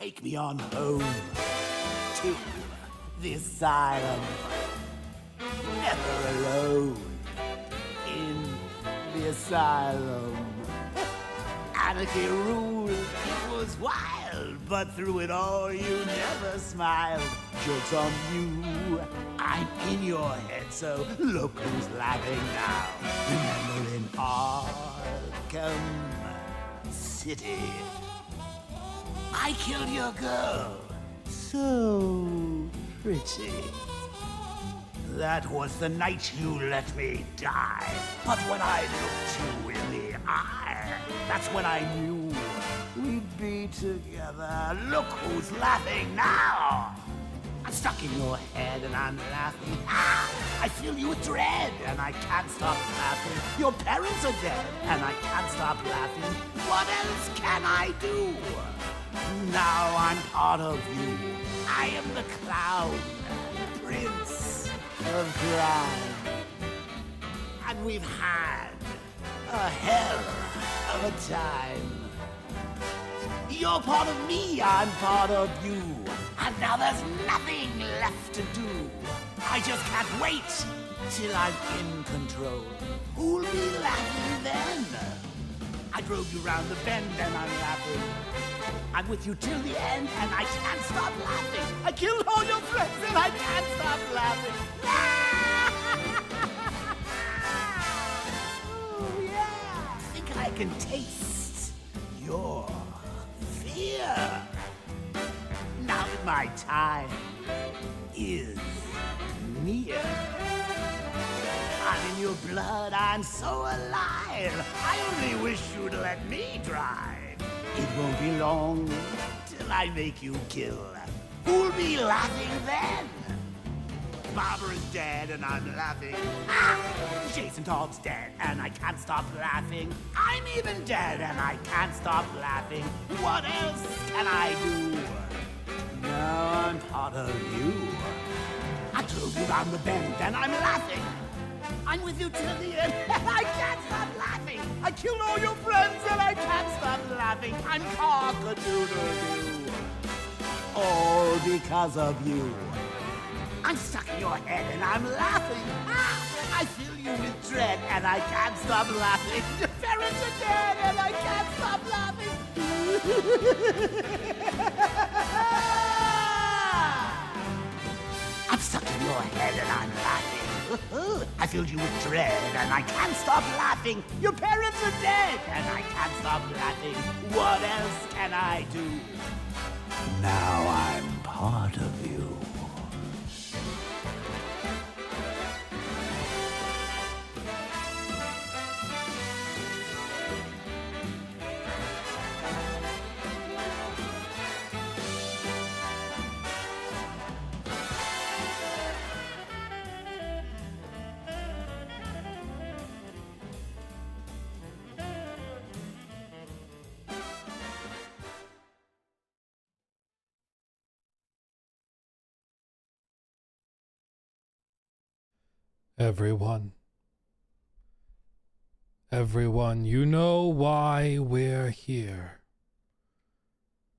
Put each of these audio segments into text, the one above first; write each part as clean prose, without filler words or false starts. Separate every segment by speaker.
Speaker 1: Take me on home to the asylum. Never alone in the asylum. Anarchy ruled, it was wild, but through it all you never smiled. Joke's on you, I'm in your head, so look who's laughing now. Remember in Arkham City, I killed your girl, so pretty. That was the night you let me die. But when I looked you in the eye, that's when I knew we'd be together. Look who's laughing now. I'm stuck in your head and I'm laughing. Ah, I fill you with dread and I can't stop laughing. Your parents are dead and I can't stop laughing. What else can I do? Now I'm part of you. I am the clown, prince of crime. And we've had a hell of a time. You're part of me, I'm part of you. And now there's nothing left to do. I just can't wait till I'm in control. Who'll be laughing then? I drove you round the bend and I'm laughing. I'm with you till the end and I can't stop laughing. I killed all your friends and I can't stop laughing. Oh yeah, I think I can taste your fear. Now that my time is near, I'm in your blood, I'm so alive. I only wish you'd let me drive. It won't be long till I make you kill. Who'll be laughing then? Barbara's dead and I'm laughing. Ah! Jason Todd's dead and I can't stop laughing. I'm even dead and I can't stop laughing. What else can I do? Now I'm part of you. I drove you round the bend and I'm laughing. I'm with you till the end and I can't stop laughing. I killed all your friends and I can't stop laughing. I'm cock-a-doodle-doo. All because of you. I'm stuck in your head and I'm laughing. Ah, I fill you with dread and I can't stop laughing. Your parents are dead and I can't stop laughing. I'm stuck in your head and I'm laughing. I filled you with dread and I can't stop laughing. Your parents are dead and I can't stop laughing. What else can I do? Now I'm part of you.
Speaker 2: Everyone, you know why we're here.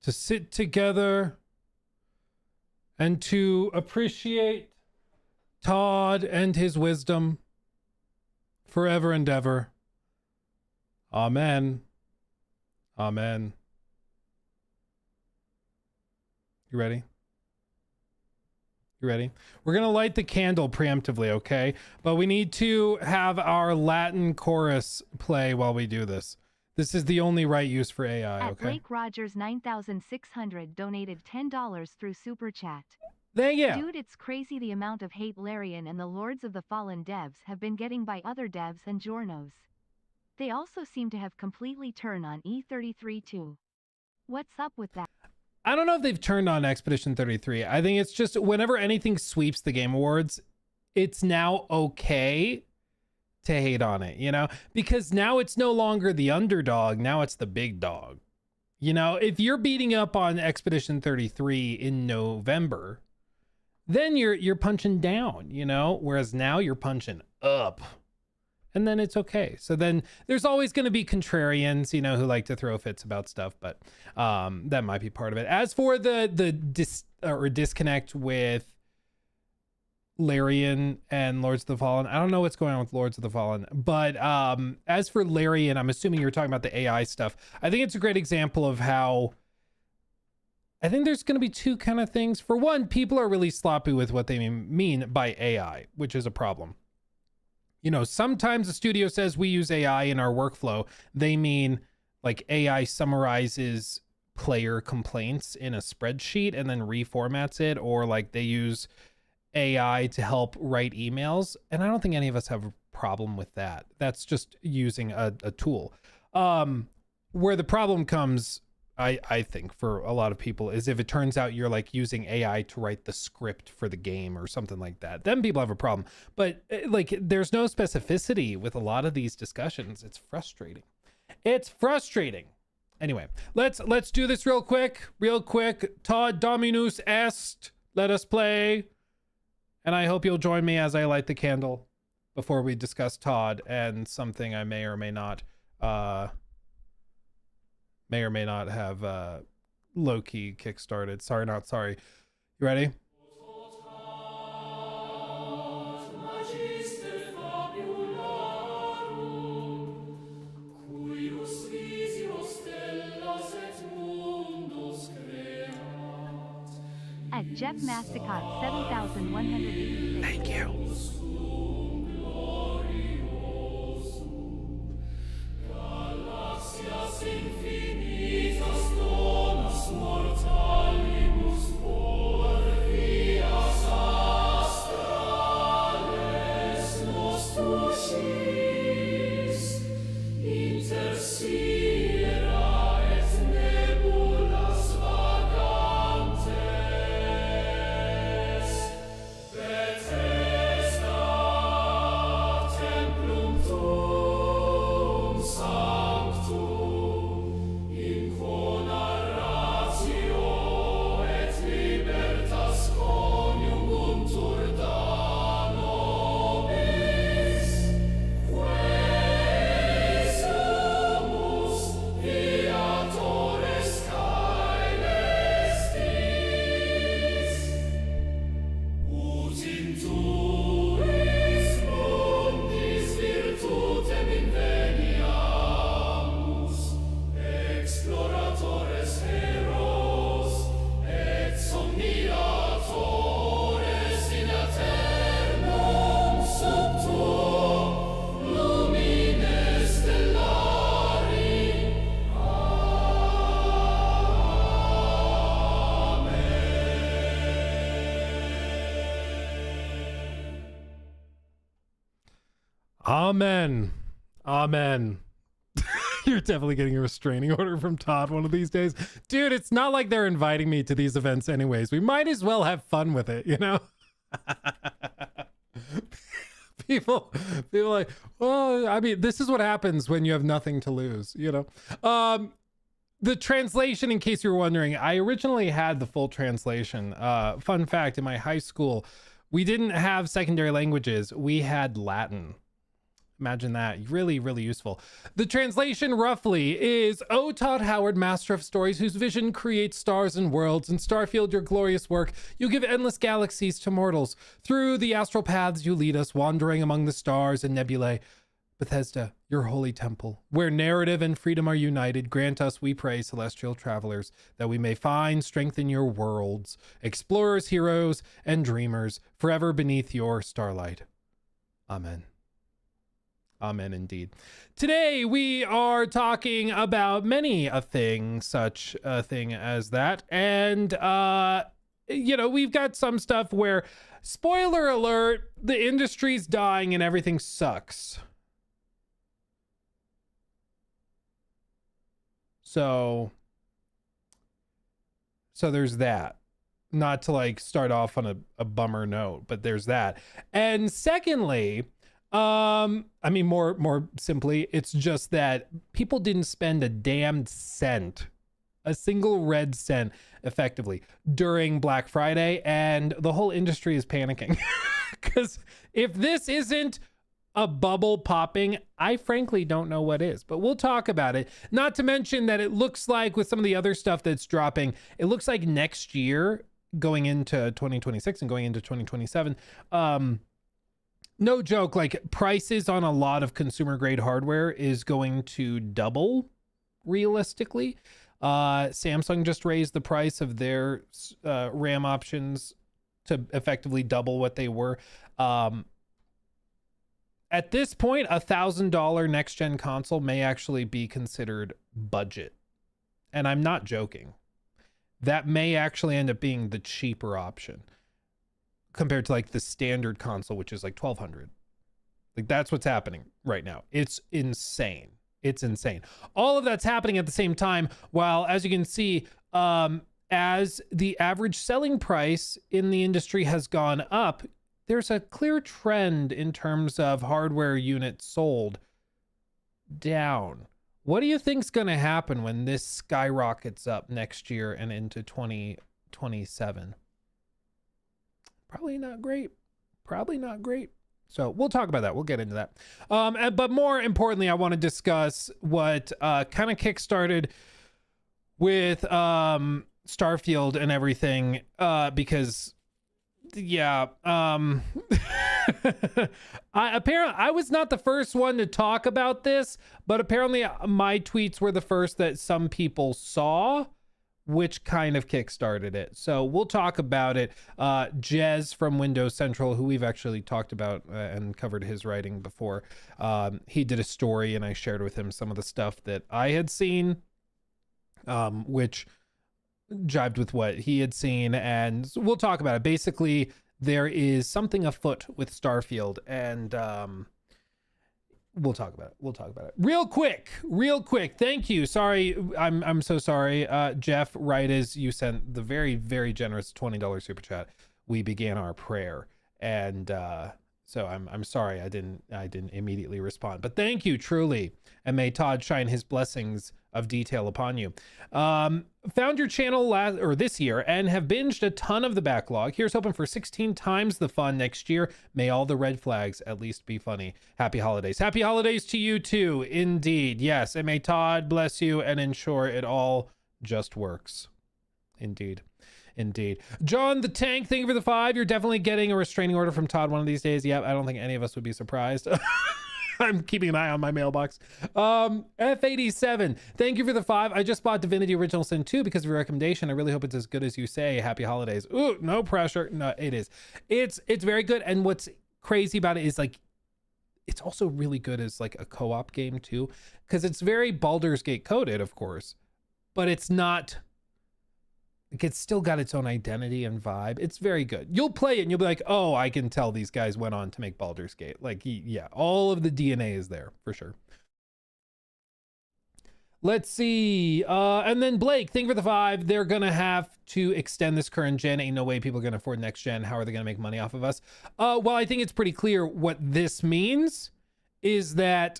Speaker 2: To sit together and to appreciate Todd and his wisdom forever and ever. Amen. Amen. You ready? You ready? We're going to light the candle preemptively, okay? But we need to have our Latin chorus play while we do this. This is the only right use for AI, okay?
Speaker 3: Blake Rogers 9600 donated $10 through Super Chat.
Speaker 2: Thank you.
Speaker 3: Dude, it's crazy the amount of hate Larian and the Lords of the Fallen devs have been getting by other devs and journos. They also seem to have completely turned on E33 too. What's up with that?
Speaker 2: I don't know if they've turned on Expedition 33. I think it's just whenever anything sweeps the Game Awards, it's now okay to hate on it, you know? Because now it's no longer the underdog, now it's the big dog. You know, if you're beating up on Expedition 33 in November, then you're punching down, you know? Whereas now you're punching up. and then it's okay. So then there's always going to be contrarians, you know, who like to throw fits about stuff, but that might be part of it. As for the disconnect with Larian and Lords of the Fallen, I don't know what's going on with Lords of the Fallen, but as for Larian, I'm assuming you're talking about the AI stuff. I think it's a great example of how I think there's going to be two kind of things. For one, people are really sloppy with what they mean by AI, which is a problem. You know, sometimes a studio says we use AI in our workflow. They mean like AI summarizes player complaints in a spreadsheet and then reformats it, or like they use AI to help write emails. And I don't think any of us have a problem with that. That's just using a tool. Where the problem comes, I think, for a lot of people, is if it turns out you're like using AI to write the script for the game or something like that, then people have a problem. But like, there's no specificity with a lot of these discussions. It's frustrating. It's frustrating. Anyway, let's do this real quick. Todd Dominus est, let us play. And I hope you'll join me as I light the candle before we discuss Todd and something I may or may not have low-key kickstarted. Sorry, not sorry. You ready?
Speaker 3: At Jeff Masticott 7186.
Speaker 2: Thank you. Amen. Amen. You're definitely getting a restraining order from Todd one of these days. Dude, it's not like they're inviting me to these events anyways. We might as well have fun with it, you know? people like, oh, I mean, this is what happens when you have nothing to lose, you know? The translation, in case you were wondering, I originally had the full translation. Fun fact, in my high school, we didn't have secondary languages. We had Latin. Imagine that. Really, really useful. The translation roughly is, "O Todd Howard, master of stories, whose vision creates stars and worlds, and Starfield, your glorious work, you give endless galaxies to mortals. Through the astral paths you lead us, wandering among the stars and nebulae. Bethesda, your holy temple, where narrative and freedom are united, grant us, we pray, celestial travelers, that we may find strength in your worlds, explorers, heroes, and dreamers, forever beneath your starlight. Amen." Amen indeed. Today we are talking about many a thing, such a thing as that. And, you know, we've got some stuff where, spoiler alert, the industry's dying and everything sucks. So there's that. Not to like start off on a bummer note, but there's that. And secondly, I mean, more simply, it's just that people didn't spend a damn cent, a single red cent effectively during Black Friday, and the whole industry is panicking. Because if this isn't a bubble popping. I frankly don't know what is, but we'll talk about it. Not to mention that it looks like with some of the other stuff that's dropping, it looks like next year going into 2026 and going into 2027, no joke, like prices on a lot of consumer grade hardware is going to double realistically. Samsung just raised the price of their RAM options to effectively double what they were. At this point, $1,000 next gen console may actually be considered budget. And I'm not joking. That may actually end up being the cheaper option compared to like the standard console, which is like $1,200. Like that's what's happening right now. It's insane. It's insane. All of that's happening at the same time, while as you can see, as the average selling price in the industry has gone up, there's a clear trend in terms of hardware units sold down. What do you think's going to happen when this skyrockets up next year and into 2027? Probably not great. Probably not great. So we'll talk about that. We'll get into that. But more importantly, I want to discuss what kind of kickstarted with Starfield and everything, because yeah, I was not the first one to talk about this, but apparently my tweets were the first that some people saw, which kind of kickstarted it. So we'll talk about it. Jez from Windows Central, who we've actually talked about and covered his writing before, he did a story and I shared with him some of the stuff that I had seen, which jived with what he had seen, and we'll talk about it. Basically, there is something afoot with Starfield, and we'll talk about it real quick. Thank you. Sorry, I'm so sorry, Jeff. Right as you sent the very, very generous $20 super chat, we began our prayer, and so I'm sorry I didn't immediately respond, but thank you truly, and may Todd shine his blessings of detail upon you. Found your channel this year and have binged a ton of the backlog. Here's hoping for 16 times the fun next year. May all the red flags at least be funny. Happy holidays. Happy holidays to you too. Indeed. Yes. And may Todd bless you and ensure it all just works. Indeed. John the Tank, thank you for the 5. You're definitely getting a restraining order from Todd one of these days. Yep. I don't think any of us would be surprised. I'm keeping an eye on my mailbox. F87, thank you for the 5. I just bought Divinity Original Sin 2 because of your recommendation. I really hope it's as good as you say. Happy holidays. Ooh, no pressure. No, it is. It's very good. And what's crazy about it is like, it's also really good as like a co-op game too, because it's very Baldur's Gate coded, of course, but it's not. Like it's still got its own identity and vibe. It's very good. You'll play it and you'll be like, oh, I can tell these guys went on to make Baldur's Gate. Like, yeah, all of the DNA is there for sure. Let's see. And then Blake, thank you for the 5. They're going to have to extend this current gen. Ain't no way people are going to afford next gen. How are they going to make money off of us? Well, I think it's pretty clear what this means is that,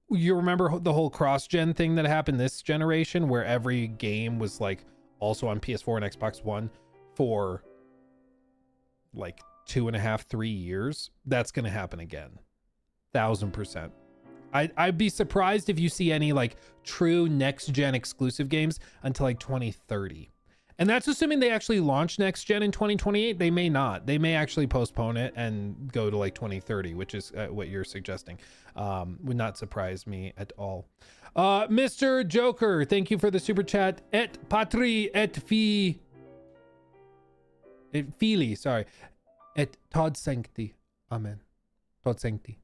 Speaker 2: you remember the whole cross-gen thing that happened this generation where every game was like also on PS4 and Xbox One for like 2.5, 3 years? That's going to happen again. 1000%. I'd be surprised if you see any like true next-gen exclusive games until like 2030. And that's assuming they actually launch next gen in 2028. They may not. They may actually postpone it and go to like 2030, which is what you're suggesting. Would not surprise me at all. Mr. Joker, thank you for the super chat. Et patri et fili, sorry. Et Todd sancti. Amen. Todd sancti.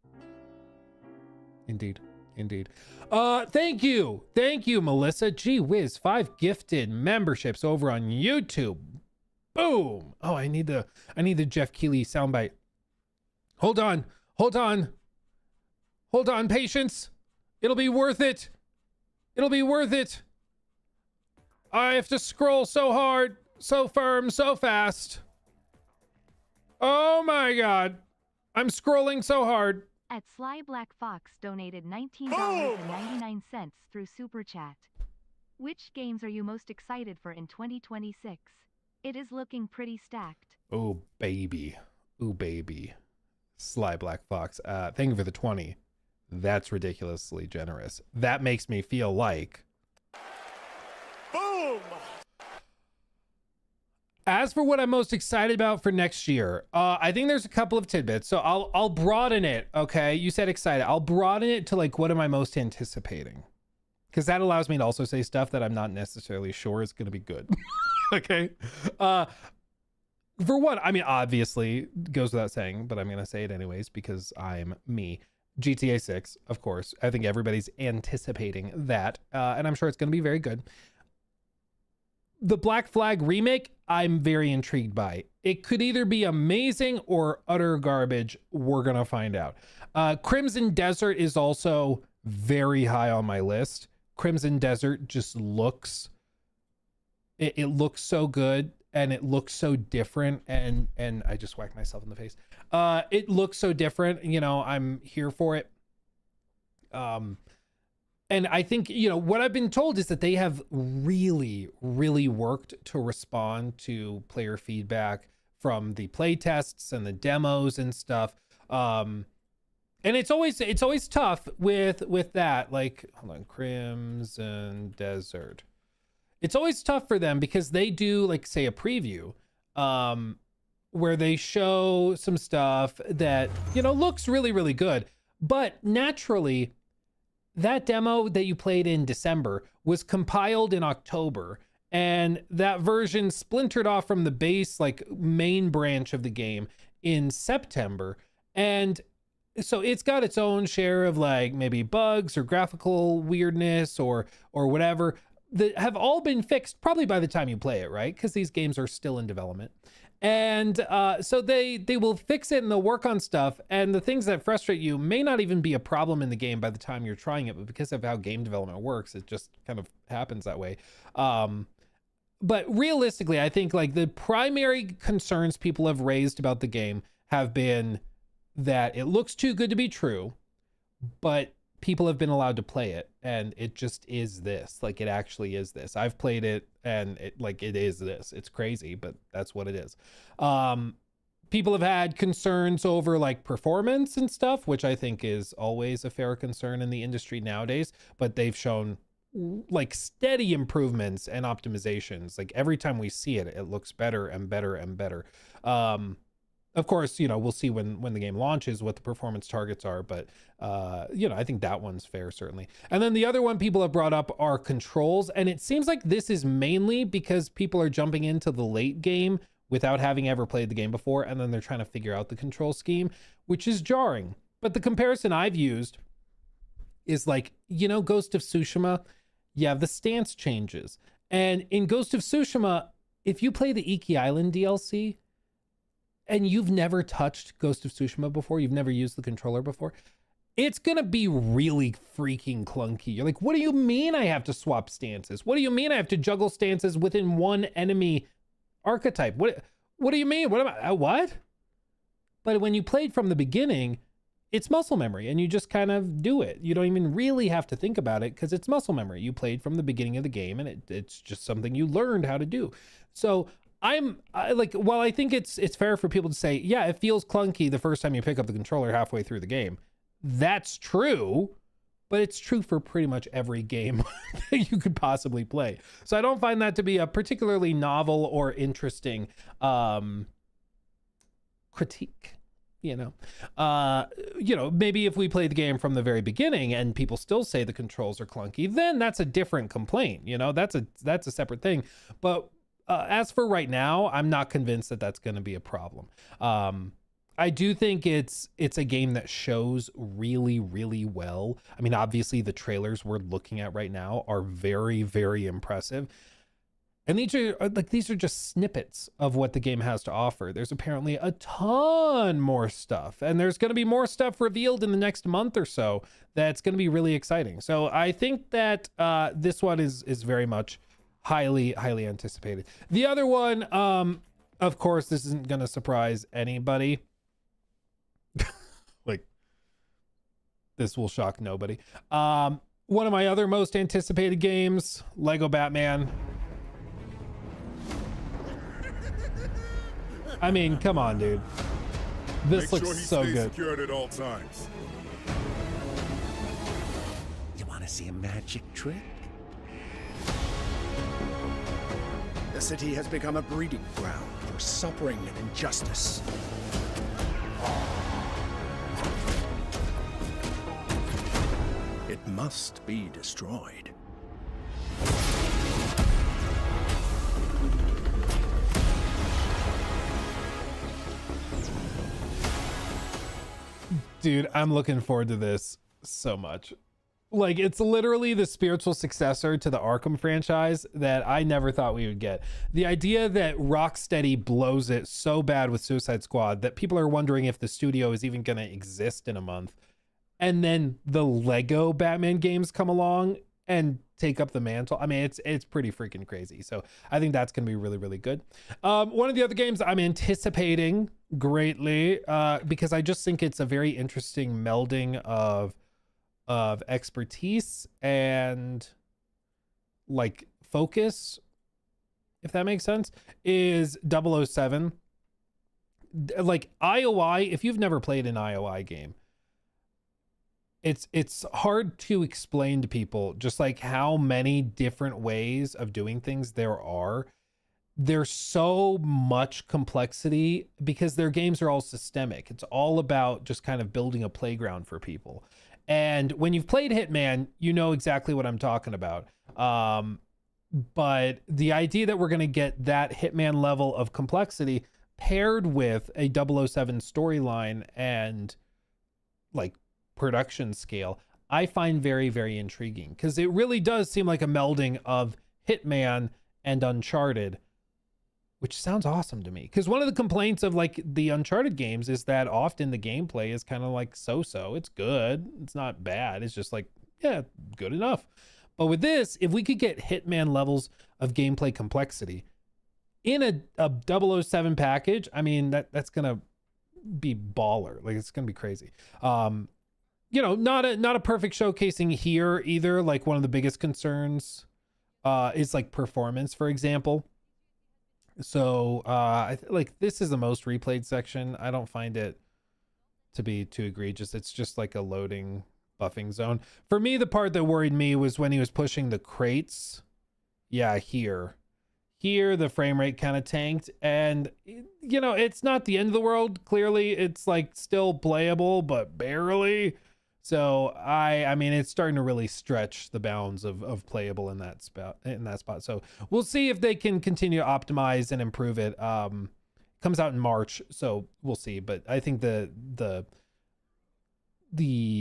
Speaker 2: Amen. Indeed. Thank you, Melissa. Gee whiz, 5 gifted memberships over on YouTube. Boom. Oh, I need the Jeff Keighley soundbite. Hold on, patience. It'll be worth it. I have to scroll so hard, so firm, so fast. Oh my God. I'm scrolling so hard.
Speaker 3: At Sly Black Fox donated $19.99 through Super Chat. Which games are you most excited for in 2026? It is looking pretty stacked.
Speaker 2: Oh baby. Sly Black Fox. Thank you for the 20. That's ridiculously generous. That makes me feel like.
Speaker 4: Boom!
Speaker 2: As for what I'm most excited about for next year, I think there's a couple of tidbits. So I'll broaden it. Okay, you said excited. I'll broaden it to like, what am I most anticipating? Because that allows me to also say stuff that I'm not necessarily sure is going to be good. Okay. For one, I mean, obviously goes without saying, but I'm going to say it anyways because I'm me. GTA 6, of course. I think everybody's anticipating that, and I'm sure it's going to be very good. The Black Flag remake, I'm very intrigued by. It could either be amazing or utter garbage. We're going to find out. Crimson Desert is also very high on my list. Crimson Desert just looks, it looks so good and it looks so different. And I just whacked myself in the face. It looks so different. You know, I'm here for it. And I think, you know, what I've been told is that they have really, really worked to respond to player feedback from the play tests and the demos and stuff. And it's always tough with that. Like, hold on, Crimson Desert. It's always tough for them because they do, like, say, a preview where they show some stuff that, you know, looks really, really good. But naturally, that demo that you played in December was compiled in October, and that version splintered off from the base, like, main branch of the game in September. And so it's got its own share of, like, maybe bugs or graphical weirdness or whatever that have all been fixed probably by the time you play it, right? Because these games are still in development. And so they will fix it and they'll work on stuff. And the things that frustrate you may not even be a problem in the game by the time you're trying it, but because of how game development works, it just kind of happens that way. But realistically, I think like the primary concerns people have raised about the game have been that it looks too good to be true, but people have been allowed to play it and it just is this. Like, it actually is this. I've played it and it is this. It's crazy, but that's what it is. People have had concerns over like performance and stuff, which I think is always a fair concern in the industry nowadays, but they've shown like steady improvements and optimizations. Like, every time we see it, it looks better and better and better. Of course, you know, we'll see when the game launches what the performance targets are, but you know, I think that one's fair, certainly. And then the other one people have brought up are controls, and it seems like this is mainly because people are jumping into the late game without having ever played the game before, and then they're trying to figure out the control scheme, which is jarring. But the comparison I've used is like, you know, Ghost of Tsushima, you have the stance changes. And in Ghost of Tsushima, if you play the Iki Island DLC, and you've never touched Ghost of Tsushima before, you've never used the controller before, it's going to be really freaking clunky. You're like, what do you mean I have to swap stances? What do you mean I have to juggle stances within one enemy archetype? What do you mean? What? But when you played from the beginning, it's muscle memory and you just kind of do it. You don't even really have to think about it because it's muscle memory. You played from the beginning of the game and it's just something you learned how to do. So while I think it's fair for people to say, yeah, it feels clunky the first time you pick up the controller halfway through the game. That's true, but it's true for pretty much every game that you could possibly play. So I don't find that to be a particularly novel or interesting critique. You know, maybe if we play the game from the very beginning and people still say the controls are clunky, then that's a different complaint. You know, that's a separate thing. But as for right now, I'm not convinced that that's going to be a problem. I do think it's a game that shows really, really well. I mean, obviously the trailers we're looking at right now are very, very impressive. And these are just snippets of what the game has to offer. There's apparently a ton more stuff, and there's going to be more stuff revealed in the next month or so that's going to be really exciting. So I think that this one is very much highly anticipated. The other one, of course, this isn't going to surprise anybody. Like, this will shock nobody. One of my other most anticipated games, Lego Batman. I mean, come on, dude. This
Speaker 4: Make
Speaker 2: looks
Speaker 4: sure he
Speaker 2: so
Speaker 4: stays
Speaker 2: good.
Speaker 4: secured at all times.
Speaker 1: You want to see a magic trick?
Speaker 5: The city has become a breeding ground for suffering and injustice. It must be destroyed.
Speaker 2: Dude, I'm looking forward to this so much. Like, it's literally the spiritual successor to the Arkham franchise that I never thought we would get. The idea that Rocksteady blows it so bad with Suicide Squad that people are wondering if the studio is even going to exist in a month. And then the Lego Batman games come along and take up the mantle. I mean, it's pretty freaking crazy. So I think that's going to be really, really good. One of the other games I'm anticipating greatly, because I just think it's a very interesting melding of expertise and like focus, if that makes sense, is 007. Like IOI, if you've never played an IOI game, it's hard to explain to people just like how many different ways of doing things there are. There's so much complexity because their games are all systemic. It's all about just kind of building a playground for people. And when you've played Hitman, you know exactly what I'm talking about. But the idea that we're going to get that Hitman level of complexity paired with a 007 storyline and like production scale, I find very, very intriguing because it really does seem like a melding of Hitman and Uncharted, which sounds awesome to me. Because one of the complaints of like the Uncharted games is that often the gameplay is kind of like so-so. It's good. It's not bad. It's just like, yeah, good enough. But with this, if we could get Hitman levels of gameplay complexity in a 007 package, I mean, that's going to be baller. Like, it's going to be crazy. You know, not a perfect showcasing here either. Like, one of the biggest concerns is like performance, for example. So like this is the most replayed section. I don't find it to be too egregious. It's just like a loading buffing zone. For me, the part that worried me was when he was pushing the crates. Yeah, here the frame rate kind of tanked, and you know, it's not the end of the world. Clearly it's like still playable, but barely. So I mean, it's starting to really stretch the bounds of playable in that spot. So we'll see if they can continue to optimize and improve it. Comes out in March, so we'll see. But I think the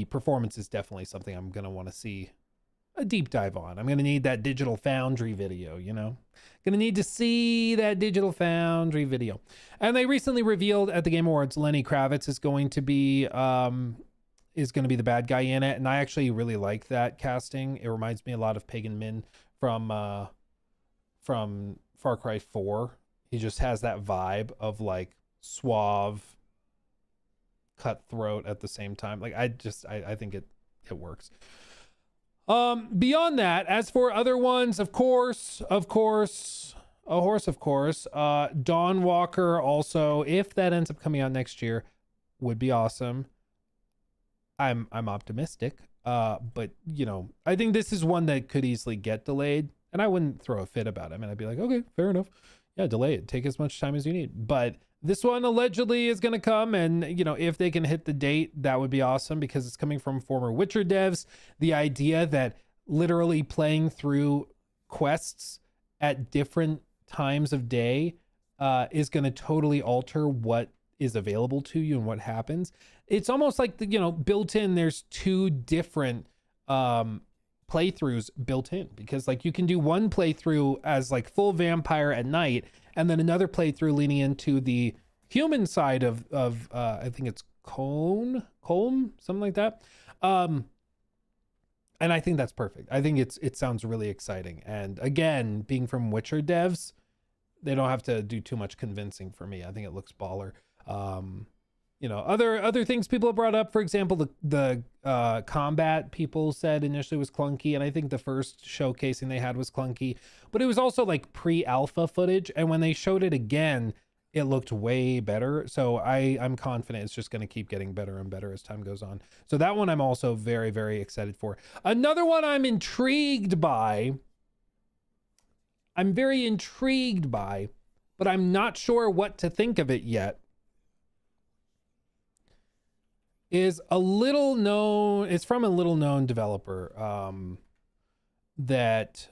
Speaker 2: performance is definitely something I'm gonna want to see a deep dive on. I'm gonna need that Digital Foundry video, you know. Gonna need to see that Digital Foundry video. And they recently revealed at the Game Awards Lenny Kravitz is going to be the bad guy in it, and I actually really like that casting. It reminds me a lot of Pagan Min from Far Cry 4. He just has that vibe of like suave, cutthroat at the same time. Like I think it works. Beyond that, as for other ones, of course, Dawn Walker also, if that ends up coming out next year, would be awesome. I'm optimistic, but you know, I think this is one that could easily get delayed, and I wouldn't throw a fit about it. I mean, I'd be like, okay, fair enough. Yeah, delay it. Take as much time as you need. But this one allegedly is going to come, and you know, if they can hit the date, that would be awesome because it's coming from former Witcher devs. The idea that literally playing through quests at different times of day is going to totally alter what is available to you and what happens. It's almost like built in, there's two different playthroughs built in, because like you can do one playthrough as like full vampire at night, and then another playthrough leaning into the human side of I think it's Colm, something like that. And I think that's perfect. I think it sounds really exciting. And again, being from Witcher devs, they don't have to do too much convincing for me. I think it looks baller. Other things people have brought up, for example, the combat people said initially was clunky, and I think the first showcasing they had was clunky, but it was also like pre-alpha footage, and when they showed it again, it looked way better. So I'm confident it's just going to keep getting better and better as time goes on. So that one I'm also very, very excited for. Another one I'm intrigued by. I'm very intrigued by, but I'm not sure what to think of it yet. Is a little known, it's from a little known developer that,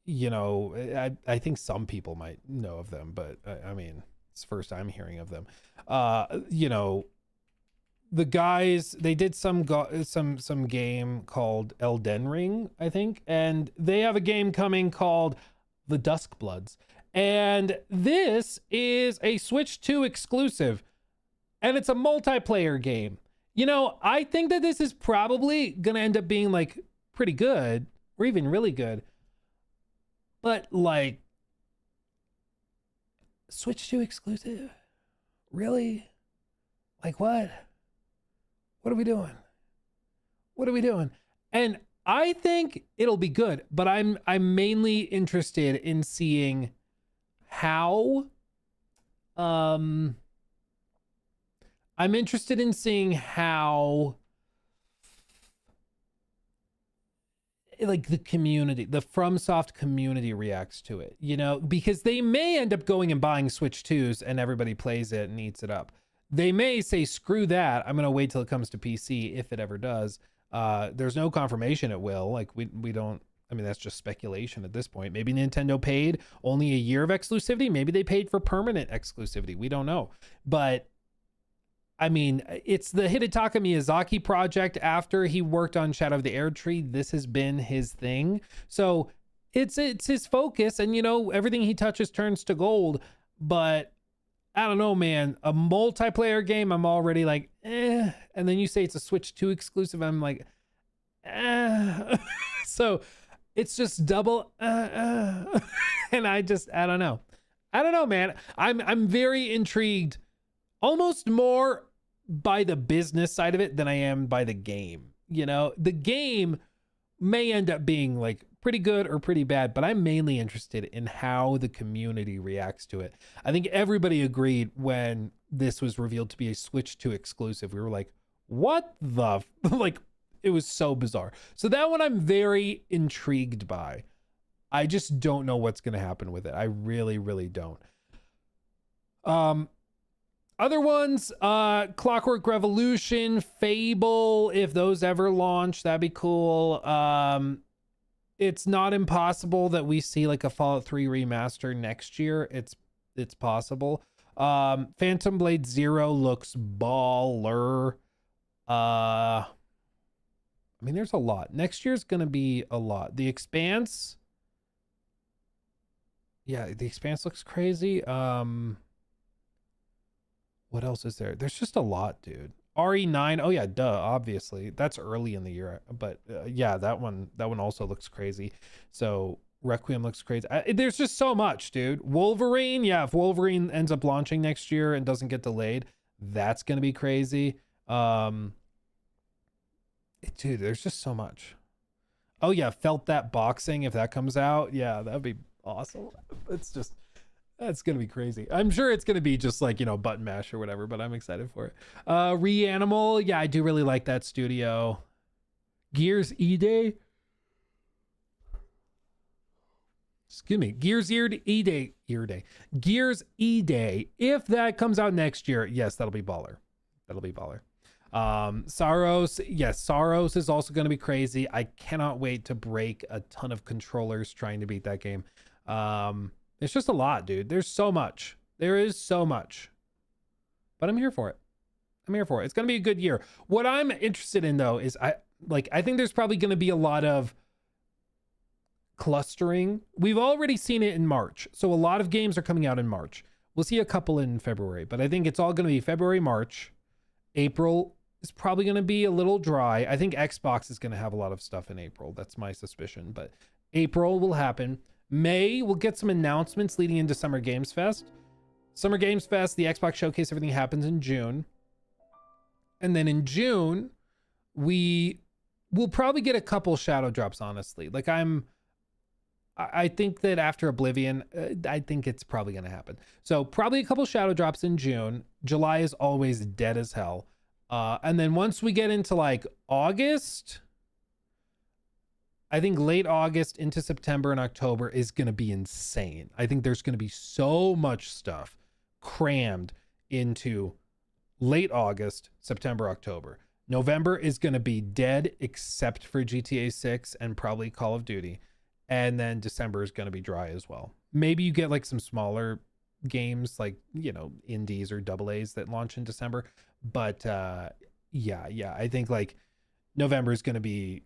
Speaker 2: you know, I think some people might know of them, but I mean, it's the first I'm hearing of them. You know, the guys, they did some game called Elden Ring, I think, and they have a game coming called The Duskbloods. And this is a Switch 2 exclusive, and it's a multiplayer game. You know, I think that this is probably going to end up being like pretty good or even really good. But like, Switch 2 exclusive? Really? Like what? What are we doing? What are we doing? And I think it'll be good, but I'm mainly interested in seeing how I'm interested in seeing how like the community, the FromSoft community reacts to it, you know, because they may end up going and buying Switch 2s and everybody plays it and eats it up. They may say, screw that, I'm going to wait till it comes to PC, if it ever does. There's no confirmation it will. Like we don't, I mean, that's just speculation at this point. Maybe Nintendo paid only a year of exclusivity. Maybe they paid for permanent exclusivity. We don't know. But I mean, it's the Hidetaka Miyazaki project after he worked on Shadow of the Erdtree. This has been his thing. So it's his focus, and you know, everything he touches turns to gold. But I don't know, man, a multiplayer game, I'm already like, eh. And then you say it's a Switch 2 exclusive, I'm like, eh. So it's just double, and I don't know. I don't know, man. I'm very intrigued, almost more by the business side of it than I am by the game. You know, the game may end up being like pretty good or pretty bad, but I'm mainly interested in how the community reacts to it. I think everybody agreed when this was revealed to be a Switch 2 exclusive. We were like, what the like, it was so bizarre. So that one I'm very intrigued by. I just don't know what's going to happen with it. I really, really don't. Other ones, Clockwork Revolution, Fable, if those ever launch, that'd be cool. It's not impossible that we see like a Fallout 3 remaster next year. It's possible. Phantom Blade Zero looks baller. I mean, there's a lot. Next year's gonna be a lot. The Expanse. Yeah, The Expanse looks crazy. What else is there? There's just a lot, dude. RE9. Oh yeah, duh. Obviously, that's early in the year, but yeah, that one also looks crazy. So Requiem looks crazy. There's just so much, dude. Wolverine. Yeah, if Wolverine ends up launching next year and doesn't get delayed, that's gonna be crazy. Dude, there's just so much. Oh yeah, Felt That Boxing. If that comes out, yeah, that'd be awesome. That's gonna be crazy. I'm sure it's gonna be just like, you know, button mash or whatever, but I'm excited for it. Reanimal, yeah, I do really like that studio. Gears E-Day. Excuse me, Gears E-Day. Gears E-Day. If that comes out next year, yes, that'll be baller. Saros, yes, Saros is also gonna be crazy. I cannot wait to break a ton of controllers trying to beat that game. It's just a lot, dude. There's so much. There is so much. But I'm here for it. It's going to be a good year. What I'm interested in, though, is I think there's probably going to be a lot of clustering. We've already seen it in March. So a lot of games are coming out in March. We'll see a couple in February. But I think it's all going to be February, March. April is probably going to be a little dry. I think Xbox is going to have a lot of stuff in April. That's my suspicion. But April will happen. May, we'll get some announcements leading into Summer Games Fest. Summer Games Fest, the Xbox Showcase, everything happens in June. And then in June, we will probably get a couple shadow drops, honestly. Like I'm I think that after Oblivion, I think it's probably going to happen. So probably a couple shadow drops in June. July is always dead as hell. And then once we get into like August, I think late August into September and October is going to be insane. I think there's going to be so much stuff crammed into late August, September, October. November is going to be dead except for GTA 6 and probably Call of Duty. And then December is going to be dry as well. Maybe you get like some smaller games like, you know, indies or double A's that launch in December. But yeah, I think like November is going to be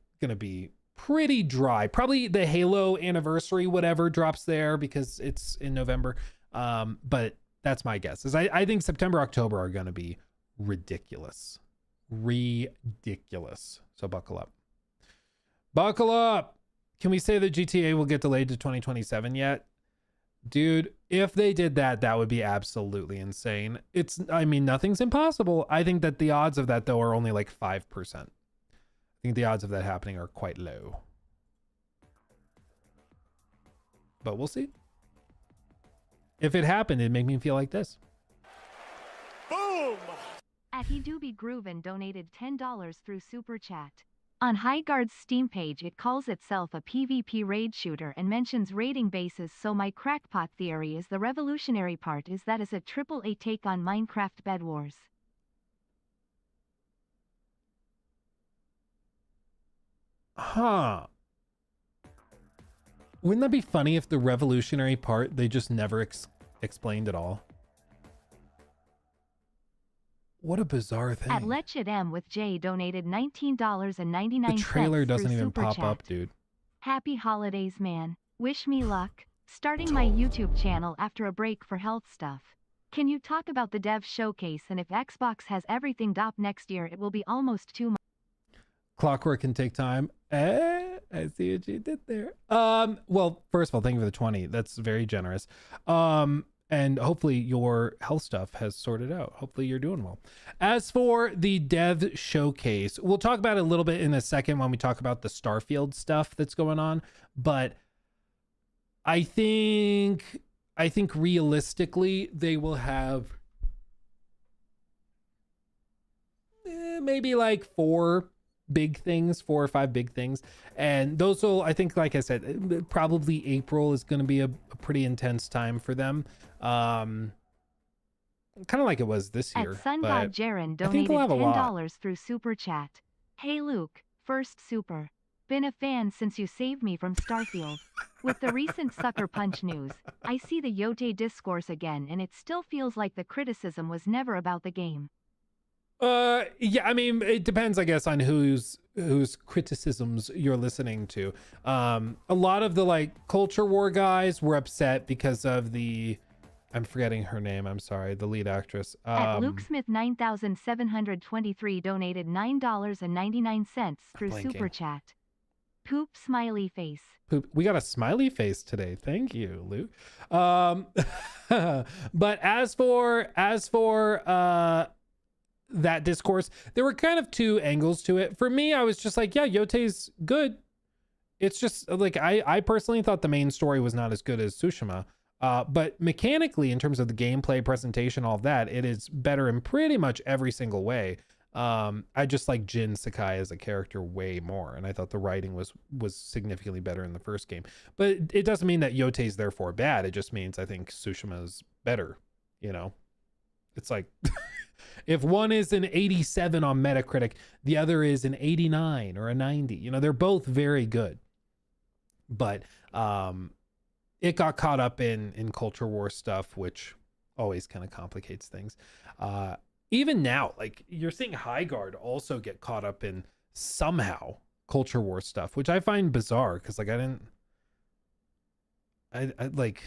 Speaker 2: pretty dry. Probably the Halo anniversary, whatever, drops there because it's in November. But that's my guess. Is I think September, October are going to be ridiculous. So buckle up. Buckle up. Can we say that GTA will get delayed to 2027 yet? Dude, if they did that, that would be absolutely insane. I mean, nothing's impossible. I think that the odds of that, though, are only like 5%. I think the odds of that happening are quite low. But we'll see. If it happened, it'd make me feel like this.
Speaker 5: Boom!
Speaker 3: At Hidoobie Groovin donated $10 through Super Chat. On Highguard's Steam page it calls itself a PvP raid shooter and mentions raiding bases, so my crackpot theory is the revolutionary part is that is a AAA take on Minecraft Bed Wars.
Speaker 2: Huh. Wouldn't that be funny if the revolutionary part they just never explained at all? What a bizarre thing.
Speaker 3: At Letchit M with J donated $19.99.
Speaker 2: The trailer doesn't
Speaker 3: through
Speaker 2: even
Speaker 3: Super
Speaker 2: pop
Speaker 3: Chat.
Speaker 2: up, dude.
Speaker 3: Happy holidays, man. Wish me luck. Starting my YouTube channel after a break for health stuff. Can you talk about the dev showcase and if Xbox has everything DOP next year it will be almost 2 months.
Speaker 2: Clockwork can take time. I see what you did there. Well, first of all, thank you for the 20. That's very generous. And hopefully your health stuff has sorted out. Hopefully you're doing well. As for the dev showcase, we'll talk about it a little bit in a second when we talk about the Starfield stuff that's going on. But I think realistically they will have maybe like 4 or 5 big things, and those will, I think, like I said, probably April is going to be a pretty intense time for them, kind of like it was this year.
Speaker 3: At SunGod Jaren donated $10 through Super Chat. Hey Luke, first super. Been a fan since you saved me from Starfield. With the recent Sucker Punch news, I see the Yote discourse again and it still feels like the criticism was never about the game.
Speaker 2: Yeah, I mean, it depends, I guess, on whose criticisms you're listening to. A lot of the like culture war guys were upset because of I'm forgetting her name. I'm sorry, the lead actress.
Speaker 3: At Luke Smith 9723 donated $9.99 through Super Chat. Poop smiley face.
Speaker 2: Poop. We got a smiley face today. Thank you, Luke. But as for that discourse, there were kind of 2 angles to it. For me, I was just like, yeah, Yote's good. It's just like I personally thought the main story was not as good as Tsushima, but mechanically, in terms of the gameplay, presentation, all of that, it is better in pretty much every single way. I just like Jin Sakai as a character way more, and I thought the writing was significantly better in the first game. But it doesn't mean that Yote's therefore bad. It just means I think Tsushima's better. You know, it's like. If one is an 87 on Metacritic, the other is an 89 or a 90. You know, they're both very good. But it got caught up in culture war stuff, which always kind of complicates things. Even now, like you're seeing Highguard also get caught up in somehow culture war stuff, which I find bizarre because like I like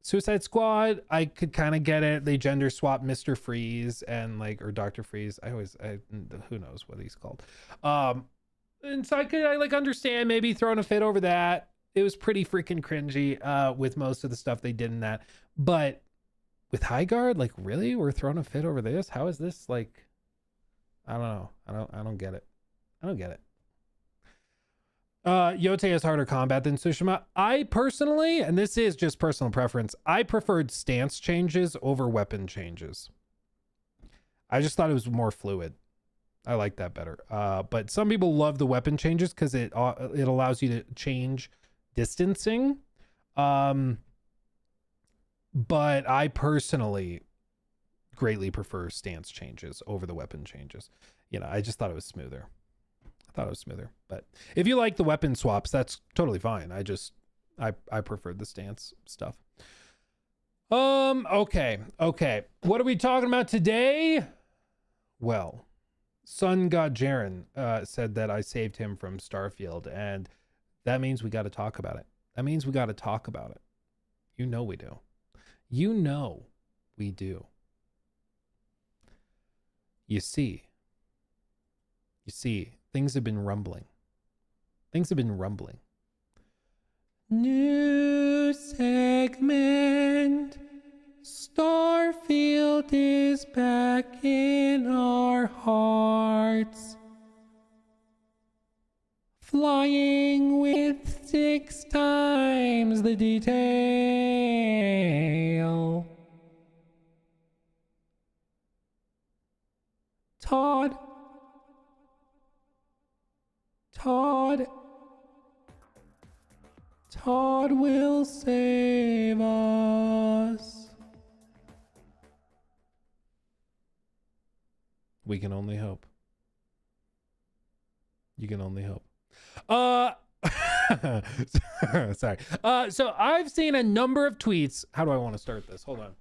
Speaker 2: Suicide Squad, I could kind of get it. They gender swap Mr. Freeze and like, or Dr. Freeze. Who knows what he's called. And so I like understand maybe throwing a fit over that. It was pretty freaking cringy with most of the stuff they did in that. But with Highguard, like really, we're throwing a fit over this? How is this like, I don't know. I don't get it. I don't get it. Yote has harder combat than Tsushima. I personally, and this is just personal preference, I preferred stance changes over weapon changes. I just thought it was more fluid. I like that better. But some people love the weapon changes because it allows you to change distancing. But I personally greatly prefer stance changes over the weapon changes. You know, I just thought it was smoother. But if you like the weapon swaps, that's totally fine. I preferred the stance stuff. Okay. What are we talking about today? Well, Sun God Jaren said that I saved him from Starfield, and that means we got to talk about it. You know we do. You see, things have been rumbling. New segment. Starfield is back in our hearts. Flying with 6 times the detail. Todd will save us. We can only hope. You can only hope. Sorry. So I've seen a number of tweets. How do I want to start this? Hold on.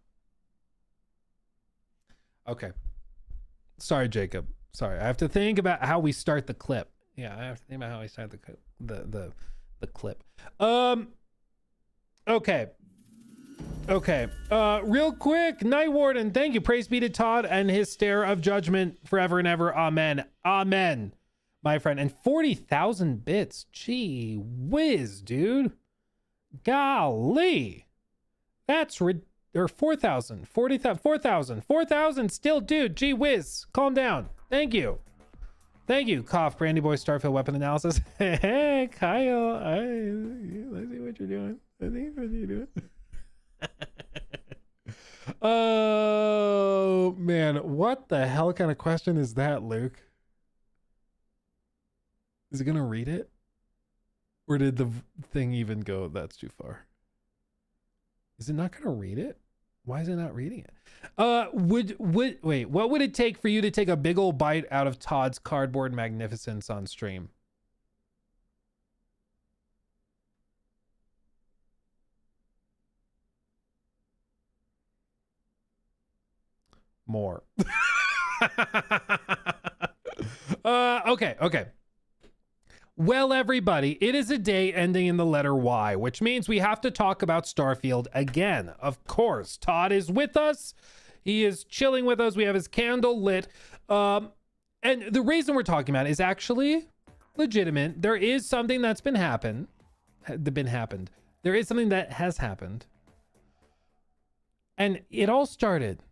Speaker 2: Okay. Sorry, Jacob. Sorry. I have to think about how we start the clip. Yeah, I have to think about how we start the clip. Okay. Real quick, Night Warden, thank you. Praise be to Todd and his stare of judgment forever and ever. Amen. My friend. And 40,000 bits. Gee whiz, dude. Golly. That's or 4,000. 4,000 still, dude. Gee whiz. Calm down. Thank you. Cough, Brandy Boy, Starfield weapon analysis. Hey, Kyle. Let's see what you're doing. Oh, man. What the hell kind of question is that, Luke? Is it going to read it? Or did the thing even go, that's too far? Is it not going to read it? Why is it not reading it? Wait, what would it take for you to take a big old bite out of Todd's cardboard magnificence on stream? More. Okay. Well, everybody, it is a day ending in the letter Y, which means we have to talk about Starfield again. Of course, Todd is with us. He is chilling with us. We have his candle lit. And the reason we're talking about it is actually legitimate. There is something that's happened. There is something that has happened. And it all started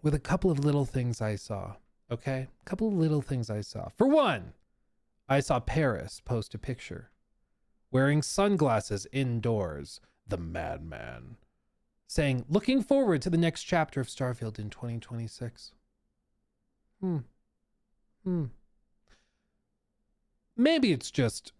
Speaker 2: with a couple of little things I saw. Okay? A couple of little things I saw. For one, I saw Paris post a picture wearing sunglasses indoors, the madman, saying, looking forward to the next chapter of Starfield in 2026. Maybe it's just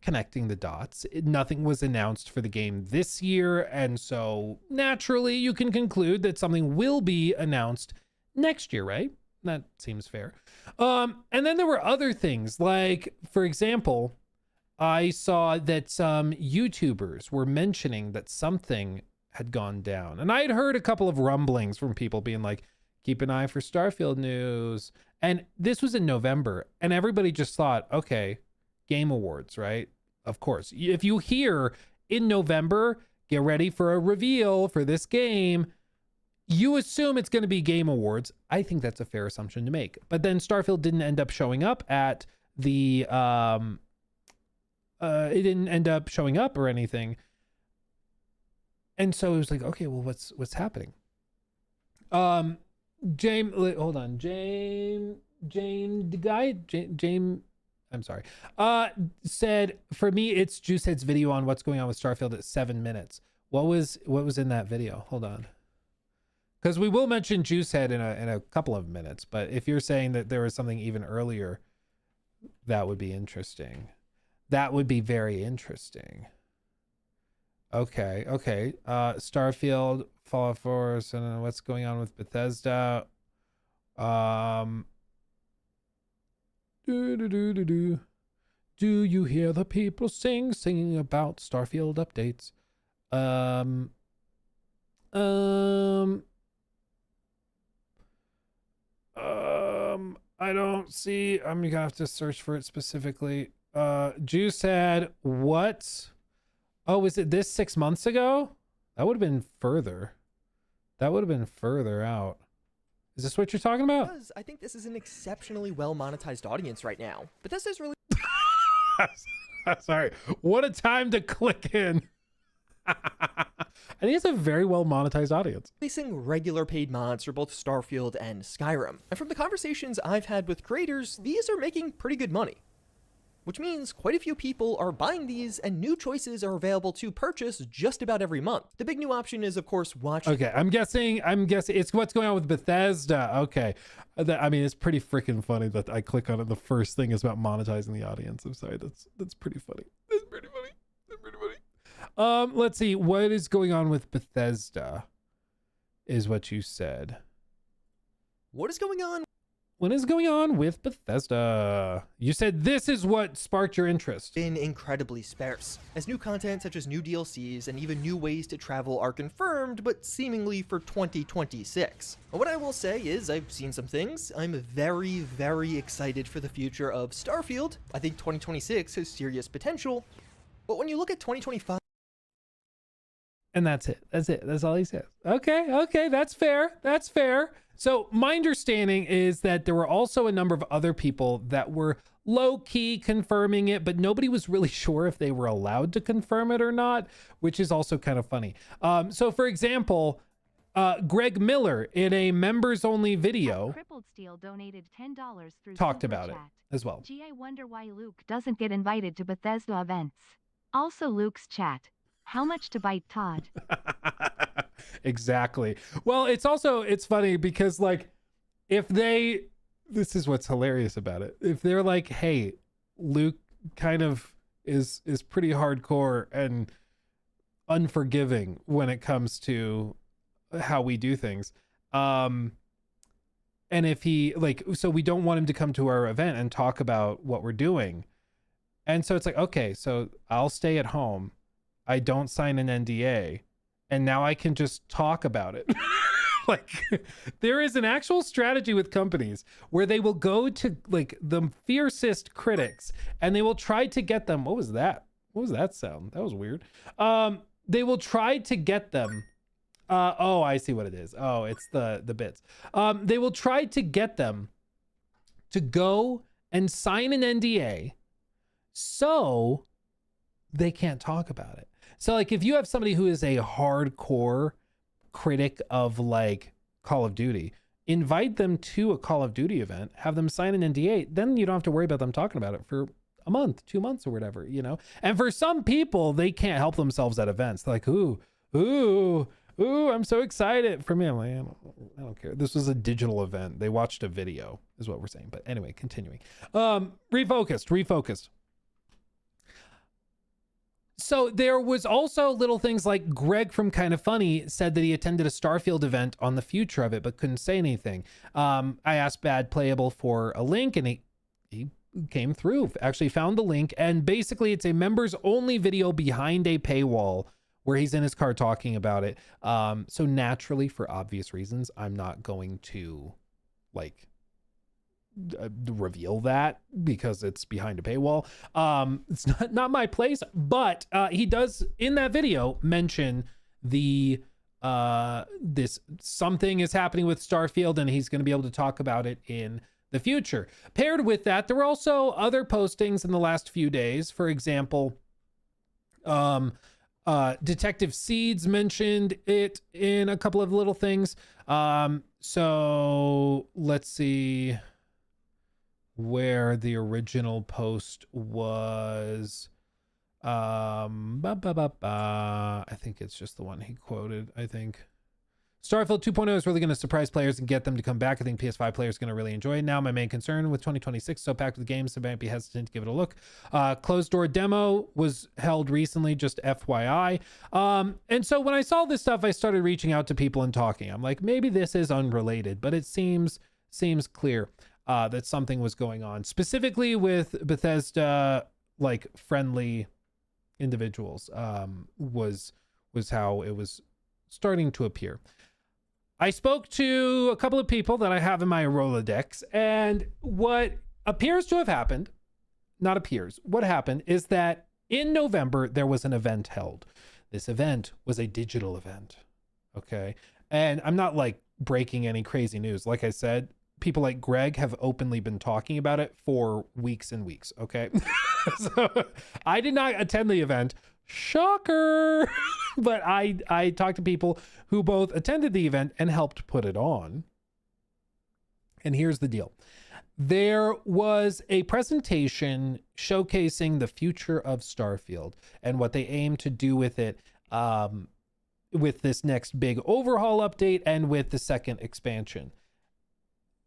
Speaker 2: connecting the dots. Nothing was announced for the game this year, and so naturally you can conclude that something will be announced next year, right? That seems fair. And then there were other things, like, for example, I saw that some YouTubers were mentioning that something had gone down. And I had heard a couple of rumblings from people being like, keep an eye for Starfield news. And this was in November, and everybody just thought, okay, Game Awards, right? Of course. If you hear in November, get ready for a reveal for this game, you assume it's going to be Game Awards. I think that's a fair assumption to make. But then Starfield didn't end up showing up at the it didn't end up showing up or anything. And so it was like, okay, well, what's happening? James, hold on. James, the guy, James, I'm sorry. Said for me, it's Juicehead's video on what's going on with Starfield at 7 minutes. What was in that video? Hold on. Because we will mention Juicehead in a couple of minutes, but if you're saying that there was something even earlier, that would be interesting. That would be very interesting. Okay. Starfield, Fallout 4, and what's going on with Bethesda? Do you hear the people singing about Starfield updates? I don't see. I'm gonna have to search for it specifically. Juice had what? Oh, was it this 6 months ago? That would have been further. That would have been further out. Is this what you're talking about?
Speaker 4: Because I think this is an exceptionally well monetized audience right now. Bethesda's
Speaker 2: Sorry. What a time to click in. I think it's a very well monetized audience.
Speaker 4: releasing regular paid mods for both Starfield and Skyrim. And from the conversations I've had with creators, these are making pretty good money. Which means quite a few people are buying these, and new choices are available to purchase just about every month. The big new option is, of course, watch.
Speaker 2: Okay, I'm guessing it's what's going on with Bethesda. Okay. I mean, it's pretty freaking funny that I click on it. The first thing is about monetizing the audience. I'm sorry. That's pretty funny. That's pretty funny. That's pretty funny. Let's see. What is going on with Bethesda is what you said.
Speaker 4: What is going on?
Speaker 2: What is going on with Bethesda? You said this is what sparked your interest.
Speaker 4: Been incredibly sparse, as new content such as new DLCs and even new ways to travel are confirmed, but seemingly for 2026. What I will say is I've seen some things. I'm very, very excited for the future of Starfield. I think 2026 has serious potential, but when you look at 2025,
Speaker 2: and that's it. That's all he says. Okay, that's fair. That's fair. So my understanding is that there were also a number of other people that were low-key confirming it, but nobody was really sure if they were allowed to confirm it or not, which is also kind of funny. So for example, Greg Miller in a members-only video
Speaker 3: Crippled Steel donated $10 through
Speaker 2: talked
Speaker 3: Super
Speaker 2: about it
Speaker 3: Chat.
Speaker 2: as well.
Speaker 3: Gee, I wonder why Luke doesn't get invited to Bethesda events. Also, Luke's chat. How much to bite Todd?
Speaker 2: Exactly. Well, it's funny because like this is what's hilarious about it. If they're like, hey, Luke kind of is pretty hardcore and unforgiving when it comes to how we do things. And if he so we don't want him to come to our event and talk about what we're doing. And so it's like, okay, so I'll stay at home. I don't sign an NDA, and now I can just talk about it. Like, there is an actual strategy with companies where they will go to like the fiercest critics and they will try to get them. What was that? What was that sound? That was weird. They will try to get them. Oh, I see what it is. Oh, it's the bits. They will try to get them to go and sign an NDA so they can't talk about it. So like if you have somebody who is a hardcore critic of like Call of Duty, invite them to a Call of Duty event, have them sign an NDA, then you don't have to worry about them talking about it for a month, 2 months or whatever, you know? And for some people, they can't help themselves at events. They're like, ooh, I'm so excited. For me, I'm like, I don't care. This was a digital event. They watched a video is what we're saying. But anyway, continuing. Refocused. So there was also little things like Greg from Kind of Funny said that he attended a Starfield event on the future of it, but couldn't say anything. I asked Bad Playable for a link and he came through, actually found the link. And basically it's a members only video behind a paywall where he's in his car talking about it. So naturally, for obvious reasons, I'm not going to like reveal that because it's behind a paywall. It's not my place, but he does in that video mention the this something is happening with Starfield and he's going to be able to talk about it in the future. Paired with that, there were also other postings in the last few days. For example, Detective Seeds mentioned it in a couple of little things. So let's see. where the original post was. I think it's just the one he quoted, I think. Starfield 2.0 is really going to surprise players and get them to come back. I think PS5 players are going to really enjoy it. Now, my main concern with 2026 so packed with games, so I might be hesitant to give it a look. Closed door demo was held recently, just FYI. And so when I saw this stuff, I started reaching out to people and talking. I'm like, maybe this is unrelated, but it seems clear that something was going on, specifically with Bethesda, like friendly individuals, was how it was starting to appear. I spoke to a couple of people that I have in my Rolodex, and what appears to have happened, not appears, what happened is that in November, there was an event held. This event was a digital event. Okay. And I'm not like breaking any crazy news. Like I said, people like Greg have openly been talking about it for weeks and weeks. Okay. So I did not attend the event. Shocker. But I talked to people who both attended the event and helped put it on. And here's the deal. There was a presentation showcasing the future of Starfield and what they aim to do with it, with this next big overhaul update and with the second expansion.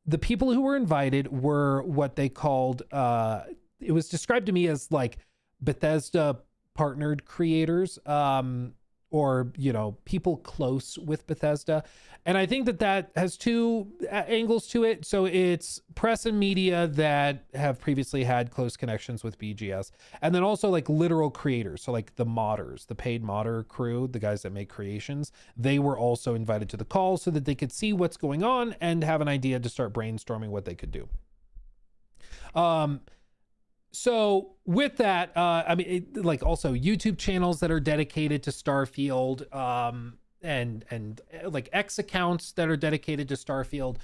Speaker 2: The people who were invited were what they called, it was described to me as like Bethesda partnered creators, or, you know, people close with Bethesda. And I think that has two angles to it. So it's press and media that have previously had close connections with BGS. And then also like literal creators. So like the modders, the paid modder crew, the guys that make creations, they were also invited to the call so that they could see what's going on and have an idea to start brainstorming what they could do. So with that, I mean, like also YouTube channels that are dedicated to Starfield, and like X accounts that are dedicated to Starfield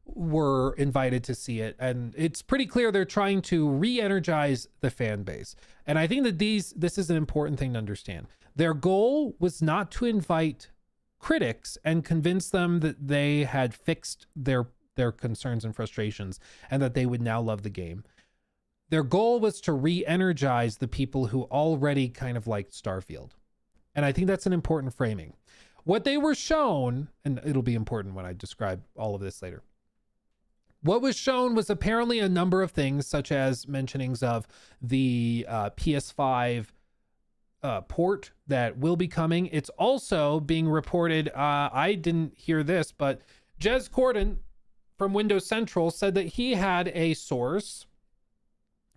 Speaker 2: were invited to see it. And it's pretty clear they're trying to re-energize the fan base. And I think that this is an important thing to understand. Their goal was not to invite critics and convince them that they had fixed their concerns and frustrations and that they would now love the game. Their goal was to re-energize the people who already kind of liked Starfield. And I think that's an important framing. What they were shown, and it'll be important when I describe all of this later. What was shown was apparently a number of things, such as mentionings of the PS5 port that will be coming. It's also being reported, I didn't hear this, but Jez Corden from Windows Central said that he had a source,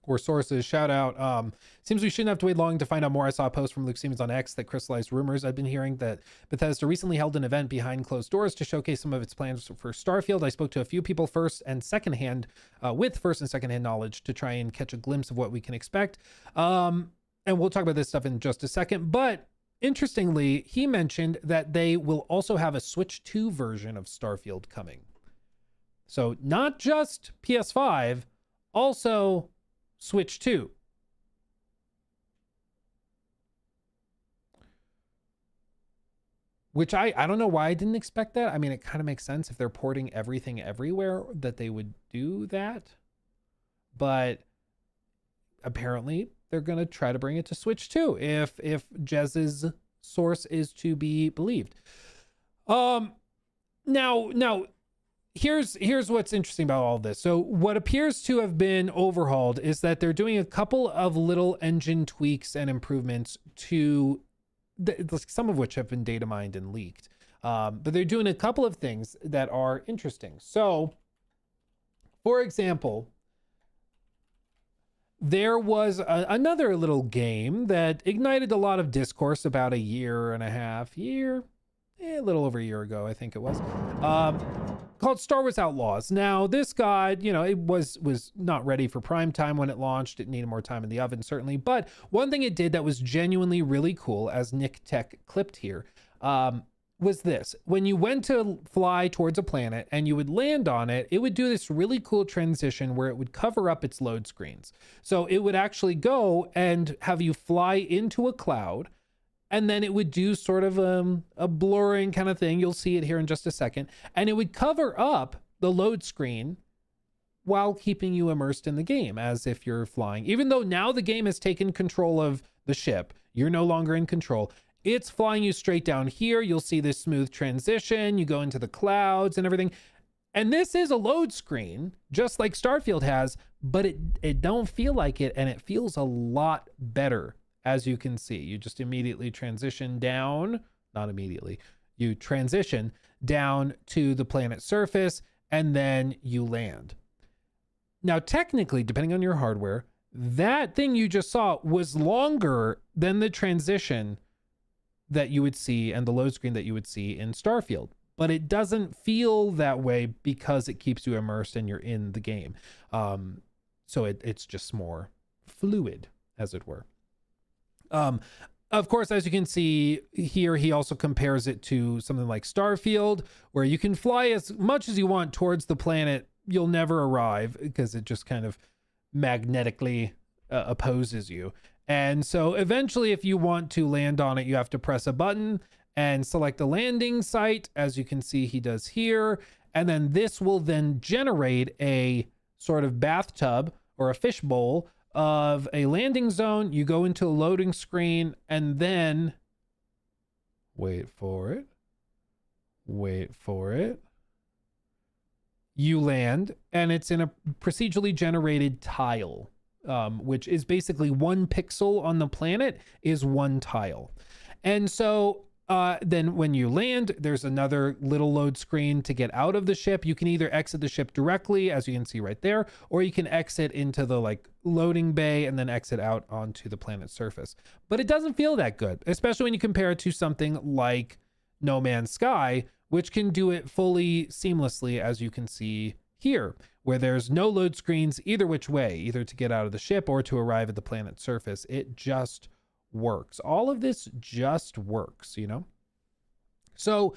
Speaker 2: or sources, shout out. Seems we shouldn't have to wait long to find out more. I saw a post from Luke Siemens on X that crystallized rumors I've been hearing that Bethesda recently held an event behind closed doors to showcase some of its plans for Starfield. I spoke to a few people with first and secondhand knowledge to try and catch a glimpse of what we can expect. And we'll talk about this stuff in just a second. But interestingly, he mentioned that they will also have a Switch 2 version of Starfield coming. So not just PS5, also Switch 2. Which I don't know why I didn't expect that. I mean, it kind of makes sense if they're porting everything everywhere that they would do that. But apparently they're going to try to bring it to Switch 2 if Jez's source is to be believed. Now here's what's interesting about all this. So what appears to have been overhauled is that they're doing a couple of little engine tweaks and improvements to some of which have been data mined and leaked. But they're doing a couple of things that are interesting. So for example, there was another little game that ignited a lot of discourse about a year and a half, a little over a year ago, I think it was, called Star Wars Outlaws. Now, this got, it was not ready for prime time when it launched. It needed more time in the oven, certainly. But one thing it did that was genuinely really cool, as Nick Tech clipped here, was this. When you went to fly towards a planet and you would land on it, it would do this really cool transition where it would cover up its load screens. So it would actually go and have you fly into a cloud, and then it would do sort of a blurring kind of thing. You'll see it here in just a second. And it would cover up the load screen while keeping you immersed in the game as if you're flying. Even though now the game has taken control of the ship, you're no longer in control. It's flying you straight down here. You'll see this smooth transition. You go into the clouds and everything. And this is a load screen, just like Starfield has, but it don't feel like it, and it feels a lot better, as you can see. You just immediately transition down, not immediately, you transition down to the planet's surface, and then you land. Now, technically, depending on your hardware, that thing you just saw was longer than the transition that you would see and the load screen that you would see in Starfield. But it doesn't feel that way because it keeps you immersed and you're in the game. So it's just more fluid, as it were. Of course, as you can see here, he also compares it to something like Starfield, where you can fly as much as you want towards the planet. You'll never arrive because it just kind of magnetically opposes you. And so eventually, if you want to land on it, you have to press a button and select the landing site, as you can see he does here. And then this will then generate a sort of bathtub or a fishbowl of a landing zone. You go into a loading screen and then wait for it. You land, and it's in a procedurally generated tile, which is basically 1 pixel on the planet is 1 tile. And so then when you land, there's another little load screen to get out of the ship. You can either exit the ship directly, as you can see right there, or you can exit into the like loading bay and then exit out onto the planet's surface. But it doesn't feel that good, especially when you compare it to something like No Man's Sky, which can do it fully seamlessly, as you can see here, where there's no load screens either which way, either to get out of the ship or to arrive at the planet's surface. It just works. All of this just works, you know? So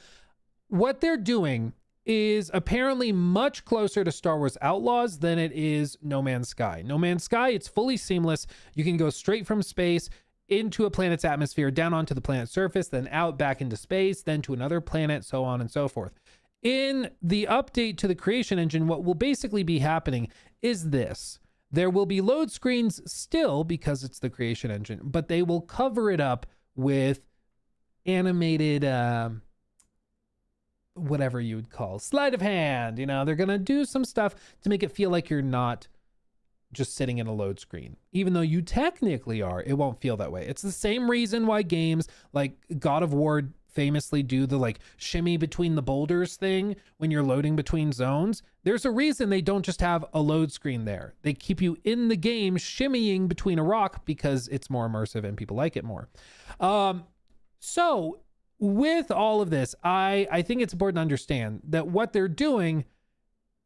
Speaker 2: what they're doing is apparently much closer to Star Wars Outlaws than it is No Man's Sky. No Man's Sky, it's fully seamless. You can go straight from space into a planet's atmosphere, down onto the planet's surface, then out back into space, then to another planet, so on and so forth. In the update to the Creation Engine, what will basically be happening is this. There will be load screens still because it's the Creation Engine, but they will cover it up with animated, whatever you would call sleight of hand. You know, they're going to do some stuff to make it feel like you're not just sitting in a load screen. Even though you technically are, it won't feel that way. It's the same reason why games like God of War famously do the like shimmy between the boulders thing when you're loading between zones. There's a reason they don't just have a load screen there. They keep you in the game shimmying between a rock because it's more immersive and people like it more. So with all of this, I think it's important to understand that what they're doing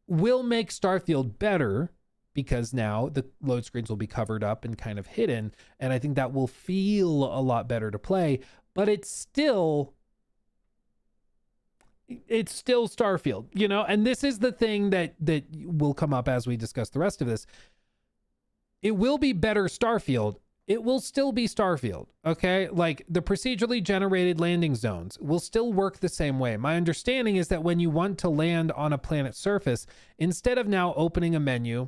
Speaker 2: will make Starfield better, because now the load screens will be covered up and kind of hidden. And I think that will feel a lot better to play, but it's still Starfield, you know? And this is the thing that will come up as we discuss the rest of this. It will be better Starfield. It will still be Starfield, okay? Like the procedurally generated landing zones will still work the same way. My understanding is that when you want to land on a planet's surface, instead of now opening a menu,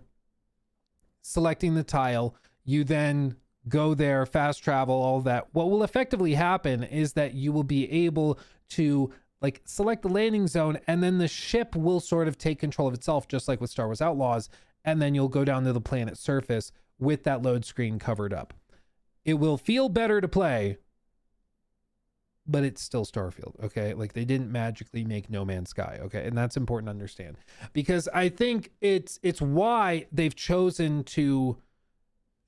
Speaker 2: selecting the tile, you then go there, fast travel, all that. What will effectively happen is that you will be able to like select the landing zone, and then the ship will sort of take control of itself, just like with Star Wars Outlaws. And then you'll go down to the planet's surface with that load screen covered up. It will feel better to play, but it's still Starfield, okay? Like they didn't magically make No Man's Sky, okay? And that's important to understand, because I think it's why they've chosen to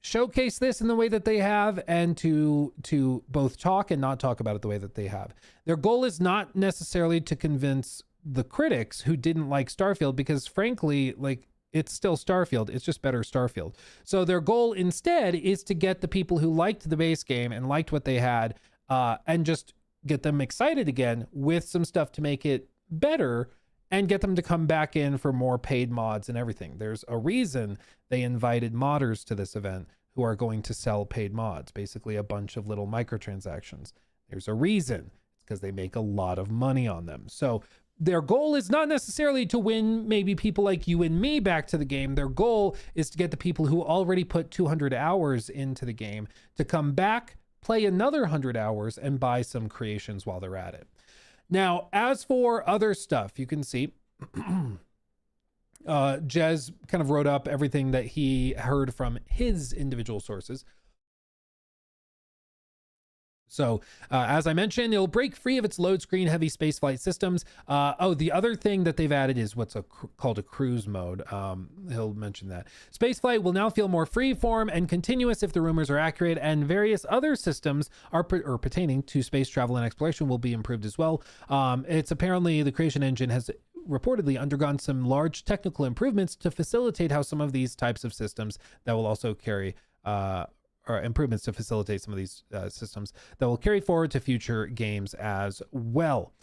Speaker 2: showcase this in the way that they have, and to both talk and not talk about it the way that they have. Their goal is not necessarily to convince the critics who didn't like Starfield, because frankly, like it's still Starfield. It's just better Starfield. So their goal instead is to get the people who liked the base game and liked what they had, and just get them excited again with some stuff to make it better, and get them to come back in for more paid mods and everything. There's a reason they invited modders to this event who are going to sell paid mods, basically a bunch of little microtransactions. There's a reason. It's because they make a lot of money on them. So their goal is not necessarily to win maybe people like you and me back to the game. Their goal is to get the people who already put 200 hours into the game to come back, play another 100 hours, and buy some creations while they're at it. Now, as for other stuff, you can see Jez kind of wrote up everything that he heard from his individual sources. So, as I mentioned, it'll break free of its load screen heavy spaceflight systems. The other thing that they've added is what's called a cruise mode. He'll mention that. Spaceflight will now feel more freeform and continuous if the rumors are accurate, and various other systems pertaining to space travel and exploration will be improved as well. It's apparently the creation engine has reportedly undergone some large technical improvements to facilitate how some of these types of systems that will also carry or improvements to facilitate some of these systems that will carry forward to future games as well.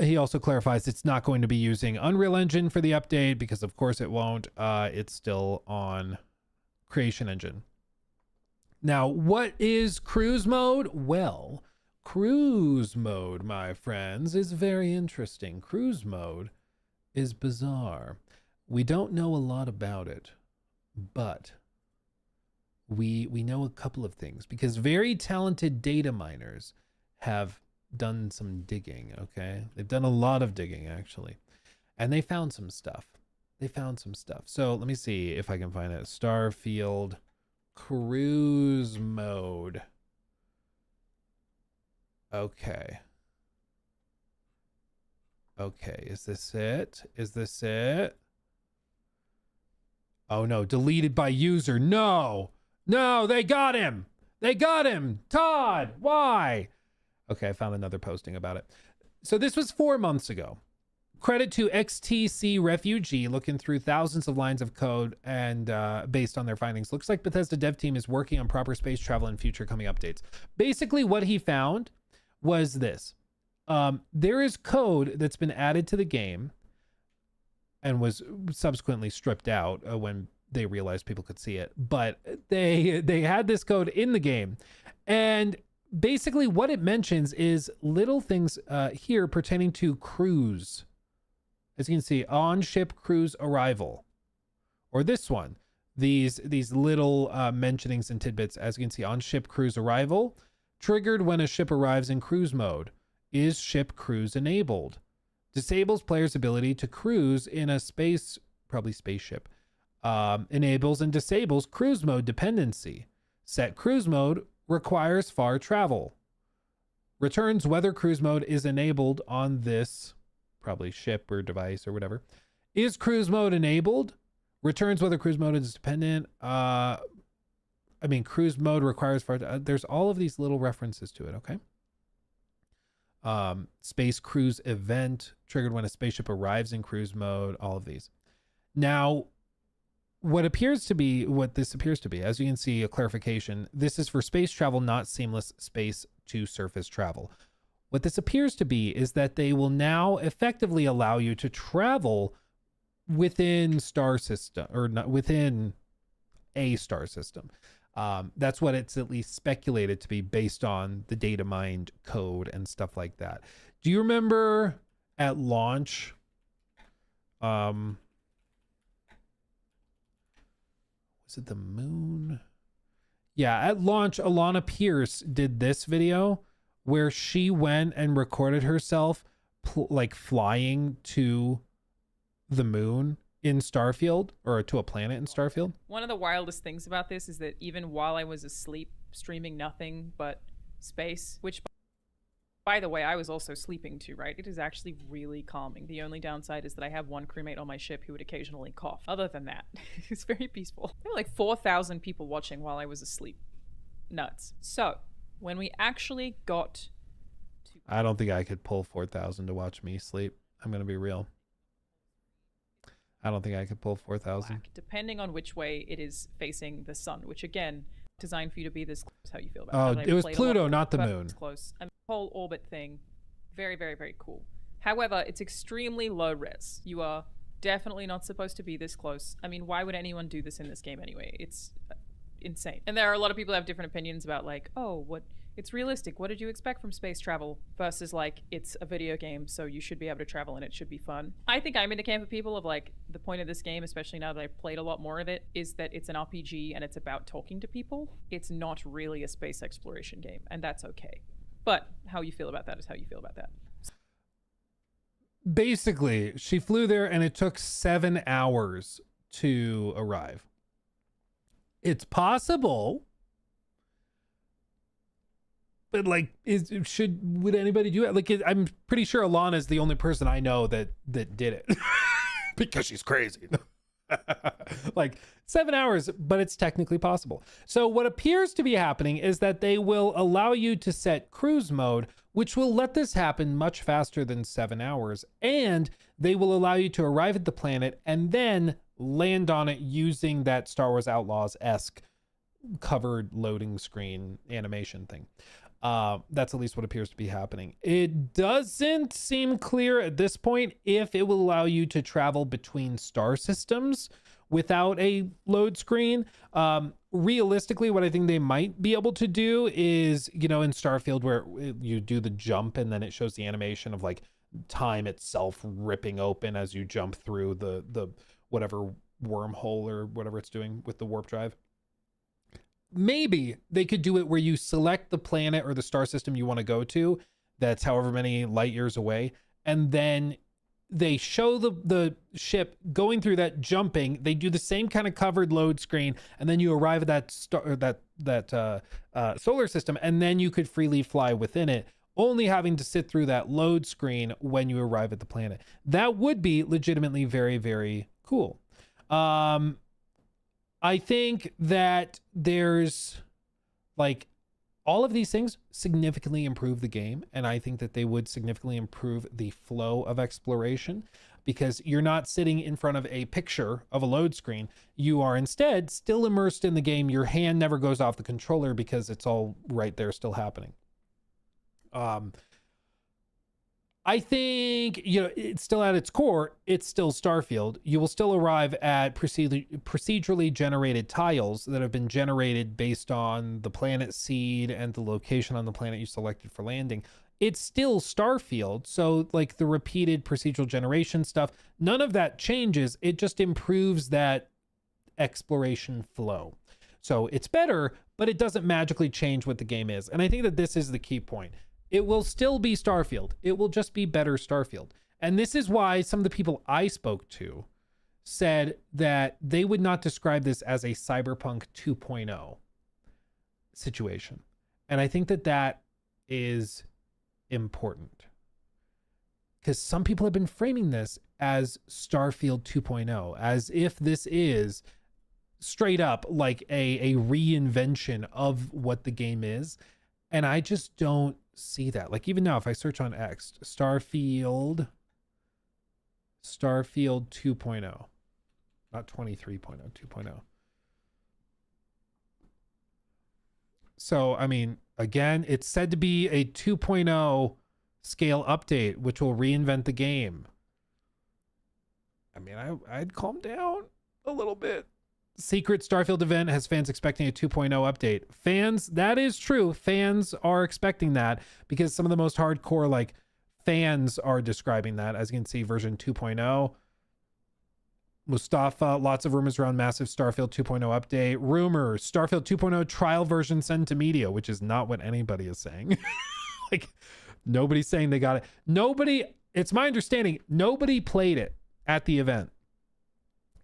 Speaker 2: He also clarifies it's not going to be using Unreal Engine for the update because of course it won't. It's still on Creation Engine. Now, what is cruise mode? Well, cruise mode, my friends, is very interesting. Cruise mode is bizarre. We don't know a lot about it, but we know a couple of things because very talented data miners have done some digging. Okay, they've done a lot of digging actually, and they found some stuff. So let me see if I can find it. Starfield cruise mode. Okay, is this it? Oh no, deleted by user. No, they got him. Todd, why? Okay, I found another posting about it. So this was 4 months ago. Credit to XTC Refugee, looking through thousands of lines of code and based on their findings. Looks like Bethesda dev team is working on proper space travel in future coming updates. Basically what he found was this. There is code that's been added to the game and was subsequently stripped out when they realized people could see it. But they had this code in the game. And basically what it mentions is little things here pertaining to cruise. As you can see, on-ship cruise arrival. Or this one. These little mentionings and tidbits. As you can see, on-ship cruise arrival. Triggered when a ship arrives in cruise mode. Is ship cruise enabled? Disables players' ability to cruise in a spaceship. Enables and disables cruise mode dependency. Set cruise mode requires far travel. Returns whether cruise mode is enabled on this probably ship or device or whatever. Is cruise mode enabled? Returns whether cruise mode is dependent. Cruise mode requires far. There's all of these little references to it. Okay. Space cruise event triggered when a spaceship arrives in cruise mode. All of these. Now, what this appears to be, as you can see, a clarification. This is for space travel, not seamless space to surface travel. What this appears to be is that they will now effectively allow you to travel within star system or not within a star system. That's what it's at least speculated to be based on the data mined code and stuff like that. Do you remember at launch? Was it the moon? Yeah, at launch, Alana Pierce did this video where she went and recorded herself flying to the moon in Starfield, or to a planet in Starfield.
Speaker 6: One of the wildest things about this is that even while I was asleep, streaming nothing but space, which, by the way, I was also sleeping too, right? It is actually really calming. The only downside is that I have one crewmate on my ship who would occasionally cough. Other than that, it's very peaceful. There were like 4,000 people watching while I was asleep. Nuts. So, when we actually got to...
Speaker 2: I don't think I could pull 4,000 to watch me sleep. I'm going to be real. I don't think I could pull 4,000.
Speaker 6: Depending on which way it is facing the sun, which again, designed for you to be this close. How you feel about it?
Speaker 2: Oh, it was Pluto, not the moon.
Speaker 6: It's close. The whole orbit thing, very, very, very cool. However, it's extremely low res. You are definitely not supposed to be this close. I mean, why would anyone do this in this game anyway? It's insane. And there are a lot of people who have different opinions about like, oh, what it's realistic. What did you expect from space travel versus like it's a video game, so you should be able to travel and it should be fun. I think I'm in the camp of people of like the point of this game, especially now that I've played a lot more of it, is that it's an RPG and it's about talking to people. It's not really a space exploration game, and that's okay. But how you feel about that is how you feel about that.
Speaker 2: Basically, she flew there and it took 7 hours to arrive. It's possible, but like, would anybody do it? Like, I'm pretty sure Alana is the only person I know that did it because she's crazy. Like 7 hours, but it's technically possible. So what appears to be happening is that they will allow you to set cruise mode, which will let this happen much faster than 7 hours. And they will allow you to arrive at the planet and then land on it using that Star Wars Outlaws-esque covered loading screen animation thing. That's at least what appears to be happening. It doesn't seem clear at this point if it will allow you to travel between star systems without a load screen. Realistically, what I think they might be able to do is, you know, in Starfield where you do the jump and then it shows the animation of like time itself ripping open as you jump through the whatever wormhole or whatever it's doing with the warp drive. Maybe they could do it where you select the planet or the star system you want to go to, that's however many light years away, and then they show the ship going through that jumping. They do the same kind of covered load screen, and then you arrive at that star, that solar system, and then you could freely fly within it, only having to sit through that load screen when you arrive at the planet. That would be legitimately very, very cool. I think that there's like all of these things significantly improve the game. And I think that they would significantly improve the flow of exploration because you're not sitting in front of a picture of a load screen. You are instead still immersed in the game. Your hand never goes off the controller because it's all right there still happening. I think, you know, it's still at its core, it's still Starfield. You will still arrive at procedurally generated tiles that have been generated based on the planet seed and the location on the planet you selected for landing. It's still Starfield. So like the repeated procedural generation stuff, none of that changes. It just improves that exploration flow. So it's better, but it doesn't magically change what the game is. And I think that this is the key point. It will still be Starfield. It will just be better Starfield. And this is why some of the people I spoke to said that they would not describe this as a Cyberpunk 2.0 situation. And I think that that is important because some people have been framing this as Starfield 2.0, as if this is straight up like a reinvention of what the game is. And I just don't see that. Like even now, if I search on X, Starfield 2.0, not 23.0, 2.0. So, I mean, again, it's said to be a 2.0 scale update, which will reinvent the game. I mean, I'd calm down a little bit. Secret Starfield event has fans expecting a 2.0 update. Fans, that is true. Fans are expecting that because some of the most hardcore like fans are describing that. As you can see, version 2.0. Mustafa, lots of rumors around massive Starfield 2.0 update. Rumors, Starfield 2.0 trial version sent to media, which is not what anybody is saying. Like nobody's saying they got it. Nobody, it's my understanding, nobody played it at the event.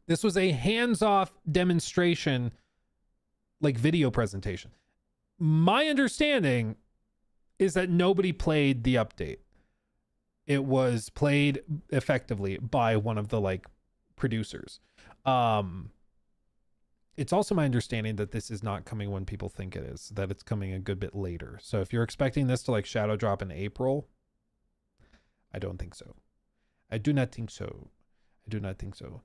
Speaker 2: This was a hands-off demonstration, like video presentation. My understanding is that nobody played the update. It was played effectively by one of the like producers. It's also my understanding that this is not coming when people think it is, that it's coming a good bit later. So if you're expecting this to like shadow drop in April, I don't think so. I do not think so. I do not think so.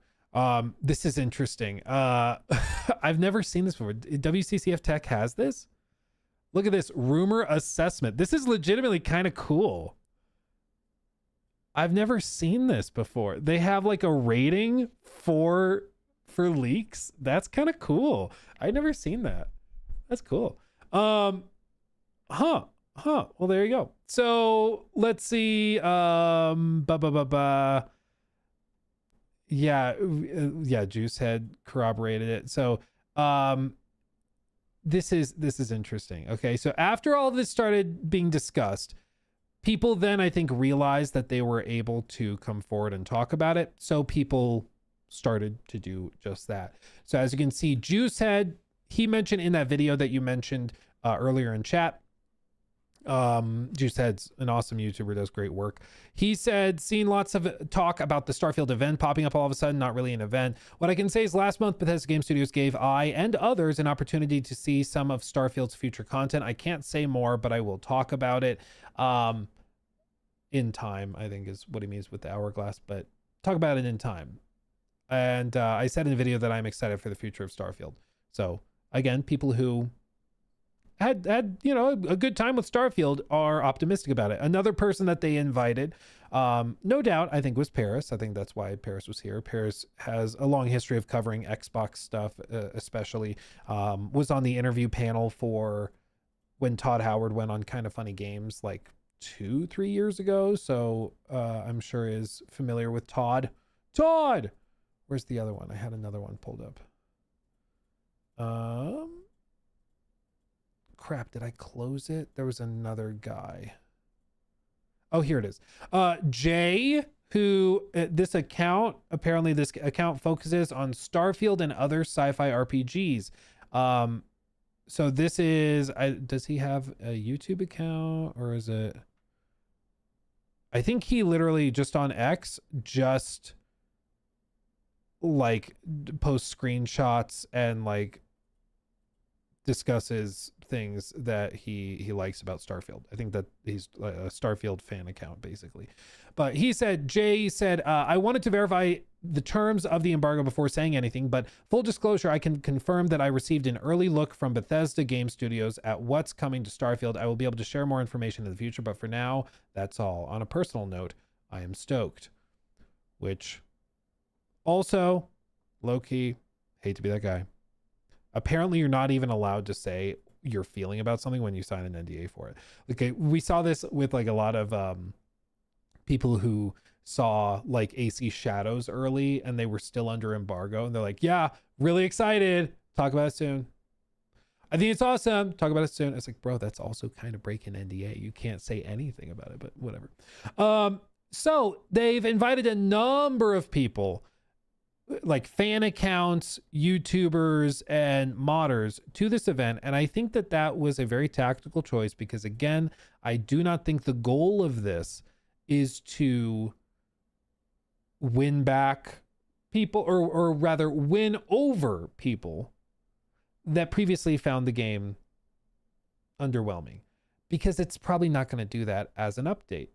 Speaker 2: This is interesting. I've never seen this before. WCCF Tech has this. Look at this rumor assessment. This is legitimately kind of cool. I've never seen this before. They have like a rating for leaks. That's kind of cool. I've never seen that. That's cool. Well, there you go. So let's see. Yeah, Juice had corroborated it. So this is interesting. Okay, so after all this started being discussed, people then, I think, realized that they were able to come forward and talk about it. So people started to do just that. So as you can see, Juicehead, he mentioned in that video that you mentioned earlier in chat, Juicehead's an awesome YouTuber, does great work. He said, seen lots of talk about the Starfield event popping up all of a sudden, not really an event. What I can say is last month, Bethesda Game Studios gave I and others an opportunity to see some of Starfield's future content. I can't say more, but I will talk about it in time, I think is what he means with the hourglass, but talk about it in time. And I said in the video that I'm excited for the future of Starfield. So again, people who had a good time with Starfield are optimistic about it. Another person that they invited, no doubt, I think was Paris. I think that's why Paris was here. Paris has a long history of covering Xbox stuff, especially was on the interview panel for when Todd Howard went on Kind of Funny Games like 2-3 years ago. So I'm sure is familiar with Todd. Where's the other one? I had another one pulled up. Crap, did I close it? There was another guy. Oh, here it is. Jay, who this account focuses on Starfield and other sci-fi RPGs. So this is, does he have a YouTube account or is it? I think he literally just on X just like posts screenshots and like discusses things that he likes about Starfield. I think that he's a Starfield fan account basically. But Jay said, I wanted to verify the terms of the embargo before saying anything, but full disclosure, I can confirm that I received an early look from Bethesda Game Studios at what's coming to Starfield. I will be able to share more information in the future, but for now, that's all. On a personal note, I am stoked. Which also, low-key, hate to be that guy. Apparently, you're not even allowed to say your feeling about something when you sign an NDA for it. Okay, we saw this with like a lot of people who saw like AC Shadows early and they were still under embargo and they're like, yeah, really excited. Talk about it soon. I think it's awesome. Talk about it soon. It's like, bro, that's also kind of breaking NDA. You can't say anything about it, but whatever. So they've invited a number of people, like fan accounts, YouTubers, and modders to this event. And I think that that was a very tactical choice because, again, I do not think the goal of this is to win back people or rather win over people that previously found the game underwhelming, because it's probably not going to do that as an update.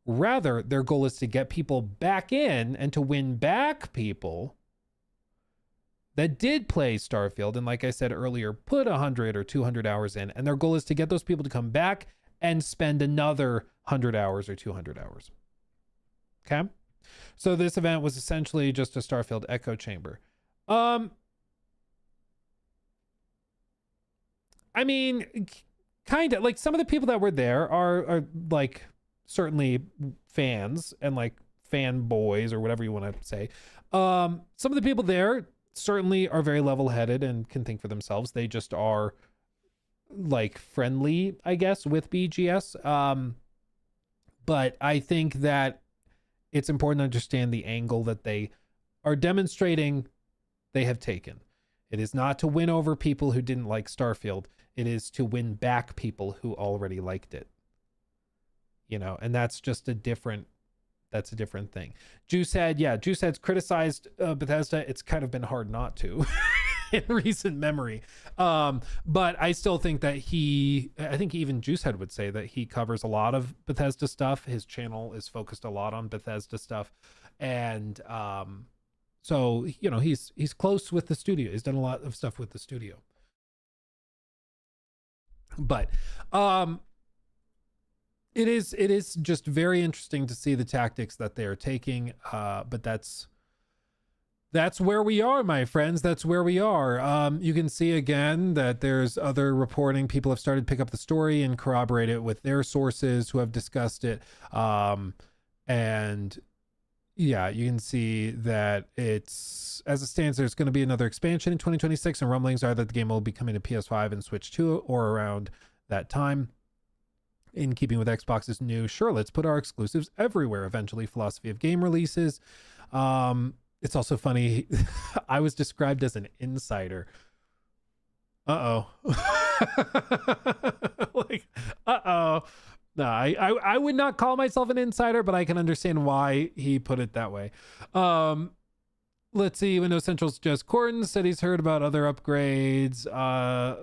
Speaker 2: Rather, their goal is to get people back in and to win back people that did play Starfield. And like I said earlier, put 100 or 200 hours in. And their goal is to get those people to come back and spend another 100 hours or 200 hours. Okay? So this event was essentially just a Starfield echo chamber. I mean, kind of like some of the people that were there are like certainly fans and like fanboys or whatever you want to say. Some of the people there certainly are very level-headed and can think for themselves. They just are like friendly, I guess, with BGS. But I think that it's important to understand the angle that they are demonstrating they have taken. It is not to win over people who didn't like Starfield. It is to win back people who already liked it. You know, and that's just a different thing. Juicehead's criticized Bethesda. It's kind of been hard not to in recent memory. But I still think that I think even Juicehead would say that he covers a lot of Bethesda stuff. His channel is focused a lot on Bethesda stuff. And so, you know, he's close with the studio. He's done a lot of stuff with the studio. But it is just very interesting to see the tactics that they are taking. But that's that's where we are, my friends. That's where we are. You can see again that there's other reporting. People have started to pick up the story and corroborate it with their sources who have discussed it. And yeah, you can see that it's, as it stands, there's going to be another expansion in 2026, and rumblings are that the game will be coming to PS5 and Switch 2 or around that time. In keeping with Xbox's new, sure, let's put our exclusives everywhere, eventually philosophy of game releases. It's also funny, I was described as an insider. Like, no, I would not call myself an insider, but I can understand why he put it that way. Let's see. Windows Central's Jez Corden said he's heard about other upgrades.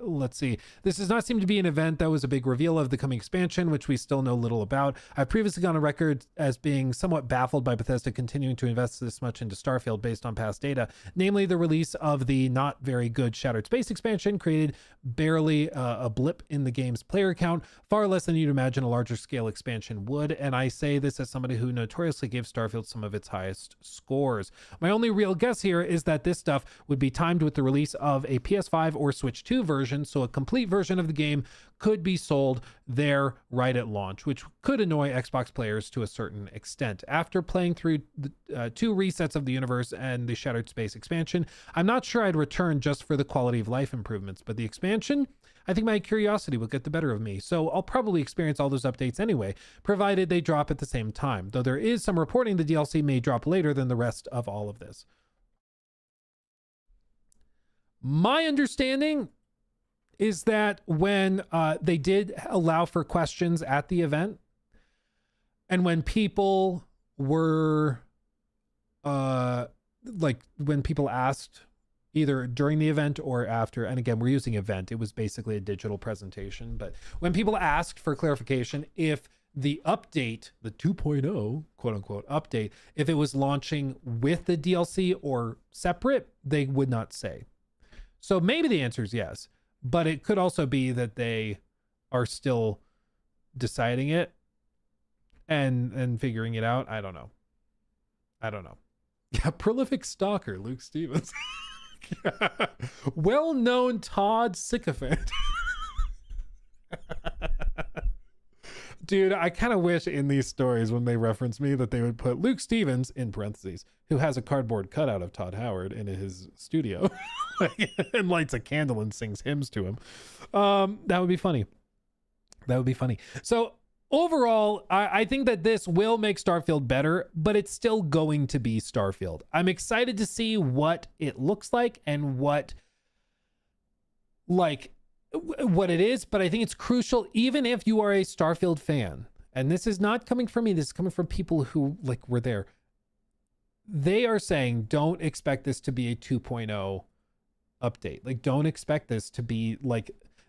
Speaker 2: Let's see. This does not seem to be an event that was a big reveal of the coming expansion, which we still know little about. I've previously gone on record as being somewhat baffled by Bethesda continuing to invest this much into Starfield based on past data, namely the release of the not very good Shattered Space expansion created barely a blip in the game's player count, far less than you'd imagine a larger scale expansion would. And I say this as somebody who notoriously gave Starfield some of its highest scores. My only real guess here is that this stuff would be timed with the release of a PS5 or Switch 2 version, so a complete version of the game could be sold there right at launch, which could annoy Xbox players to a certain extent. After playing through the 2 resets of the universe and the Shattered Space expansion, I'm not sure I'd return just for the quality of life improvements, but the expansion, I think my curiosity will get the better of me, so I'll probably experience all those updates anyway, provided they drop at the same time, though there is some reporting the DLC may drop later than the rest of all of this. My understanding is that when they did allow for questions at the event, and when people were like when people asked either during the event or after, and again, we're using event, it was basically a digital presentation, but when people asked for clarification if the update, the 2.0 quote unquote update, if it was launching with the DLC or separate, they would not say. So maybe the answer is yes, but it could also be that they are still deciding it and figuring it out. I don't know. Yeah, prolific stalker, Luke Stevens. Well-known Todd sycophant. Dude, I kind of wish in these stories when they reference me that they would put Luke Stevens, in parentheses, who has a cardboard cutout of Todd Howard in his studio and lights a candle and sings hymns to him. That would be funny. So overall, I think that this will make Starfield better, but it's still going to be Starfield. I'm excited to see what it looks like and what it is, but I think it's crucial, even if you are a Starfield fan, and this is not coming from me, this is coming from people who were there. They are saying, don't expect this to be a 2.0 update. Don't expect this to be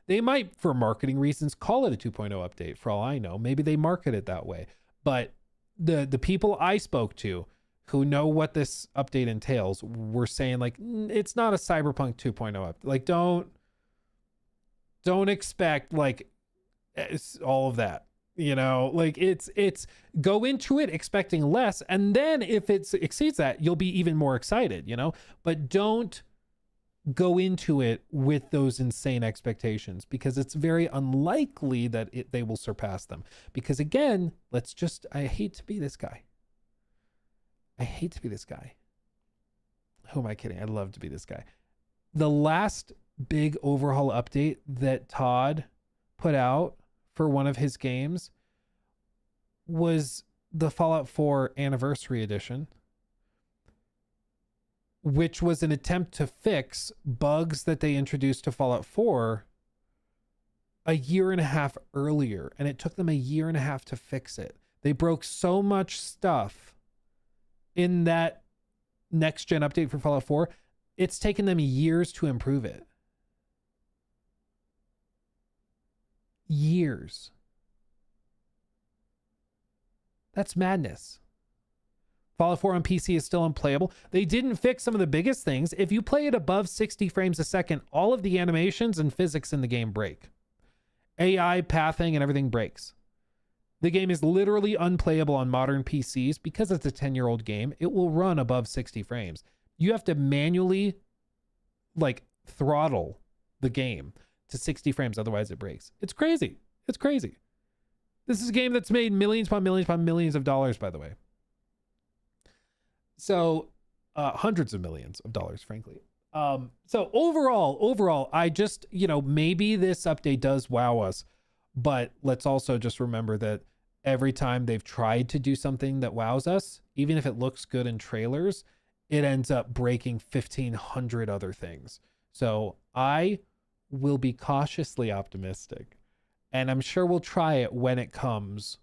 Speaker 2: they might, for marketing reasons, call it a 2.0 update for all I know. Maybe they market it that way. But the people I spoke to who know what this update entails were saying it's not a Cyberpunk 2.0 update. Don't expect all of that, it's go into it expecting less, and then if it exceeds that, you'll be even more excited, but don't go into it with those insane expectations, because it's very unlikely that they will surpass them. Because again, I hate to be this guy. Who am I kidding? I'd love to be this guy. The last big overhaul update that Todd put out for one of his games was the Fallout 4 Anniversary Edition, which was an attempt to fix bugs that they introduced to Fallout 4 a year and a half earlier, and it took them a year and a half to fix it. They broke so much stuff in that next gen update for Fallout 4, it's taken them years to improve it. Years. That's madness. Fallout 4 on PC is still unplayable. They didn't fix some of the biggest things. If you play it above 60 frames a second, all of the animations and physics in the game break. AI, pathing, and everything breaks. The game is literally unplayable on modern PCs because it's a 10-year-old game. It will run above 60 frames. You have to manually like throttle the game to 60 frames, otherwise it breaks. It's crazy. It's crazy. This is a game that's made millions upon millions upon millions of dollars, by the way. So hundreds of millions of dollars, frankly. So overall, I just, maybe this update does wow us, but let's also just remember that every time they've tried to do something that wows us, even if it looks good in trailers, it ends up breaking 1,500 other things. So I will be cautiously optimistic, and I'm sure we'll try it when it comes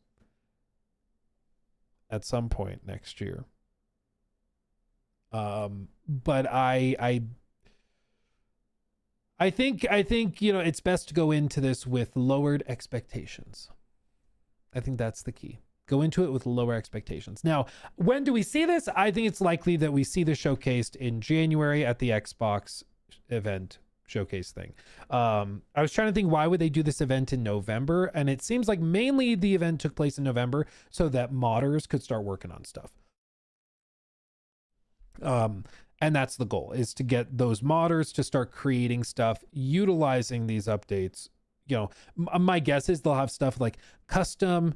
Speaker 2: at some point next year. But I think it's best to go into this with lowered expectations. I think that's the key. Go into it with lower expectations. Now, when do we see this? I think it's likely that we see this showcased in January at the Xbox event showcase thing. I was trying to think, why would they do this event in November? And it seems like mainly the event took place in November so that modders could start working on stuff. And that's the goal, is to get those modders to start creating stuff utilizing these updates. My guess is they'll have stuff like custom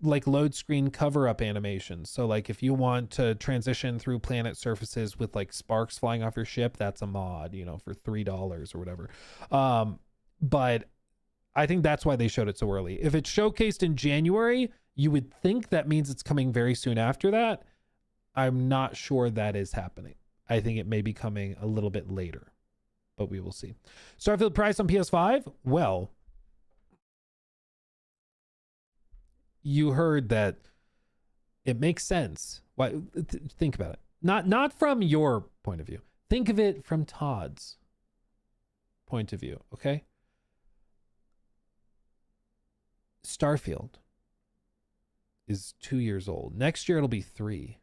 Speaker 2: like load screen cover up animations. So like if you want to transition through planet surfaces with like sparks flying off your ship, that's a mod, for $3 or whatever. But I think that's why they showed it so early. If it's showcased in January, you would think that means it's coming very soon after that. I'm not sure that is happening. I think it may be coming a little bit later, but we will see. Starfield price on PS5? Well, you heard that it makes sense. Why? Think about it. Not from your point of view. Think of it from Todd's point of view, okay? Starfield is 2 years old. Next year it'll be 3.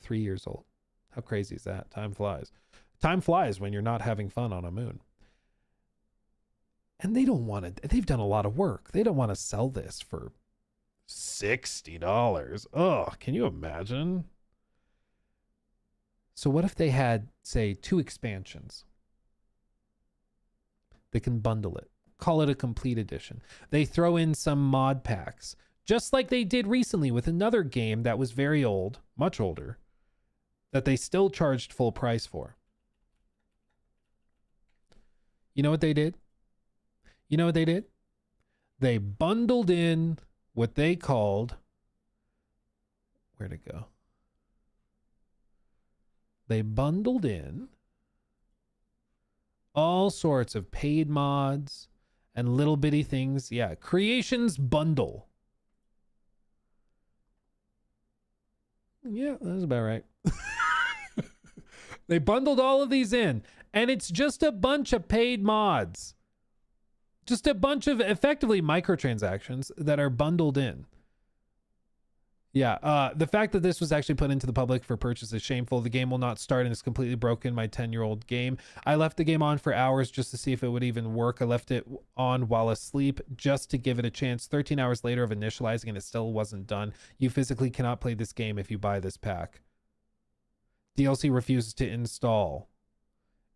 Speaker 2: 3 years old. How crazy is that? Time flies. Time flies when you're not having fun on a moon. And they don't want to, they've done a lot of work. They don't want to sell this for $60. Oh, can you imagine? So what if they had, say, 2 expansions? They can bundle it. Call it a complete edition. They throw in some mod packs, just like they did recently with another game that was very old, much older, that they still charged full price for. You know what they did? They bundled in what they called, where'd it go? They bundled in all sorts of paid mods and little bitty things. Yeah, Creations Bundle. Yeah, that's about right. They bundled all of these in, and it's just a bunch of paid mods. Just a bunch of effectively microtransactions that are bundled in. Yeah, the fact that this was actually put into the public for purchase is shameful. The game will not start and it's completely broken. My 10-year-old game. I left the game on for hours just to see if it would even work. I left it on while asleep just to give it a chance. 13 hours later of initializing and it still wasn't done. You physically cannot play this game if you buy this pack. DLC refuses to install.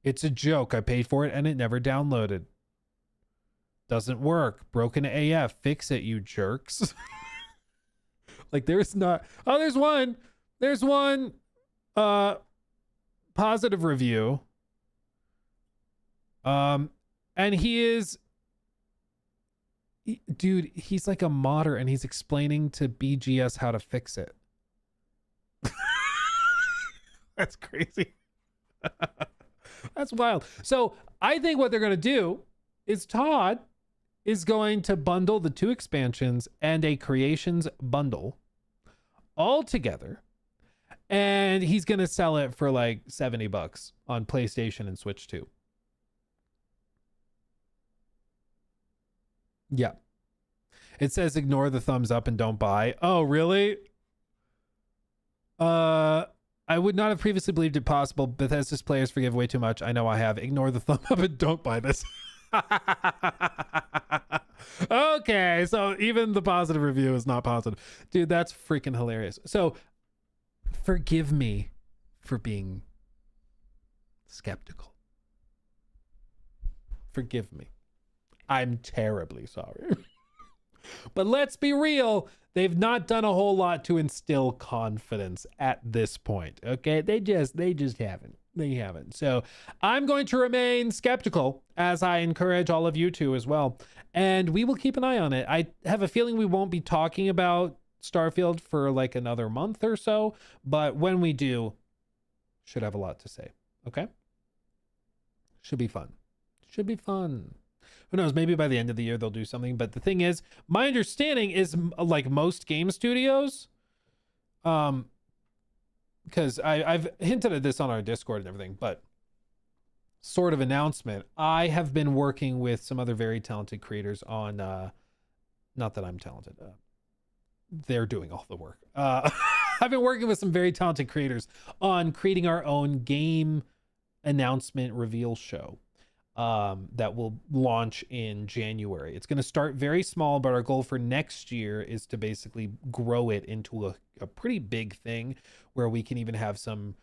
Speaker 2: It's a joke. I paid for it and it never downloaded. Doesn't work. Broken AF. Fix it, you jerks. Like there's not. Oh, there's one. There's one positive review. And dude, he's like a modder and he's explaining to BGS how to fix it. That's crazy. That's wild. So I think what they're going to do is Todd is going to bundle the 2 expansions and a Creations bundle all together. And he's going to sell it for like $70 on PlayStation and Switch 2. Yeah. It says ignore the thumbs up and don't buy. Oh, really? I would not have previously believed it possible. Bethesda's players forgive way too much. I know I have. Ignore the thumb up and don't buy this. Okay, so even the positive review is not positive. Dude, that's freaking hilarious. So forgive me for being skeptical. Forgive me. I'm terribly sorry. But let's be real, they've not done a whole lot to instill confidence at this point. Okay? They just haven't. They haven't. So I'm going to remain skeptical, as I encourage all of you to as well. And we will keep an eye on it. I have a feeling we won't be talking about Starfield for like another month or so, but when we do, should have a lot to say. Okay? Should be fun. Should be fun. Who knows? Maybe by the end of the year they'll do something. But the thing is, my understanding is like most game studios, because I've hinted at this on our Discord and everything, but sort of announcement. I have been working with some other very talented creators on, not that I'm talented, they're doing all the work. I've been working with some very talented creators on creating our own game announcement reveal show that will launch in January. It's going to start very small, but our goal for next year is to basically grow it into a pretty big thing where we can even have some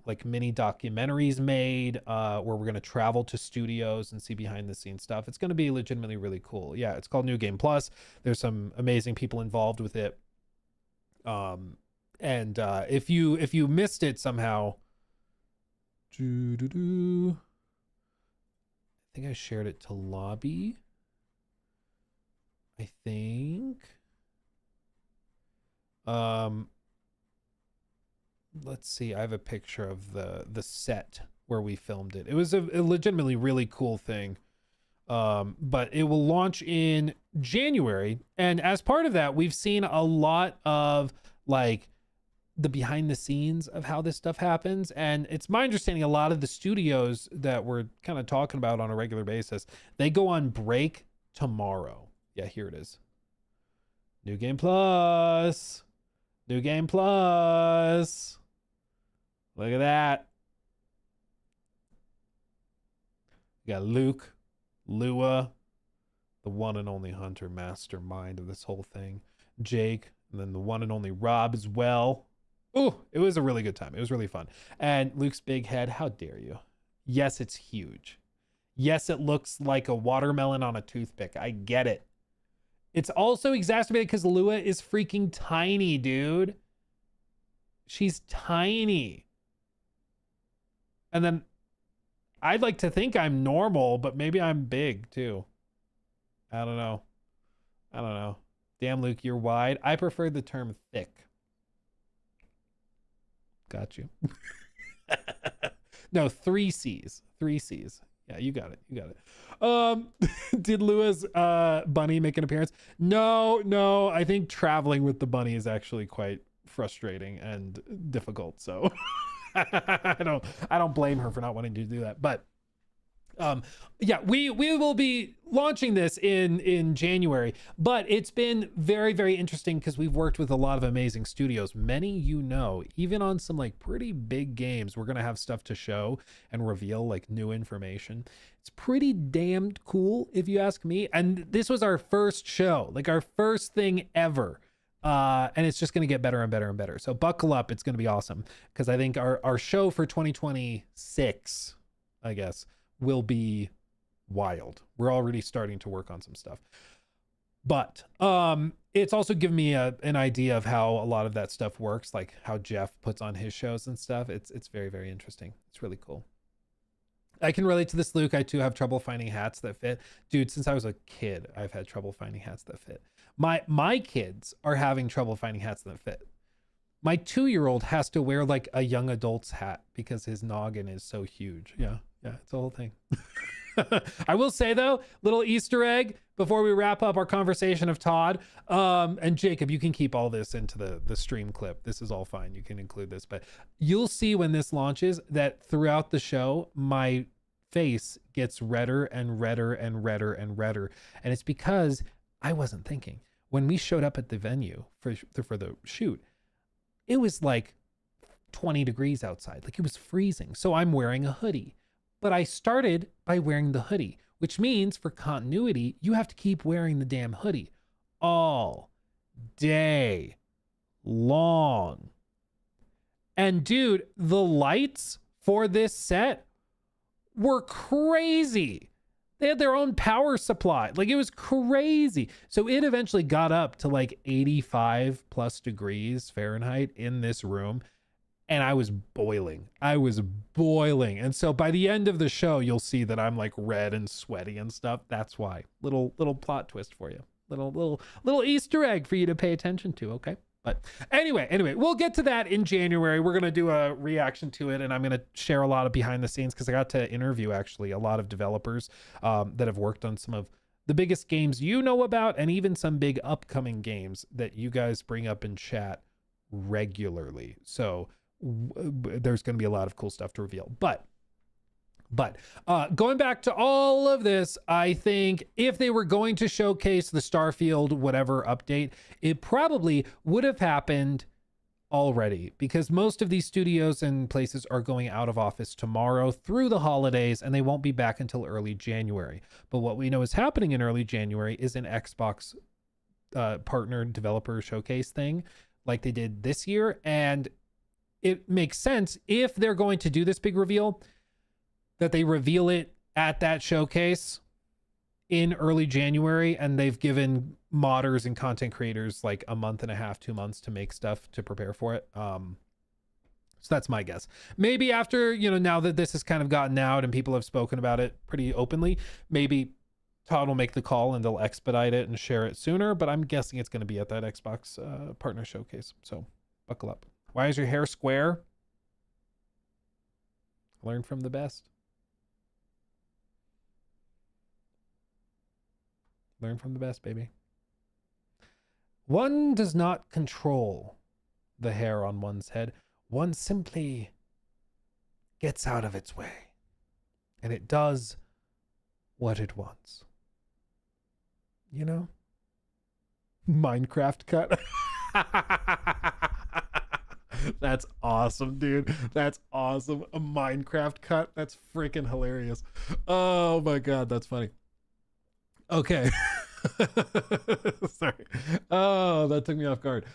Speaker 2: like mini documentaries made where we're going to travel to studios and see behind the scenes stuff. It's going to be legitimately really cool. Yeah, it's called New Game Plus. There's some amazing people involved with it. And if you missed it somehow, I think I shared it to lobby. I think. Let's see. I have a picture of the set where we filmed it. It was a legitimately really cool thing. But it will launch in January, and as part of that, we've seen a lot of like the behind the scenes of how this stuff happens. And it's my understanding a lot of the studios that we're kind of talking about on a regular basis, they go on break tomorrow. Yeah, here it is. New Game Plus. New Game Plus. Look at that. We got Luke, Lua, the one and only hunter mastermind of this whole thing, Jake, and then the one and only Rob as well. Ooh, it was a really good time. It was really fun. And Luke's big head, how dare you? Yes, it's huge. Yes, it looks like a watermelon on a toothpick. I get it. It's also exacerbated because Lua is freaking tiny, dude. She's tiny. And then I'd like to think I'm normal, but maybe I'm big too. I don't know. Damn, Luke, you're wide. I prefer the term thick. Got you. No, 3 C's. 3 C's. Yeah, you got it. Did Lua's bunny make an appearance? No. I think traveling with the bunny is actually quite frustrating and difficult. So I don't blame her for not wanting to do that. But yeah, we will be launching this in January, but it's been very, very interesting because we've worked with a lot of amazing studios. Many, even on some like pretty big games, we're going to have stuff to show and reveal like new information. It's pretty damned cool if you ask me. And this was our first show, like our first thing ever. And it's just going to get better and better and better. So buckle up. It's going to be awesome because I think our show for 2026, I guess, will be wild. We're already starting to work on some stuff, but it's also given me an idea of how a lot of that stuff works, like how Jeff puts on his shows and stuff. It's very, very interesting. It's really cool. I can relate to this, Luke. I too have trouble finding hats that fit. Dude, since I was a kid, I've had trouble finding hats that fit. My kids are having trouble finding hats that fit. My 2-year-old has to wear like a young adult's hat because his noggin is so huge. Yeah, it's a whole thing. I will say though, little Easter egg before we wrap up our conversation of Todd, and Jacob, you can keep all this into the stream clip. This is all fine. You can include this, but you'll see when this launches that throughout the show, my face gets redder and redder and redder and redder. And it's because I wasn't thinking. When we showed up at the venue for the shoot, it was like 20 degrees outside. Like it was freezing. So I'm wearing a hoodie. But I started by wearing the hoodie, which means for continuity, you have to keep wearing the damn hoodie all day long. And dude, the lights for this set were crazy. They had their own power supply. Like, it was crazy. So it eventually got up to like 85 plus degrees Fahrenheit in this room. And I was boiling. And so by the end of the show, you'll see that I'm like red and sweaty and stuff. That's why. Little plot twist for you. Little Easter egg for you to pay attention to, okay? But anyway, we'll get to that in January. We're going to do a reaction to it, and I'm going to share a lot of behind the scenes because I got to interview actually a lot of developers that have worked on some of the biggest games you know about, and even some big upcoming games that you guys bring up in chat regularly. So there's going to be a lot of cool stuff to reveal. But going back to all of this, I think if they were going to showcase the Starfield whatever update, it probably would have happened already, because most of these studios and places are going out of office tomorrow through the holidays, and they won't be back until early January. But what we know is happening in early January is an Xbox partnered developer showcase thing like they did this year. And it makes sense if they're going to do this big reveal that they reveal it at that showcase in early January, and they've given modders and content creators like a month and a half, 2 months to make stuff to prepare for it. So that's my guess. Maybe after, now that this has kind of gotten out and people have spoken about it pretty openly, maybe Todd will make the call and they'll expedite it and share it sooner, but I'm guessing it's going to be at that Xbox partner showcase. So buckle up. Why is your hair square? Learn from the best. Learn from the best, baby. One does not control the hair on one's head. One simply gets out of its way, and it does what it wants. Minecraft cut. That's awesome, dude. That's awesome. A Minecraft cut. That's freaking hilarious. Oh my God, that's funny. Okay. Sorry. Oh, that took me off guard.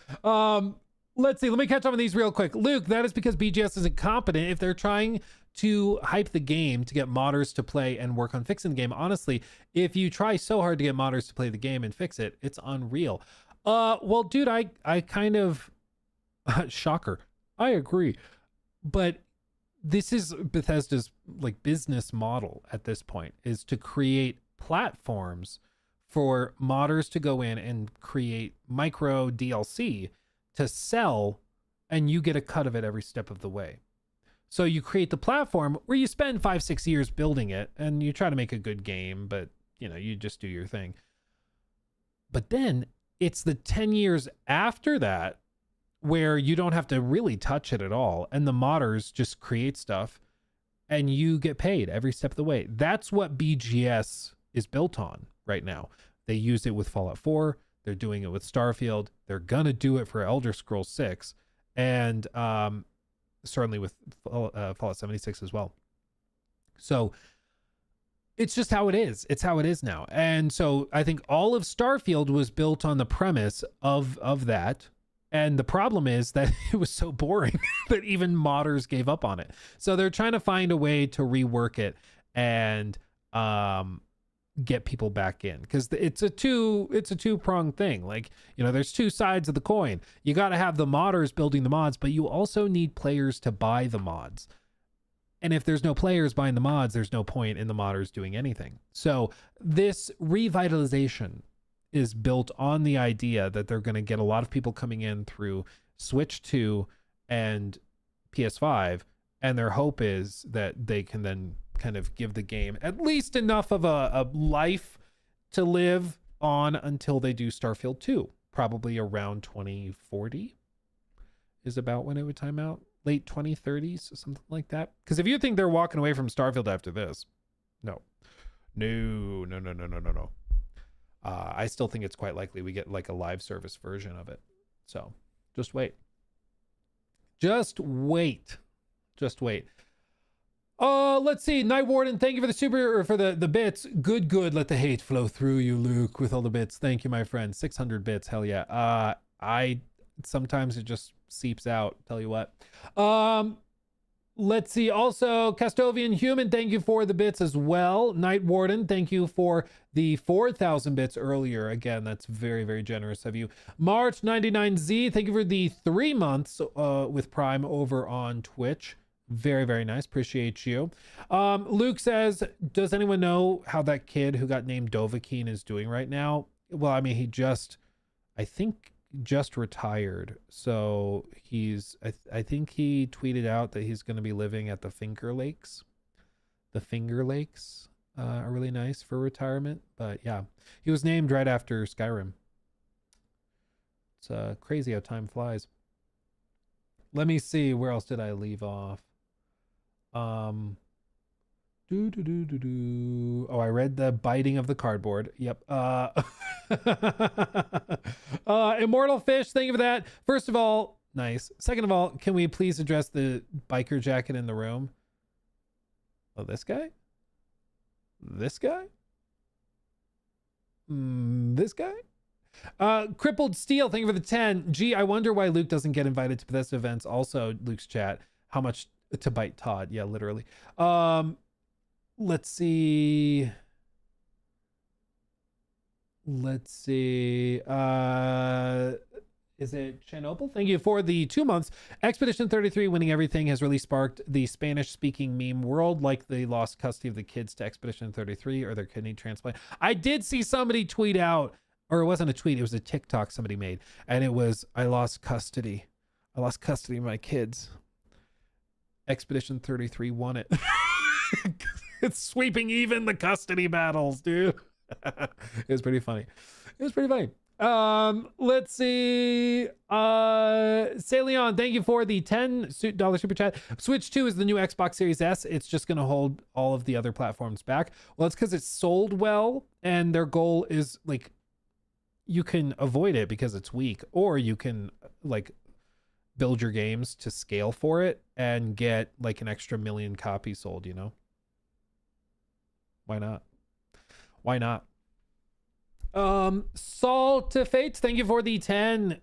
Speaker 2: Let's see. Let me catch up on these real quick. Luke, that is because BGS is incompetent. If they're trying to hype the game to get modders to play and work on fixing the game, honestly, if you try so hard to get modders to play the game and fix it, it's unreal. Well, dude, I kind of shocker. I agree. But this is Bethesda's like business model at this point, is to create platforms for modders to go in and create micro DLC to sell, and you get a cut of it every step of the way. So you create the platform where you spend 5-6 years building it and you try to make a good game, but you just do your thing. But then it's the 10 years after that where you don't have to really touch it at all, and the modders just create stuff and you get paid every step of the way. That's what BGS is built on right now. They used it with Fallout 4. They're doing it with Starfield. They're gonna do it for Elder Scrolls 6, and certainly with Fallout 76 as well. So it's just how it is. It's how it is now. And so I think all of Starfield was built on the premise of that. And the problem is that it was so boring that even modders gave up on it. So they're trying to find a way to rework it and get people back in, because it's a two-pronged thing. Like, there's two sides of the coin. You got to have the modders building the mods, but you also need players to buy the mods. And if there's no players buying the mods, there's no point in the modders doing anything. So this revitalization is built on the idea that they're going to get a lot of people coming in through Switch 2 and PS5, and their hope is that they can then kind of give the game at least enough of a life to live on until they do Starfield 2. Probably around 2040 is about when it would time out. Late 2030s, something like that. Because if you think they're walking away from Starfield after this, no. I still think it's quite likely we get like a live service version of it. So just wait. Just wait. Let's see. Night Warden, thank you for the super, or for the bits. Good. Let the hate flow through you, Luke, with all the bits. Thank you, my friend. 600 bits. Hell yeah. I sometimes it just seeps out. Tell you what. Let's see. Also, Castovian Human, thank you for the bits as well. Night Warden, thank you for the 4,000 bits earlier. Again, that's very, very generous of you. March 99Z, thank you for the 3 months with Prime over on Twitch. Very, very nice. Appreciate you. Luke says, does anyone know how that kid who got named Dovahkiin is doing right now? Well, I mean, he just, I think, just retired. So he's, I think he tweeted out that he's going to be living at the Finger Lakes. The Finger Lakes are really nice for retirement. But yeah, he was named right after Skyrim. It's crazy how time flies. Let me see. Where else did I leave off? Oh, I read the biting of the cardboard. Yep. Immortal Fish, thank you for that. First of all, nice. Second of all, can we please address the biker jacket in the room? Oh, this guy? This guy? This guy? Crippled Steel, thank you for the 10. Gee, I wonder why Luke doesn't get invited to Bethesda events. Also, Luke's chat. How much to bite Todd? Yeah, literally. Let's see. Let's see. Is it Chernobyl? Thank you for the 2 months. Expedition 33 winning everything has really sparked the Spanish-speaking meme world, like they lost custody of the kids to Expedition 33 or their kidney transplant. I did see somebody tweet out, or it wasn't a tweet, it was a TikTok somebody made, and it was, I lost custody. I lost custody of my kids. Expedition 33 won it. It's sweeping even the custody battles, dude. It was pretty funny. It was pretty funny. Let's see. Leon, thank you for the $10 super chat. Switch 2 is the new Xbox Series S. It's just going to hold all of the other platforms back. Well, it's because it's sold well, and their goal is like, you can avoid it because it's weak, or you can like build your games to scale for it and get like an extra 1 million copies sold, you know? Why not? Why not? Saul to Fate, thank you for the 10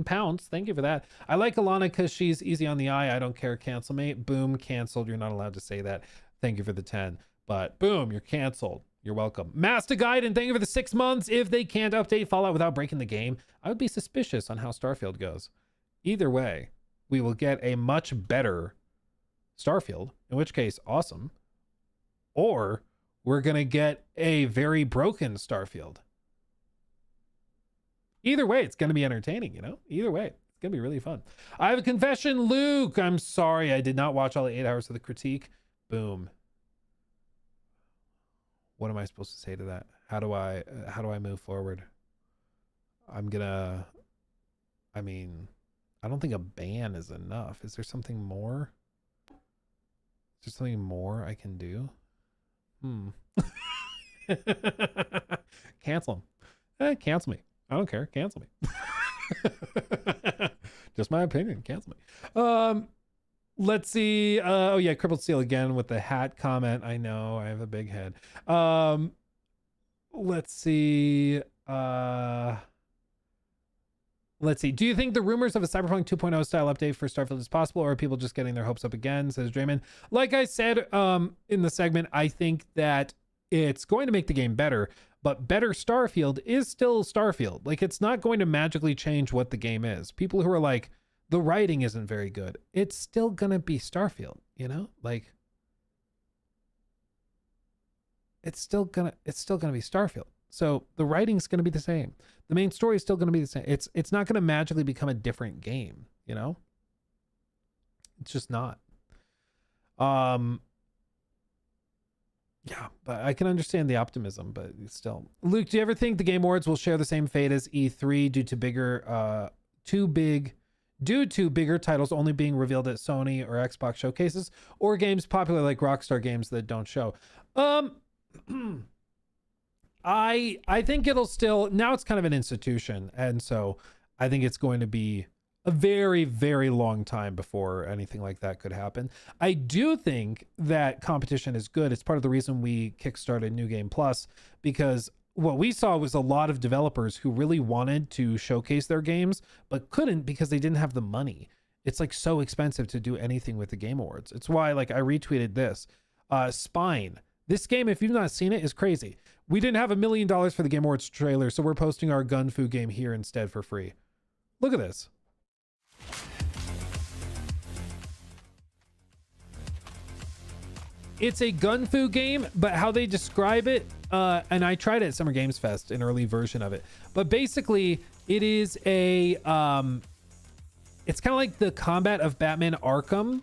Speaker 2: pounds. Thank you for that. I like Alana because she's easy on the eye. I don't care. Cancel me. Boom, canceled. You're not allowed to say that. Thank you for the 10. But boom, you're canceled. You're welcome. Master Gaiden, thank you for the 6 months. If they can't update Fallout without breaking the game, I would be suspicious on how Starfield goes. Either way, we will get a much better Starfield, in which case, awesome. Or we're going to get a very broken Starfield. Either way, it's going to be entertaining, you know? Either way, it's going to be really fun. I have a confession, Luke. I'm sorry, I did not watch all the 8 hours of the critique. Boom. What am I supposed to say to that? How do I move forward? I don't think a ban is enough. Is there something more? Is there something more I can do? Cancel them. Cancel me. I don't care. Cancel me. Just my opinion. Cancel me. Let's see. Oh yeah, Crippled Steel again with the hat comment. I know I have a big head. Let's see. Let's see. Do you think the rumors of a Cyberpunk 2.0 style update for Starfield is possible, or are people just getting their hopes up again? Says Draymond. Like I said in the segment, I think that it's going to make the game better, but better Starfield is still Starfield. Like, it's not going to magically change what the game is. People who are like, the writing isn't very good, it's still going to be Starfield, you know? Like, it's still gonna be Starfield. So the writing's going to be the same. The main story is still going to be the same. It's not going to magically become a different game, you know? It's just not. Yeah, but I can understand the optimism, but still. Luke, do you ever think the Game Awards will share the same fate as E3 due to bigger titles only being revealed at Sony or Xbox showcases, or games popular like Rockstar games that don't show? I think it'll still, now it's kind of an institution, and so I think it's going to be a very, very long time before anything like that could happen. I do think that competition is good. It's part of the reason we kickstarted New Game Plus, because what we saw was a lot of developers who really wanted to showcase their games but couldn't because they didn't have the money. It's like so expensive to do anything with the Game Awards. It's why like I retweeted this. Spine. This game, if you've not seen it, is crazy. We didn't have $1 million for the Game Awards trailer, so we're posting our Gun Fu game here instead for free. Look at this. It's a Gun Fu game, but how they describe it, and I tried it at Summer Games Fest, an early version of it. But basically, it is a, it's kind of like the combat of Batman Arkham,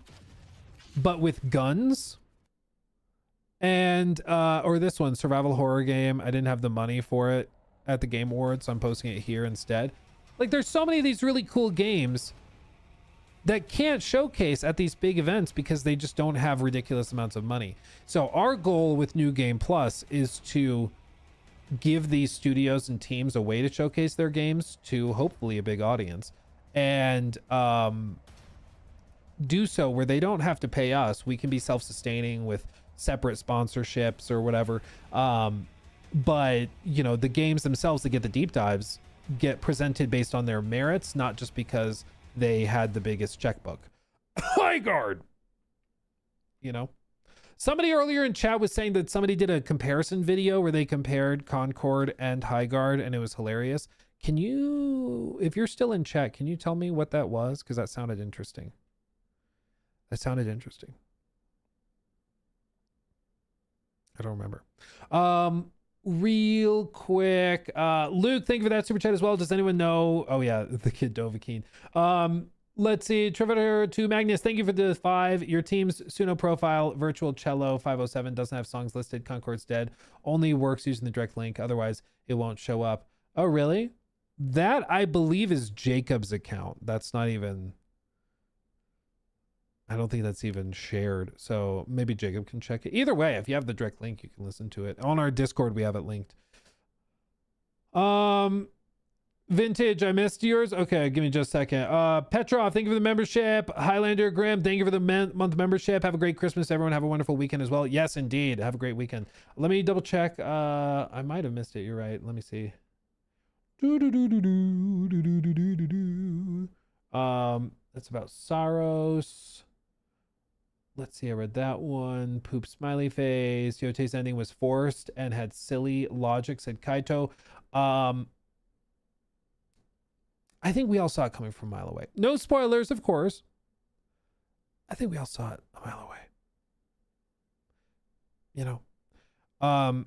Speaker 2: but with guns. And, or this one, survival horror game. I didn't have the money for it at the Game Awards, so I'm posting it here instead. Like, there's so many of these really cool games that can't showcase at these big events because they just don't have ridiculous amounts of money. So our goal with New Game Plus is to give these studios and teams a way to showcase their games to hopefully a big audience, and do so where they don't have to pay us. We can be self-sustaining with separate sponsorships or whatever. But you know, the games themselves that get the deep dives get presented based on their merits, not just because they had the biggest checkbook. High Guard, you know. Somebody earlier in chat was saying that somebody did a comparison video where they compared Concord and High Guard, and it was hilarious. Can you, if you're still in chat, can you tell me what that was? Because that sounded interesting. That sounded interesting. I don't remember. Real quick, Luke, thank you for that super chat as well. Does anyone know? Oh yeah, the kid Dovahkiin. Let's see. Trevor to Magnus, thank you for the 5. Your team's Suno profile, virtual cello 507 doesn't have songs listed. Concord's dead. Only works using the direct link. Otherwise, it won't show up. Oh really? That I believe is Jacob's account. That's not even. I don't think that's even shared. So maybe Jacob can check it. Either way, if you have the direct link, you can listen to it. On our Discord, we have it linked. Vintage, I missed yours. Okay, give me just a second. Petrov, thank you for the membership. Highlander Graham, thank you for the month membership. Have a great Christmas, everyone. Have a wonderful weekend as well. Yes, indeed. Have a great weekend. Let me double check. I might have missed it. You're right. Let me see. That's about Saros. Let's see, I read that one. Poop smiley face. Yote's ending was forced and had silly logic, said Kaito. I think we all saw it coming from a mile away. No spoilers, of course. I think we all saw it a mile away. You know. I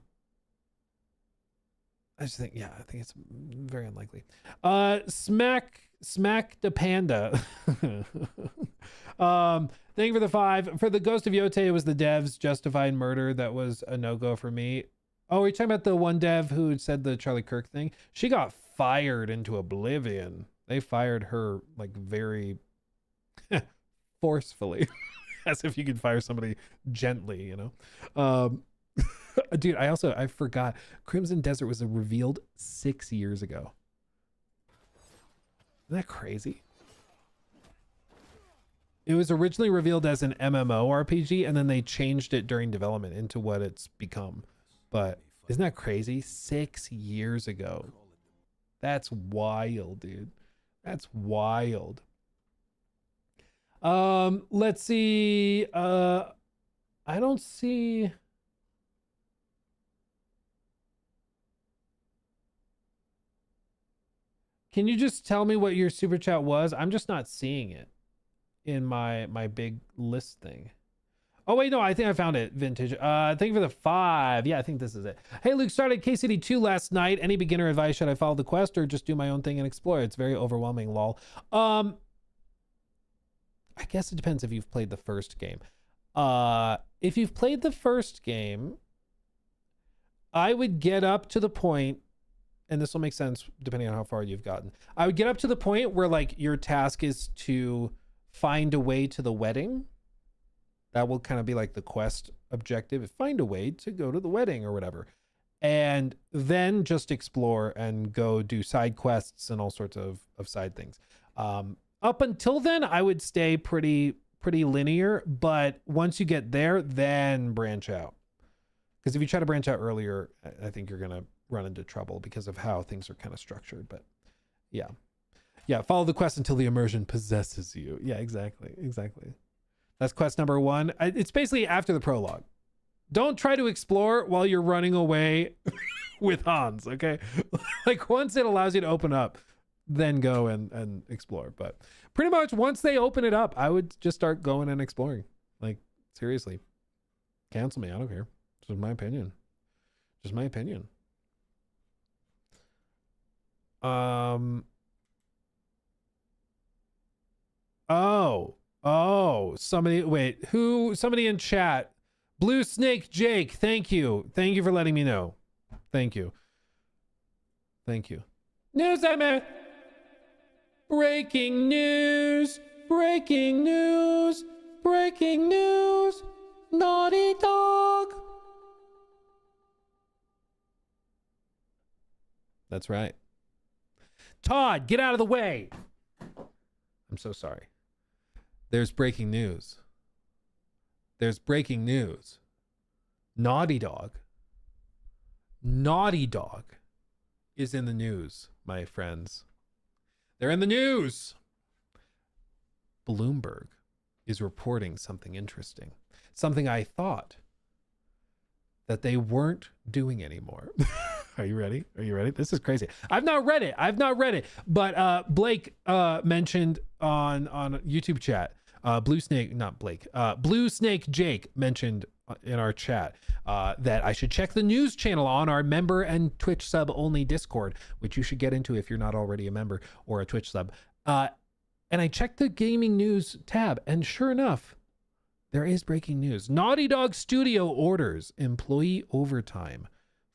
Speaker 2: just think, yeah, I think it's very unlikely. Smack the Panda. Thank you for the 5. For the Ghost of Yote, it was the devs justified murder that was a no-go for me. Oh, are you talking about the one dev who said the Charlie Kirk thing? She got fired into oblivion. They fired her like very forcefully. As if you could fire somebody gently, you know? Dude, I forgot. Crimson Desert was revealed 6 years ago. Isn't that crazy? It was originally revealed as an MMORPG, and then they changed it during development into what it's become. But isn't that crazy? 6 years ago. That's wild, dude. That's wild. Let's see. I don't see. Can you just tell me what your super chat was? I'm just not seeing it in my big list thing. Oh wait, no, I think I found it. Vintage. Thank you for the 5. Yeah, I think this is it. Hey, Luke, started KCD2 last night. Any beginner advice? Should I follow the quest or just do my own thing and explore? It's very overwhelming, lol. I guess it depends if you've played the first game. If you've played the first game, I would get up to the point, and this will make sense depending on how far you've gotten. I would get up to the point where like your task is to find a way to the wedding. That will kind of be like the quest objective. Find a way to go to the wedding or whatever. And then just explore and go do side quests and all sorts of side things. Up until then, I would stay pretty linear. But once you get there, then branch out. Because if you try to branch out earlier, I think you're going to run into trouble because of how things are kind of structured. But yeah, follow the quest until the immersion possesses you. Yeah, exactly. That's quest number 1. It's basically after the prologue. Don't try to explore while you're running away with Hans, okay? Like once it allows you to open up, then go and explore. But pretty much once they open it up, I would just start going and exploring. Like seriously, cancel me. I don't care. This is my opinion. Just my opinion. Somebody in chat. Blue Snake Jake, thank you. Thank you for letting me know. Thank you. News Emma. Breaking news. Naughty Dog. That's right. Todd, get out of the way. I'm so sorry. There's breaking news. Naughty Dog is in the news, my friends. They're in the news. Bloomberg is reporting something interesting. Something I thought that they weren't doing anymore. Are you ready? This is crazy. I've not read it. But Blake mentioned on YouTube chat. Blue Snake Jake mentioned in our chat that I should check the news channel on our member and Twitch sub only Discord, which you should get into if you're not already a member or a Twitch sub. And I checked the gaming news tab, and sure enough, there is breaking news. Naughty Dog Studio orders employee overtime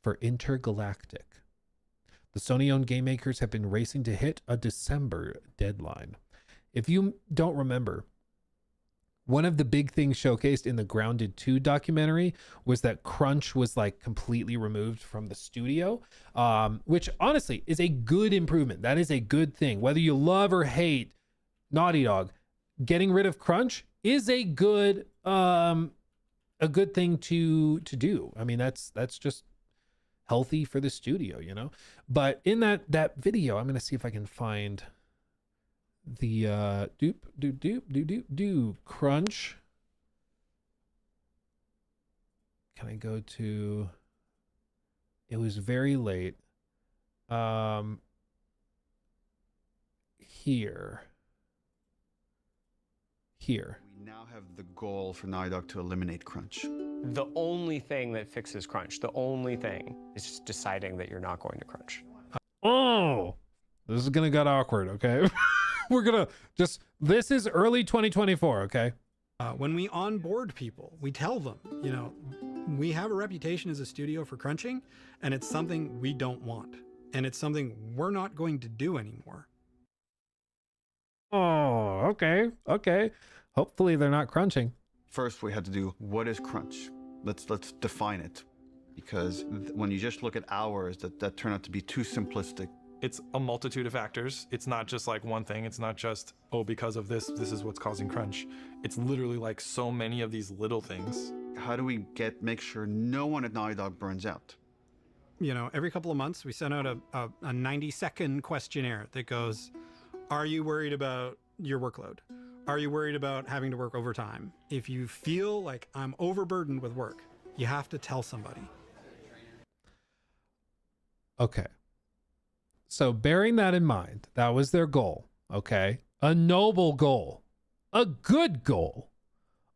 Speaker 2: for Intergalactic. The Sony-owned game makers have been racing to hit a December deadline. If you don't remember, one of the big things showcased in the Grounded 2 documentary was that crunch was like completely removed from the studio, which honestly is a good improvement. That is a good thing. Whether you love or hate Naughty Dog, getting rid of crunch is a good thing to do. I mean, that's just healthy for the studio, you know. But in that video, I'm gonna see if I can find the crunch. Can I go to, it was very late, here
Speaker 7: We now have the goal for Naughty Dog to eliminate crunch.
Speaker 8: The only thing that fixes crunch, the only thing is just deciding that you're not going to crunch.
Speaker 2: Oh, this is gonna get awkward, okay? We're gonna just, this is early 2024, okay?
Speaker 9: When we onboard people, we tell them, you know, we have a reputation as a studio for crunching, and it's something we don't want. And it's something we're not going to do anymore.
Speaker 2: Oh, okay. Hopefully they're not crunching.
Speaker 7: First, we had to do, what is crunch? Let's define it. Because when you just look at hours, that turned out to be too simplistic.
Speaker 10: It's a multitude of factors. It's not just like one thing. It's not just, oh, because of this is what's causing crunch. It's literally like so many of these little things.
Speaker 7: How do we make sure no one at Naughty Dog burns out?
Speaker 9: You know, every couple of months we send out a 90-second questionnaire that goes, are you worried about your workload? Are you worried about having to work overtime? If you feel like I'm overburdened with work, you have to tell somebody.
Speaker 2: Okay. So bearing that in mind, that was their goal, okay? A noble goal, a good goal,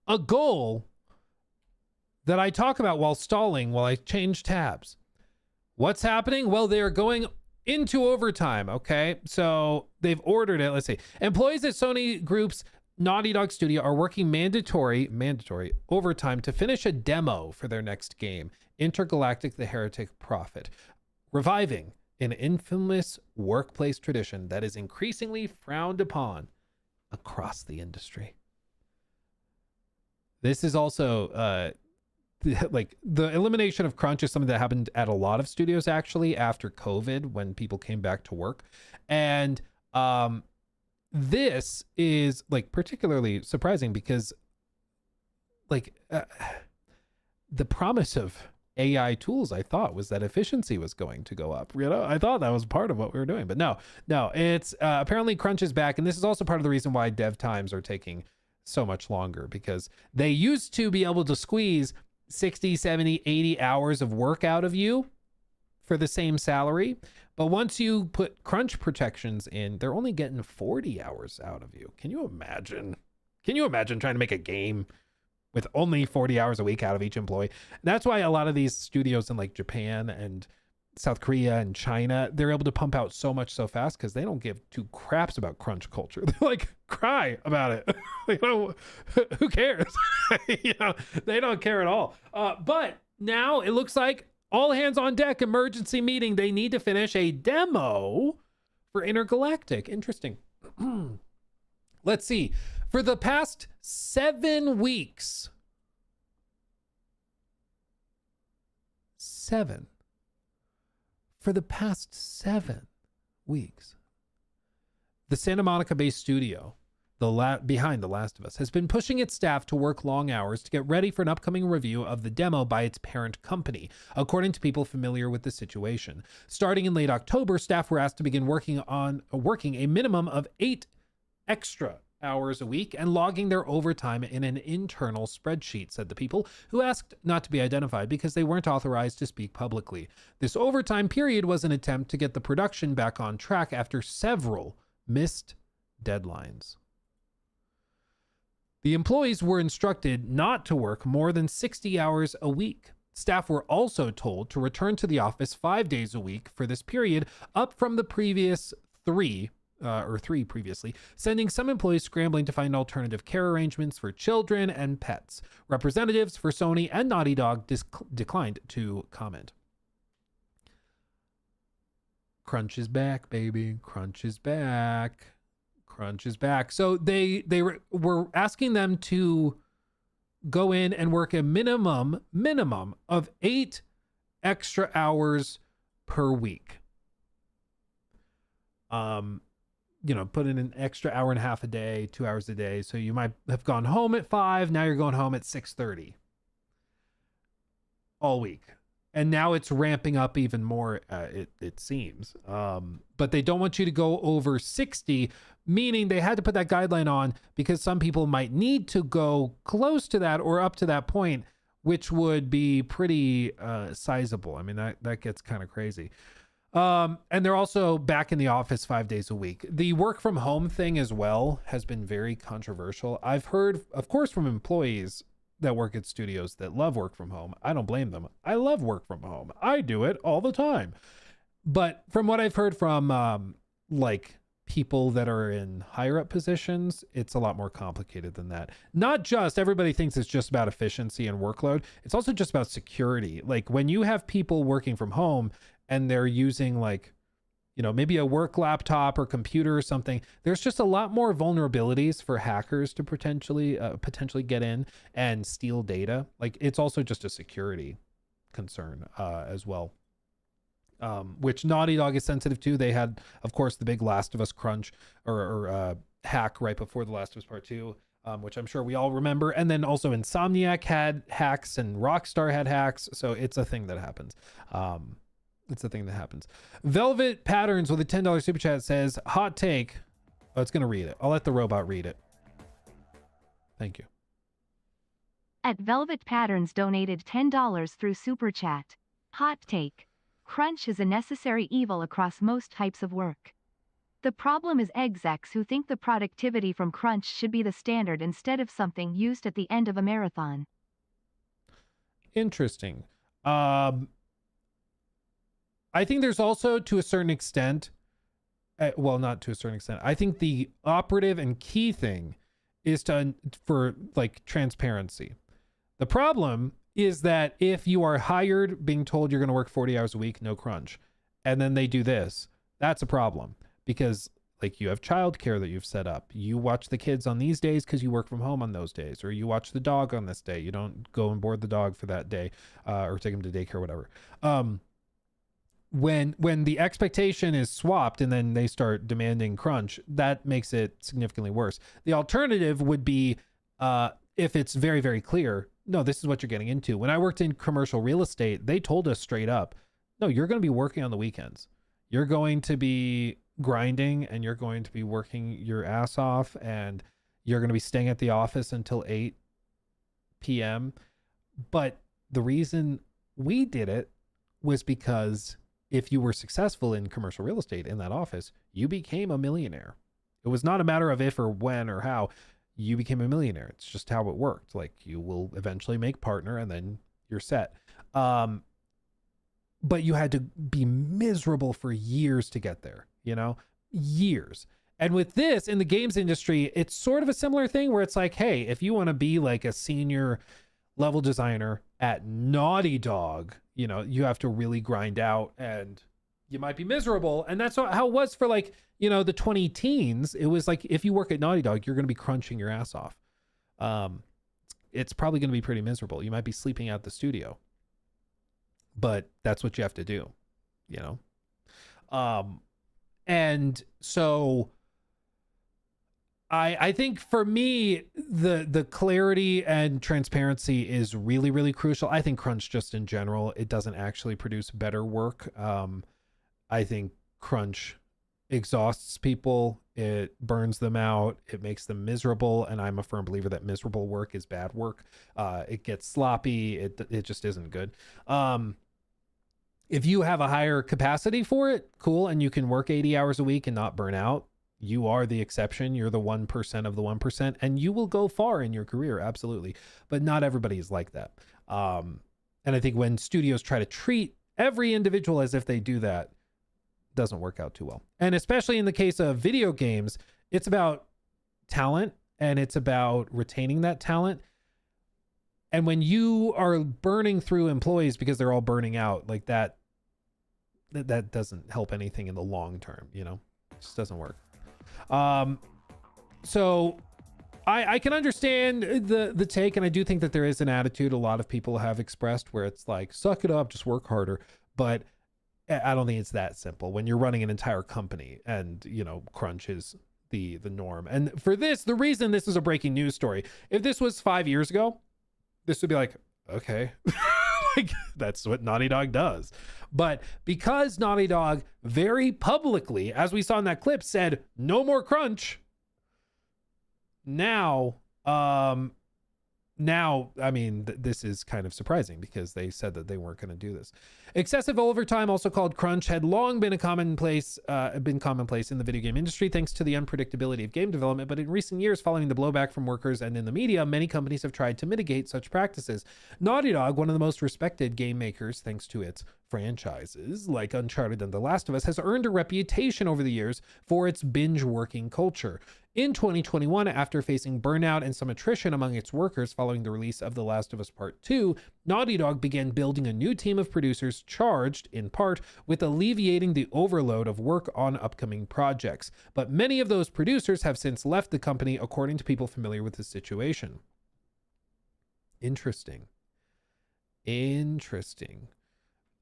Speaker 2: a goal that I talk about while stalling, while I change tabs. What's happening? Well, they're going into overtime, okay? So they've ordered it. Let's see. Employees at Sony Group's Naughty Dog Studio are working mandatory overtime to finish a demo for their next game, Intergalactic: The Heretic Prophet, reviving an infamous workplace tradition that is increasingly frowned upon across the industry. This is also like the elimination of crunch is something that happened at a lot of studios actually after COVID, when people came back to work. And this is like particularly surprising because like the promise of AI tools, I thought, was that efficiency was going to go up. You know, I thought that was part of what we were doing, but no, it's apparently crunch is back. And this is also part of the reason why dev times are taking so much longer, because they used to be able to squeeze 60, 70, 80 hours of work out of you for the same salary. But once you put crunch protections in, they're only getting 40 hours out of you. Can you imagine? Can you imagine trying to make a game with only 40 hours a week out of each employee? And that's why a lot of these studios in like Japan and South Korea and China, they're able to pump out so much so fast because they don't give two craps about crunch culture. They like cry about it. You know, who cares? You know, they don't care at all. But now it looks like all hands on deck emergency meeting. They need to finish a demo for Intergalactic. Interesting. Let's see. For the past 7 weeks, 7. For the past 7 weeks, the Santa Monica-based studio, behind The Last of Us, has been pushing its staff to work long hours to get ready for an upcoming review of the demo by its parent company, according to people familiar with the situation. Starting in late October, staff were asked to begin working a minimum of 8 extra hours a week and logging their overtime in an internal spreadsheet, said the people, who asked not to be identified because they weren't authorized to speak publicly. This overtime period was an attempt to get the production back on track after several missed deadlines. The employees were instructed not to work more than 60 hours a week. Staff were also told to return to the office 5 days a week for this period, up from the previous 3 previously, sending some employees scrambling to find alternative care arrangements for children and pets. Representatives for Sony and Naughty Dog declined to comment. Crunch is back, baby. Crunch is back. Crunch is back. So they were asking them to go in and work a minimum of 8 extra hours per week. You know, put in an extra hour and a half a day, 2 hours a day. So you might have gone home at 5. Now you're going home at 6:30 all week. And now it's ramping up even more, it seems. But they don't want you to go over 60, meaning they had to put that guideline on because some people might need to go close to that or up to that point, which would be pretty sizable. I mean, that gets kind of crazy. And they're also back in the office 5 days a week. The work from home thing as well has been very controversial. I've heard, of course, from employees that work at studios that love work from home. I don't blame them. I love work from home. I do it all the time. But from what I've heard from like people that are in higher up positions, it's a lot more complicated than that. Not just, everybody thinks it's just about efficiency and workload. It's also just about security. Like when you have people working from home and they're using like, you know, maybe a work laptop or computer or something, there's just a lot more vulnerabilities for hackers to potentially get in and steal data. Like it's also just a security concern as well, which Naughty Dog is sensitive to. They had, of course, the big Last of Us crunch or hack right before The Last of Us Part 2, which I'm sure we all remember. And then also Insomniac had hacks and Rockstar had hacks. So it's a thing that happens. It's a thing that happens. Velvet Patterns with a $10 super chat says, hot take. Oh, it's going to read it. I'll let the robot read it. Thank you.
Speaker 3: At Velvet Patterns donated $10 through super chat. Hot take. Crunch is a necessary evil across most types of work. The problem is execs who think the productivity from crunch should be the standard instead of something used at the end of a marathon.
Speaker 2: Interesting. I think there's also, to a certain extent, well, not to a certain extent, I think the operative and key thing is for like transparency. The problem is that if you are hired being told you're going to work 40 hours a week, no crunch, and then they do this, that's a problem because like you have childcare that you've set up. You watch the kids on these days because you work from home on those days, or you watch the dog on this day. You don't go and board the dog for that day or take him to daycare or whatever. When the expectation is swapped and then they start demanding crunch, that makes it significantly worse. The alternative would be if it's very, very clear, no, this is what you're getting into. When I worked in commercial real estate, they told us straight up, no, you're going to be working on the weekends. You're going to be grinding and you're going to be working your ass off, and you're going to be staying at the office until 8 p.m. But the reason we did it was because if you were successful in commercial real estate in that office, you became a millionaire. It was not a matter of if or when or how. You became a millionaire. It's just how it worked. Like, you will eventually make partner and then you're set. But you had to be miserable for years to get there, you know, years. And with this in the games industry, it's sort of a similar thing where it's like, hey, if you want to be like a senior level designer at Naughty Dog, you know, you have to really grind out and you might be miserable. And that's how it was for, like, you know, the 2010s. It was like, if you work at Naughty Dog, you're going to be crunching your ass off. It's probably going to be pretty miserable. You might be sleeping out the studio, but that's what you have to do, you know? And so I think for me, the clarity and transparency is really, really crucial. I think crunch just in general, it doesn't actually produce better work. I think crunch exhausts people. It burns them out. It makes them miserable. And I'm a firm believer that miserable work is bad work. It gets sloppy. It just isn't good. If you have a higher capacity for it, cool. And you can work 80 hours a week and not burn out. You are the exception. You're the 1% of the 1%, and you will go far in your career. Absolutely. But not everybody is like that. And I think when studios try to treat every individual as if they do that, doesn't work out too well. And especially in the case of video games, it's about talent and it's about retaining that talent. And when you are burning through employees because they're all burning out, like that doesn't help anything in the long term, you know? It just doesn't work. So I can understand the take, and I do think that there is an attitude a lot of people have expressed where it's like, suck it up, just work harder. But I don't think it's that simple when you're running an entire company and, you know, crunch is the norm. And for this, the reason this is a breaking news story, if this was 5 years ago, this would be like, okay, like that's what Naughty Dog does. But because Naughty Dog very publicly, as we saw in that clip, said no more crunch, now, I mean, this is kind of surprising because they said that they weren't going to do this. Excessive overtime, also called crunch, had long been commonplace in the video game industry thanks to the unpredictability of game development. But in recent years, following the blowback from workers and in the media, many companies have tried to mitigate such practices. Naughty Dog, one of the most respected game makers thanks to its franchises like Uncharted and The Last of Us, has earned a reputation over the years for its binge working culture. In 2021, after facing burnout and some attrition among its workers following the release of The Last of Us Part 2, Naughty Dog began building a new team of producers charged, in part, with alleviating the overload of work on upcoming projects. But many of those producers have since left the company, according to people familiar with the situation. Interesting.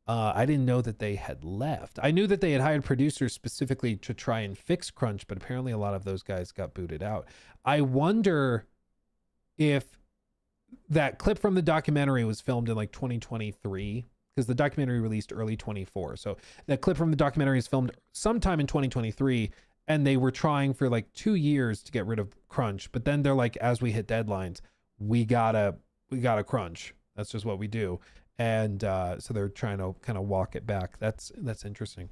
Speaker 2: I didn't know that they had left. I knew that they had hired producers specifically to try and fix crunch, but apparently a lot of those guys got booted out. I wonder if that clip from the documentary was filmed in like 2023, because the documentary released early 24. So that clip from the documentary is filmed sometime in 2023, and they were trying for like 2 years to get rid of crunch. But then they're like, as we hit deadlines, we gotta crunch. That's just what we do. And so they're trying to kind of walk it back. That's interesting.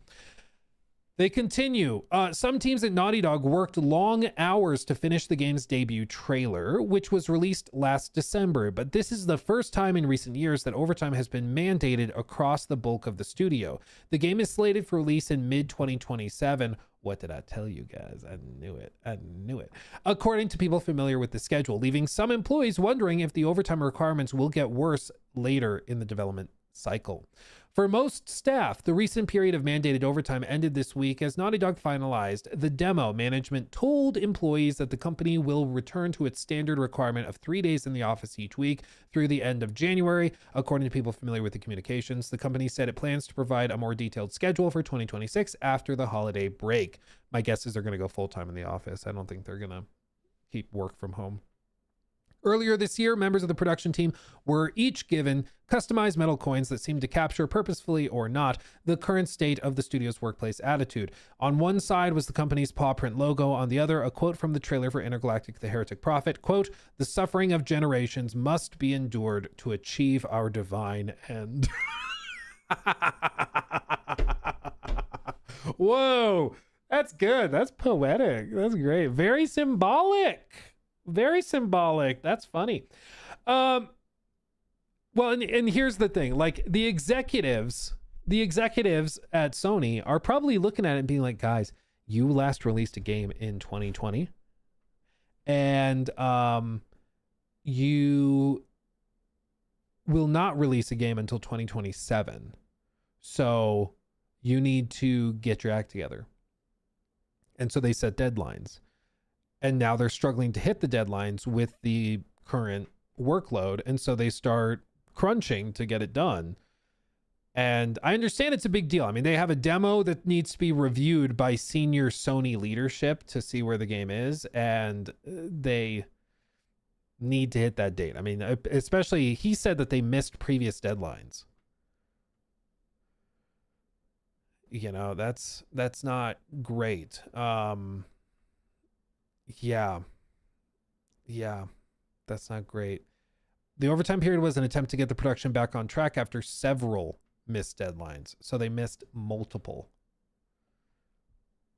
Speaker 2: They continue. Some teams at Naughty Dog worked long hours to finish the game's debut trailer, which was released last December. But this is the first time in recent years that overtime has been mandated across the bulk of the studio. The game is slated for release in mid-2027. What did I tell you guys? I knew it. According to people familiar with the schedule, leaving some employees wondering if the overtime requirements will get worse later in the development cycle. For most staff, the recent period of mandated overtime ended this week as Naughty Dog finalized the demo. Management told employees that the company will return to its standard requirement of 3 days in the office each week through the end of January. According to people familiar with the communications, the company said it plans to provide a more detailed schedule for 2026 after the holiday break. My guess is they're going to go full-time in the office. I don't think they're going to keep work from home. Earlier this year, members of the production team were each given customized metal coins that seemed to capture, purposefully or not, the current state of the studio's workplace attitude. On one side was the company's paw print logo, on the other, a quote from the trailer for Intergalactic: The Heretic Prophet, quote, "The suffering of generations must be endured to achieve our divine end." Whoa, that's good. That's poetic. That's great. Very symbolic. Very symbolic. That's funny. Well, and here's the thing, like the executives at Sony are probably looking at it and being like, guys, you last released a game in 2020 and you will not release a game until 2027. So you need to get your act together. And so they set deadlines. And now they're struggling to hit the deadlines with the current workload. And so they start crunching to get it done. And I understand it's a big deal. I mean, they have a demo that needs to be reviewed by senior Sony leadership to see where the game is. And they need to hit that date. I mean, especially he said that they missed previous deadlines. You know, that's not great. Yeah, that's not great. The overtime period was an attempt to get the production back on track after several missed deadlines. So they missed multiple.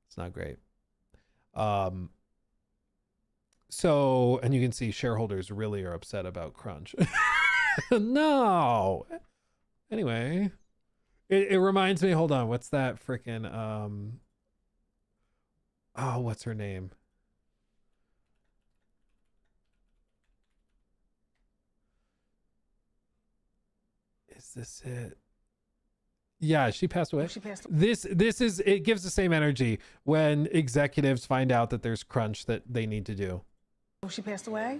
Speaker 2: It's not great. So, and you can see shareholders really are upset about crunch. No. Anyway, it reminds me, hold on, what's that freaking, oh, what's her name? Is this it? Yeah, she passed away. This is, it gives the same energy when executives find out that there's crunch that they need to do.
Speaker 11: Oh, she passed away?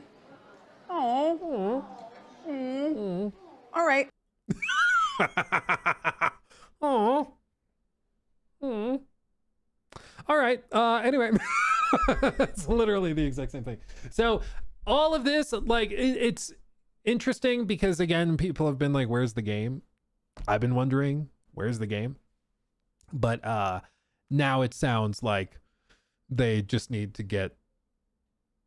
Speaker 11: Oh. All right.
Speaker 2: Oh. All right. Anyway, it's literally the exact same thing. So all of this, like, it's interesting because, again, people have been like, where's the game? I've been wondering, where's the game? But now it sounds like they just need to get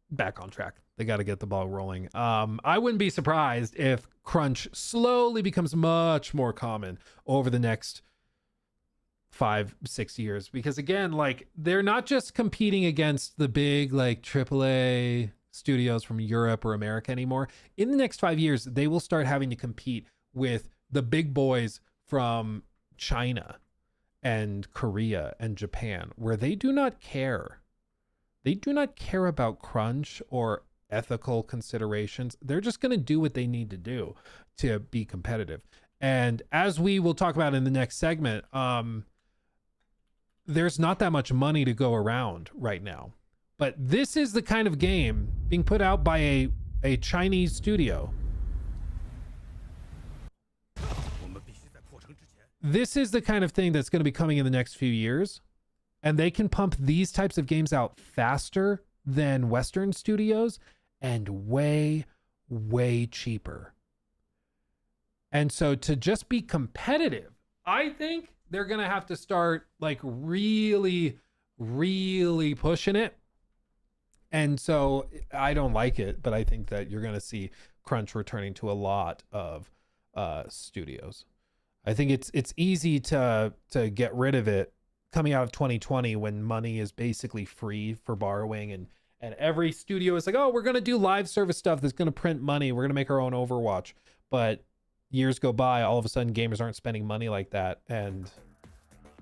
Speaker 2: back on track. They got to get the ball rolling. I wouldn't be surprised if crunch slowly becomes much more common over the next 5-6 years, because again, like, they're not just competing against the big like AAA studios from Europe or America anymore. In the next 5 years, they will start having to compete with the big boys from China and Korea and Japan, where they do not care. They do not care about crunch or ethical considerations. They're just going to do what they need to do to be competitive. And as we will talk about in the next segment, there's not that much money to go around right now. But this is the kind of game being put out by a Chinese studio. This is the kind of thing that's going to be coming in the next few years. And they can pump these types of games out faster than Western studios and way, way cheaper. And so to just be competitive, I think they're going to have to start like really, really pushing it. And so I don't like it, but I think that you're going to see crunch returning to a lot of studios. I think it's easy to get rid of it coming out of 2020 when money is basically free for borrowing, and every studio is like, oh, we're going to do live service stuff that's going to print money. We're going to make our own Overwatch. But years go by, all of a sudden gamers aren't spending money like that, and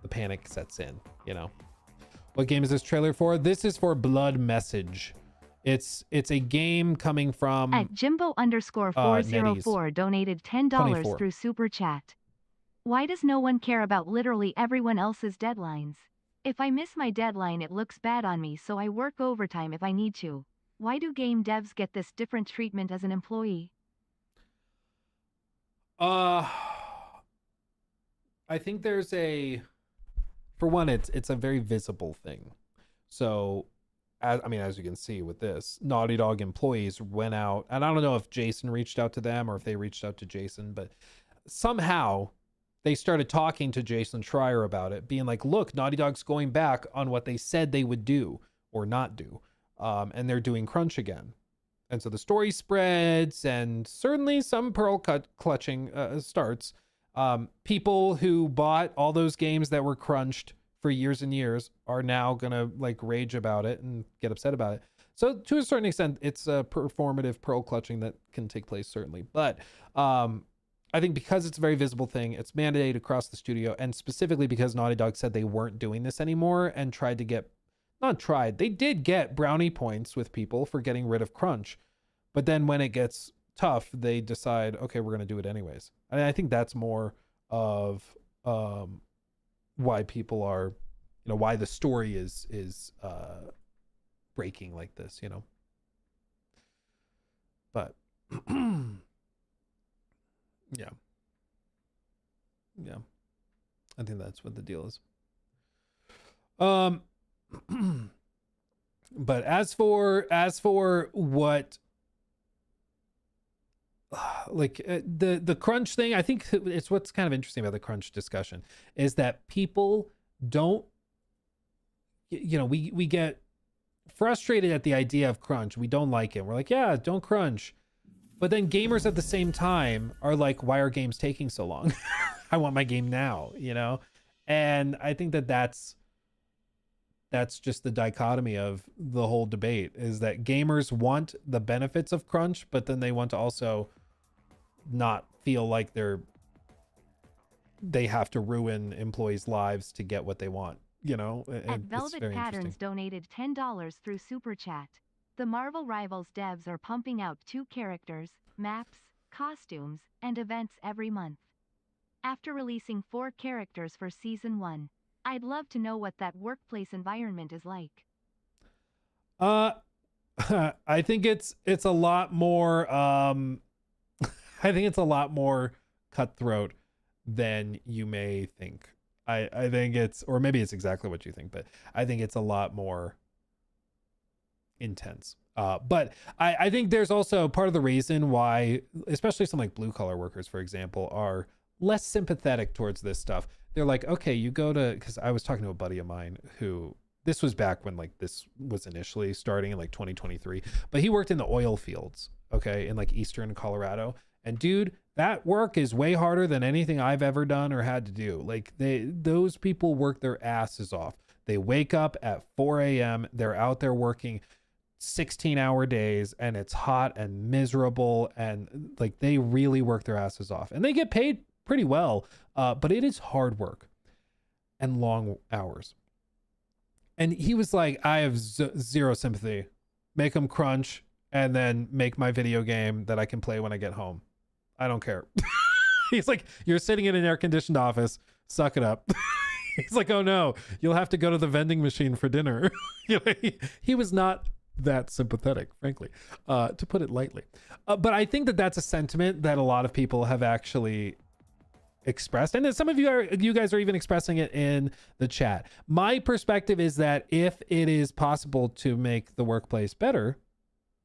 Speaker 2: the panic sets in, you know. What game is this trailer for? This is for Blood Message. It's a game coming from
Speaker 3: at Jimbo_404 donated $10
Speaker 2: 24.
Speaker 3: through Super Chat. Why does no one care about literally everyone else's deadlines? If I miss my deadline, it looks bad on me, so I work overtime if I need to. Why do game devs get this different treatment as an employee?
Speaker 2: I think there's for one, it's a very visible thing. So as you can see with this, Naughty Dog employees went out, and I don't know if Jason reached out to them or if they reached out to Jason, but somehow they started talking to Jason Schreier about it, being like, look, Naughty Dog's going back on what they said they would do or not do. And they're doing crunch again. And so the story spreads, and certainly some pearl clutching starts. People who bought all those games that were crunched for years and years are now gonna like rage about it and get upset about it. So to a certain extent, it's a performative pearl clutching that can take place, certainly. But I think because it's a very visible thing, it's mandated across the studio, and specifically because Naughty Dog said they weren't doing this anymore and they did get brownie points with people for getting rid of crunch. But then when it gets tough, they decide, okay, we're going to do it anyways. And I think that's more of why people are, why the story is breaking like this, But yeah. I think that's what the deal is. But as for what the crunch thing, I think it's what's kind of interesting about the crunch discussion is that people don't, we get frustrated at the idea of crunch. We don't like it. We're like, yeah, don't crunch. But then gamers at the same time are like, why are games taking so long? I want my game now, And I think that's just the dichotomy of the whole debate, is that gamers want the benefits of crunch, but then they want to also not feel like they have to ruin employees' lives to get what they want,
Speaker 3: At Velvet Patterns donated $10 through Super Chat. The Marvel Rivals devs are pumping out 2 characters, maps, costumes, and events every month. After releasing 4 characters for Season 1, I'd love to know what that workplace environment is like.
Speaker 2: I think it's a lot more I think it's a lot more cutthroat than you may think. I think it's, or maybe it's exactly what you think, but I think it's a lot more intense. But I think there's also part of the reason why, especially some like blue collar workers, for example, are less sympathetic towards this stuff. They're like, okay, you go to, because I was talking to a buddy of mine who, this was back when like this was initially starting in like 2023, but he worked in the oil fields, okay, in like Eastern Colorado. And dude, that work is way harder than anything I've ever done or had to do. Like those people work their asses off. They wake up at 4 a.m. They're out there working 16-hour days, and it's hot and miserable, and like they really work their asses off, and they get paid pretty well, but it is hard work and long hours. And he was like, I have zero sympathy. Make them crunch and then make my video game that I can play when I get home. I don't care. He's like, you're sitting in an air-conditioned office, suck it up. He's like, oh no, you'll have to go to the vending machine for dinner. He was not that sympathetic, frankly, to put it lightly. But I think that that's a sentiment that a lot of people have actually expressed, and some of you guys are even expressing it in the chat. My perspective is that if it is possible to make the workplace better,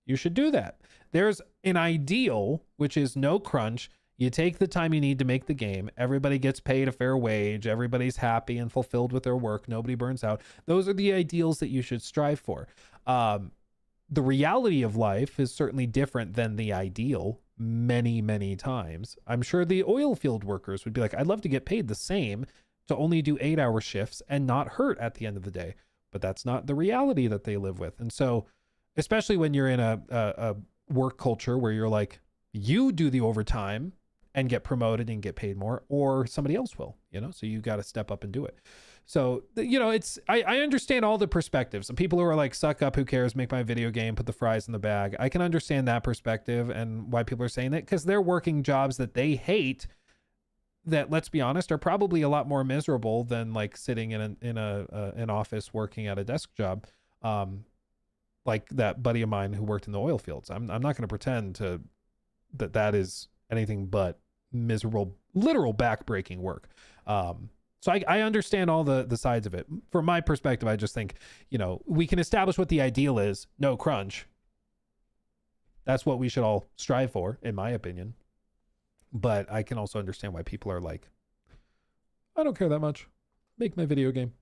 Speaker 2: you should do that. There's an ideal, which is no crunch. You take the time you need to make the game. Everybody gets paid a fair wage. Everybody's happy and fulfilled with their work. Nobody burns out. Those are the ideals that you should strive for. The reality of life is certainly different than the ideal many, many times. I'm sure the oil field workers would be like, I'd love to get paid the same to only do 8-hour shifts and not hurt at the end of the day. But that's not the reality that they live with. And so, especially when you're in a work culture where you're like, you do the overtime and get promoted and get paid more, or somebody else will, so you got to step up and do it. So, it's, I understand all the perspectives. Some people who are like, suck up, who cares, make my video game, put the fries in the bag. I can understand that perspective and why people are saying that, because they're working jobs that they hate that, let's be honest, are probably a lot more miserable than like sitting in an office working at a desk job. Like that buddy of mine who worked in the oil fields. I'm not going to pretend that is anything but miserable, literal back-breaking work. So I understand all the sides of it. From my perspective, I just think, we can establish what the ideal is. No crunch. That's what we should all strive for, in my opinion. But I can also understand why people are like, I don't care that much. Make my video game,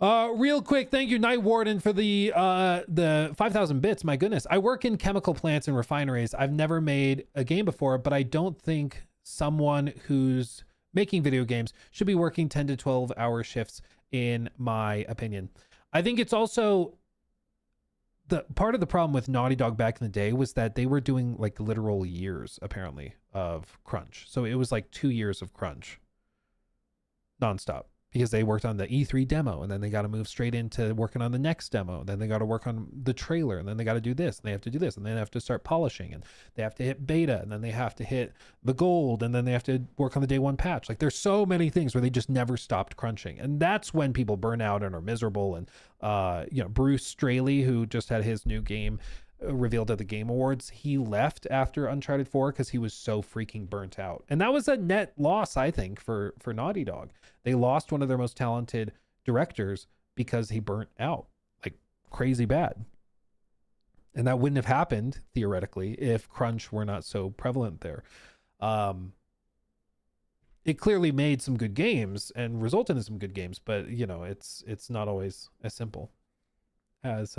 Speaker 2: Real quick, thank you, Night Warden, for the 5,000 bits. My goodness. I work in chemical plants and refineries. I've never made a game before, but I don't think someone who's making video games should be working 10 to 12 hour shifts, in my opinion. I think it's also the part of the problem with Naughty Dog back in the day was that they were doing like literal years, apparently, of crunch. So it was like 2 years of crunch nonstop, because they worked on the E3 demo, and then they got to move straight into working on the next demo. Then they got to work on the trailer, and then they got to do this, and they have to do this, and then they have to start polishing, and they have to hit beta, and then they have to hit the gold, and then they have to work on the day one patch. Like, there's so many things where they just never stopped crunching. And that's when people burn out and are miserable. And, Bruce Straley, who just had his new game revealed at the Game Awards, he left after Uncharted 4 because he was so freaking burnt out. And that was a net loss, I think, for Naughty Dog. They lost one of their most talented directors because he burnt out like crazy bad. And that wouldn't have happened, theoretically, if crunch were not so prevalent there. It clearly made some good games and resulted in some good games, but it's not always as simple as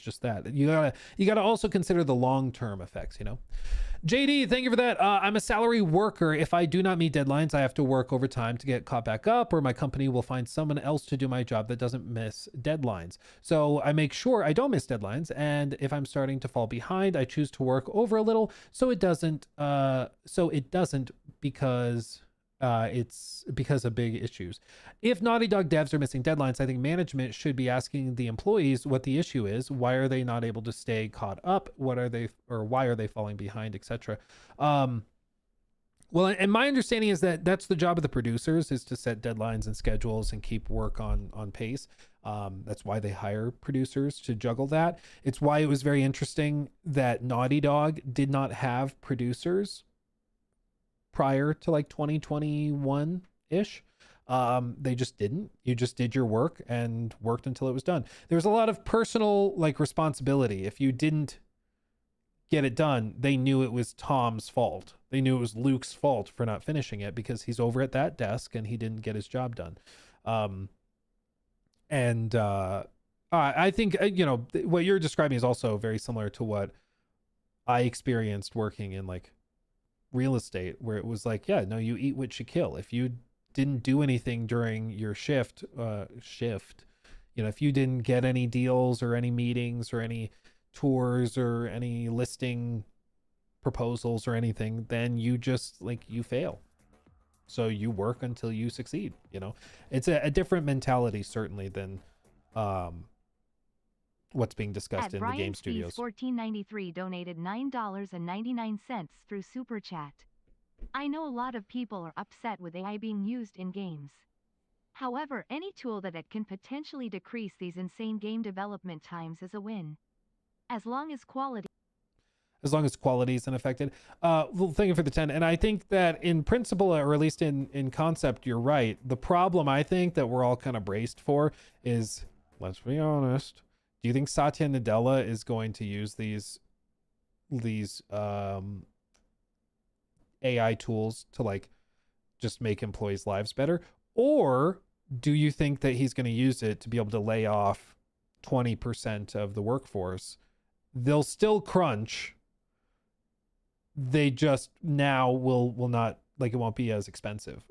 Speaker 2: just that. You gotta also consider the long-term effects. JD, thank you for that. I'm a salary worker. If I do not meet deadlines, I have to work overtime to get caught back up, or my company will find someone else to do my job that doesn't miss deadlines. So I make sure I don't miss deadlines, and if I'm starting to fall behind, I choose to work over a little so it doesn't because it's because of big issues. If Naughty Dog devs are missing deadlines, I think management should be asking the employees what the issue is. Why are they not able to stay caught up? Why are they falling behind, etc. Well, and my understanding is that that's the job of the producers, is to set deadlines and schedules and keep work on pace. That's why they hire producers to juggle that. It's why it was very interesting that Naughty Dog did not have producers prior to like 2021 ish. They just didn't. You just did your work and worked until it was done. There was a lot of personal responsibility. If you didn't get it done, they knew it was Tom's fault. They knew it was Luke's fault for not finishing it because he's over at that desk and he didn't get his job done. I think what you're describing is also very similar to what I experienced working in real estate, where it was you eat what you kill. If you didn't do anything during your shift, if you didn't get any deals or any meetings or any tours or any listing proposals or anything, then you just you fail. So you work until you succeed. It's a different mentality certainly than what's being discussed in the game studios.
Speaker 3: 1493 donated $9.99 through Super Chat. I know a lot of people are upset with AI being used in games. However, any tool that can potentially decrease these insane game development times is a win. As long as quality
Speaker 2: isn't affected. Well, thank you for the 10. And I think that in principle, or at least in concept, you're right. The problem I think that we're all kind of braced for is, let's be honest, do you think Satya Nadella is going to use these AI tools to just make employees' lives better? Or do you think that he's going to use it to be able to lay off 20% of the workforce? They'll still crunch. They just now will not, it won't be as expensive.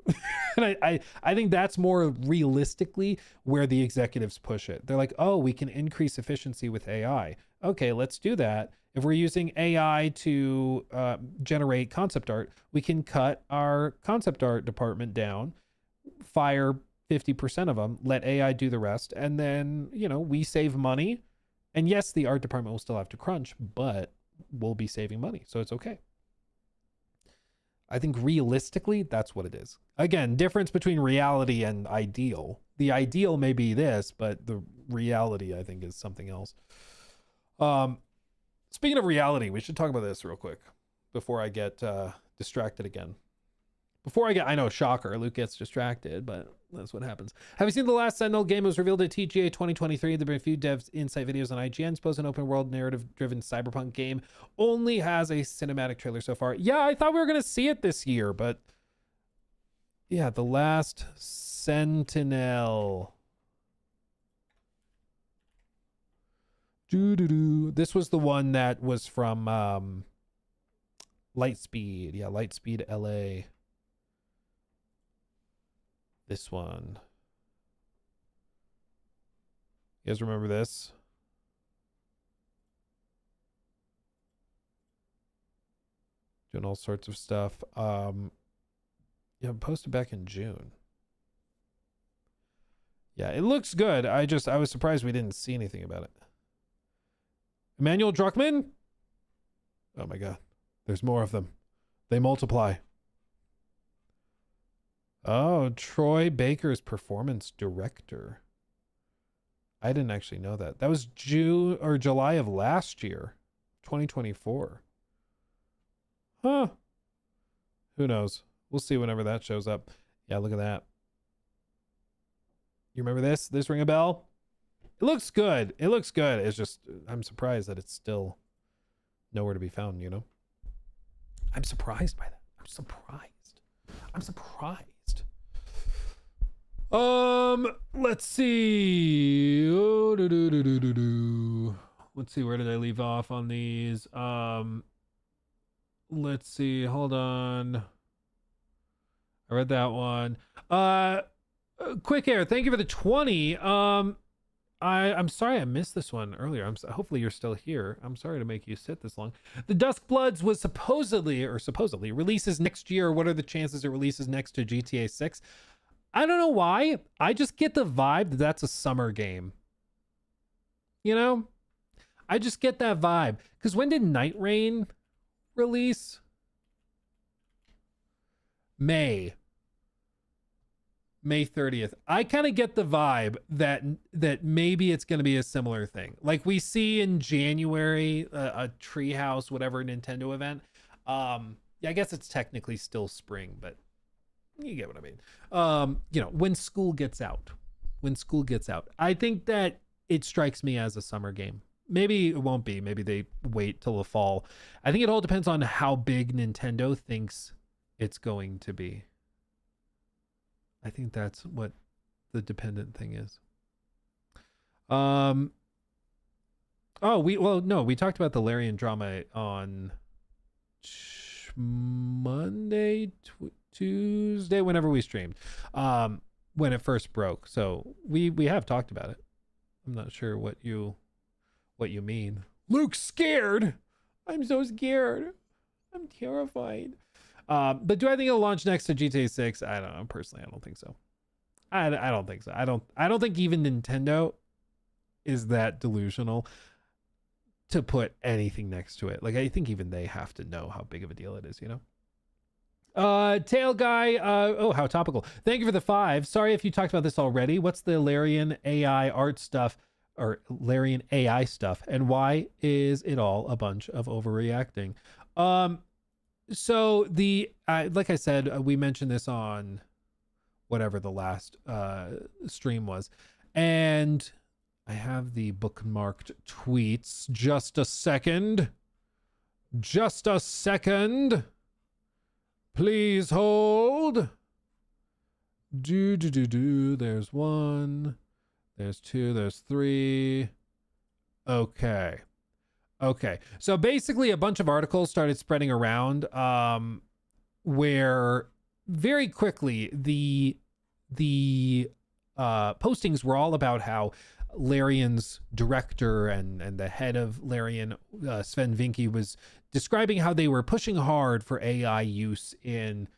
Speaker 2: And I think that's more realistically where the executives push it. They're like, oh, we can increase efficiency with AI. Okay, let's do that. If we're using AI to generate concept art, we can cut our concept art department down, fire 50% of them, let AI do the rest, and then, we save money. And yes, the art department will still have to crunch, but we'll be saving money, so it's okay. I think realistically, that's what it is. Again, difference between reality and ideal. The ideal may be this, but the reality, I think, is something else. Speaking of reality, we should talk about this real quick before I get distracted again. Before I know, shocker, Luke gets distracted, but that's what happens. Have you seen The Last Sentinel? Game was revealed at TGA 2023. There have been a few devs insight videos on IGN. Suppose an open world narrative driven cyberpunk game only has a cinematic trailer so far. Yeah, I thought we were going to see it this year, but yeah, The Last Sentinel. This was the one that was from Lightspeed. Yeah, Lightspeed LA. This one. You guys remember this? Doing all sorts of stuff. Yeah, posted back in June. Yeah, it looks good. I was surprised we didn't see anything about it. Emmanuel Druckmann? Oh my god. There's more of them. They multiply. Oh, Troy Baker's performance director. I didn't actually know that. That was June or July of last year, 2024. Huh. Who knows? We'll see whenever that shows up. Yeah, look at that. You remember this? This ring a bell? It looks good. It looks good. It's just, I'm surprised that it's still nowhere to be found, you know? I'm surprised by that. I'm surprised. I'm surprised. Let's see. Let's see, where did I leave off on these? Let's see. Hold on. I read that one. Quick Air, thank you for the 20. I'm sorry I missed this one earlier. Hopefully you're still here. I'm sorry to make you sit this long. The Duskbloods was supposedly releases next year. What are the chances it releases next to GTA 6? I don't know why. I just get the vibe that that's a summer game. You know? I just get that vibe. Because when did Night Rain release? May 30th. I kind of get the vibe that maybe it's going to be a similar thing. Like we see in January, a Treehouse, whatever Nintendo event. Yeah, I guess it's technically still spring, but you get what I mean. You know, when school gets out. I think that it strikes me as a summer game. Maybe it won't be. Maybe they wait till the fall. I think it all depends on how big Nintendo thinks it's going to be. I think that's what the dependent thing is. We talked about the Larian drama on Monday, Tuesday, whenever we streamed, when it first broke. So we have talked about it. I'm not sure what you mean. Luke's scared. I'm so scared. I'm terrified. But do I think it'll launch next to GTA 6? I don't know. Personally, I don't think so. I don't think so. I don't think even Nintendo is that delusional to put anything next to it. Like, I think even they have to know how big of a deal it is, you know? Tail Guy, how topical. Thank you for the 5. Sorry if you talked about this already. What's the Larian AI art stuff, or Larian AI stuff, and why is it all a bunch of overreacting? So like I said, we mentioned this on whatever the last stream was, and I have the bookmarked tweets. Just a second. Please hold. There's 1, there's 2, there's 3. Okay. So basically a bunch of articles started spreading around where very quickly the postings were all about how Larian's director and the head of Larian, Sven Vinke, was describing how they were pushing hard for AI use in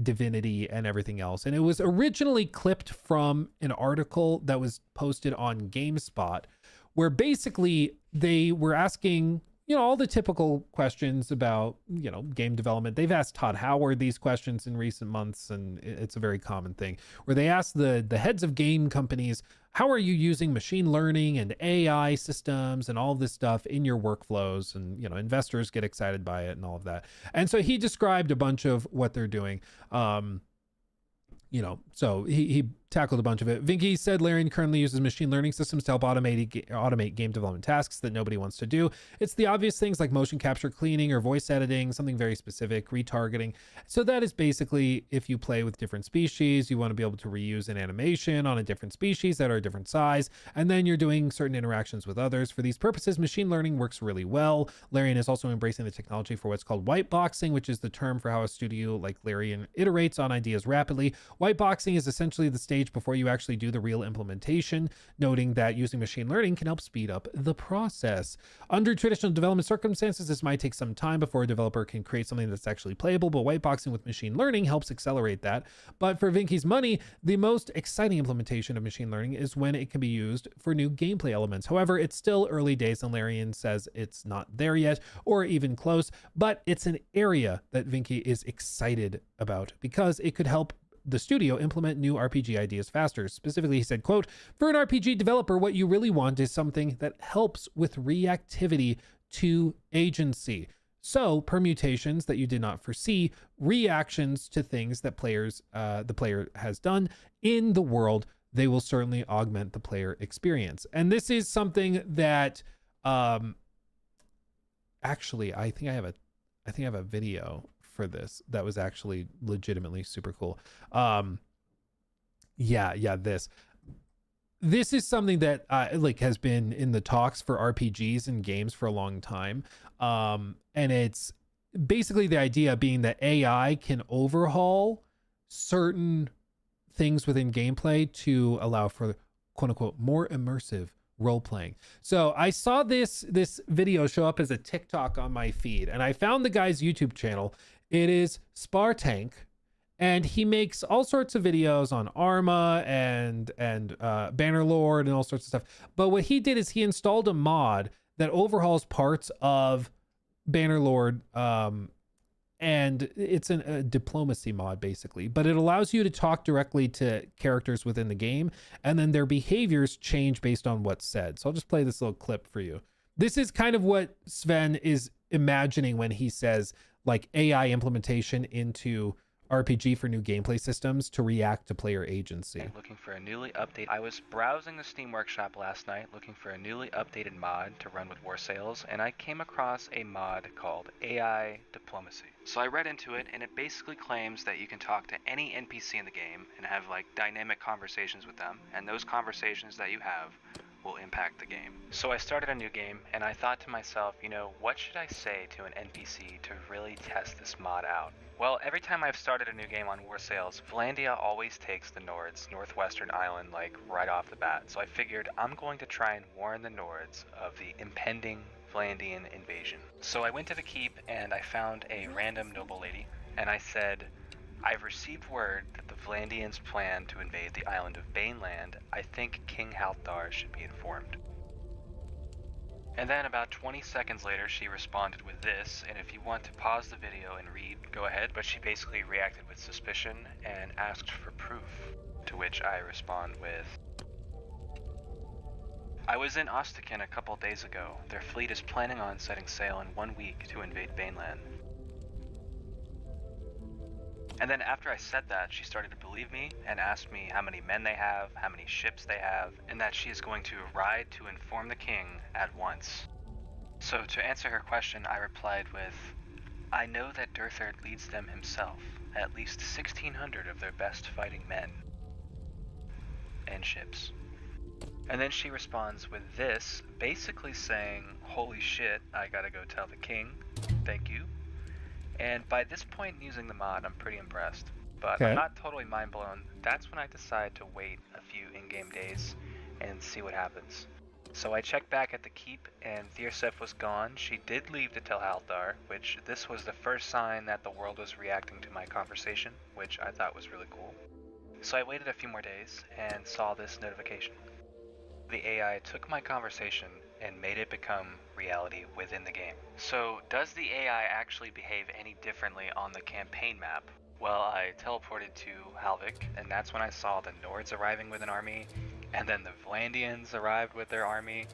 Speaker 2: Divinity and everything else. And it was originally clipped from an article that was posted on GameSpot, where basically they were asking, you know, all the typical questions about, you know, game development. They've asked Todd Howard these questions in recent months, and it's a very common thing, where they ask the heads of game companies, how are you using machine learning and AI systems and all this stuff in your workflows? And, you know, investors get excited by it and all of that. And so he described a bunch of what they're doing. You know, so he tackled a bunch of it. Vinky said Larian currently uses machine learning systems to help automate game development tasks that nobody wants to do. It's the obvious things like motion capture cleaning or voice editing, something very specific, retargeting. So that is basically if you play with different species, you want to be able to reuse an animation on a different species that are a different size, and then you're doing certain interactions with others. For these purposes, machine learning works really well. Larian is also embracing the technology for what's called white boxing, which is the term for how a studio like Larian iterates on ideas rapidly. White boxing is essentially the stage before you actually do the real implementation, noting that using machine learning can help speed up the process. Under traditional development circumstances, this might take some time before a developer can create something that's actually playable, but white boxing with machine learning helps accelerate that. But for Vinky's money, the most exciting implementation of machine learning is when it can be used for new gameplay elements. However, it's still early days and Larian says it's not there yet or even close, but it's an area that Vinky is excited about because it could help the studio implement new RPG ideas faster. Specifically, he said, quote, for an RPG developer, what you really want is something that helps with reactivity to agency. So permutations that you did not foresee, reactions to things that the player has done in the world, they will certainly augment the player experience. And this is something that actually, I think I have a video for this that was actually legitimately super cool. This is something that like has been in the talks for RPGs and games for a long time. And it's basically the idea being that AI can overhaul certain things within gameplay to allow for quote unquote more immersive role playing. So I saw this video show up as a TikTok on my feed, and I found the guy's YouTube channel. It is Spartank, and he makes all sorts of videos on Arma and Bannerlord and all sorts of stuff. But what he did is he installed a mod that overhauls parts of Bannerlord, and it's a diplomacy mod basically, but it allows you to talk directly to characters within the game, and then their behaviors change based on what's said. So I'll just play this little clip for you. This is kind of what Sven is imagining when he says like AI implementation into RPG for new gameplay systems to react to player agency.
Speaker 12: Looking for a newly updated. I was browsing the Steam Workshop last night looking for a newly updated mod to run with War Sales, and I came across a mod called AI Diplomacy. So I read into it, and it basically claims that you can talk to any NPC in the game and have like dynamic conversations with them, and those conversations that you have will impact the game. So I started a new game, and I thought to myself, you know, what should I say to an NPC to really test this mod out? Well, every time I've started a new game on War Sales, Valandia always takes the Nords, Northwestern Island, like right off the bat. So I figured I'm going to try and warn the Nords of the impending Valandian invasion. So I went to the keep and I found a random noble lady, and I said, I've received word that the Valandians plan to invade the island of Baneland. I think King Halthar should be informed. And then about 20 seconds later, she responded with this, and if you want to pause the video and read, go ahead, but she basically reacted with suspicion and asked for proof, to which I respond with, I was in Ostakin a couple days ago. Their fleet is planning on setting sail in 1 week to invade Baneland. And then after I said that, she started to believe me and asked me how many men they have, how many ships they have, and that she is going to ride to inform the king at once. So to answer her question, I replied with, I know that Durthard leads them himself, at least 1,600 of their best fighting men and ships. And then she responds with this, basically saying, holy shit, I gotta go tell the king, thank you. And by this point using the mod, I'm pretty impressed. But I'm not totally mind blown. That's when I decide to wait a few in-game days and see what happens. So I checked back at the keep, and Thiersef was gone. She did leave to tell Halthar, which this was the first sign that the world was reacting to my conversation, which I thought was really cool. So I waited a few more days and saw this notification. The AI took my conversation and made it become reality within the game. So does the AI actually behave any differently on the campaign map? Well, I teleported to Halvik, and that's when I saw the Nords arriving with an army, and then the Vlandians arrived with their army.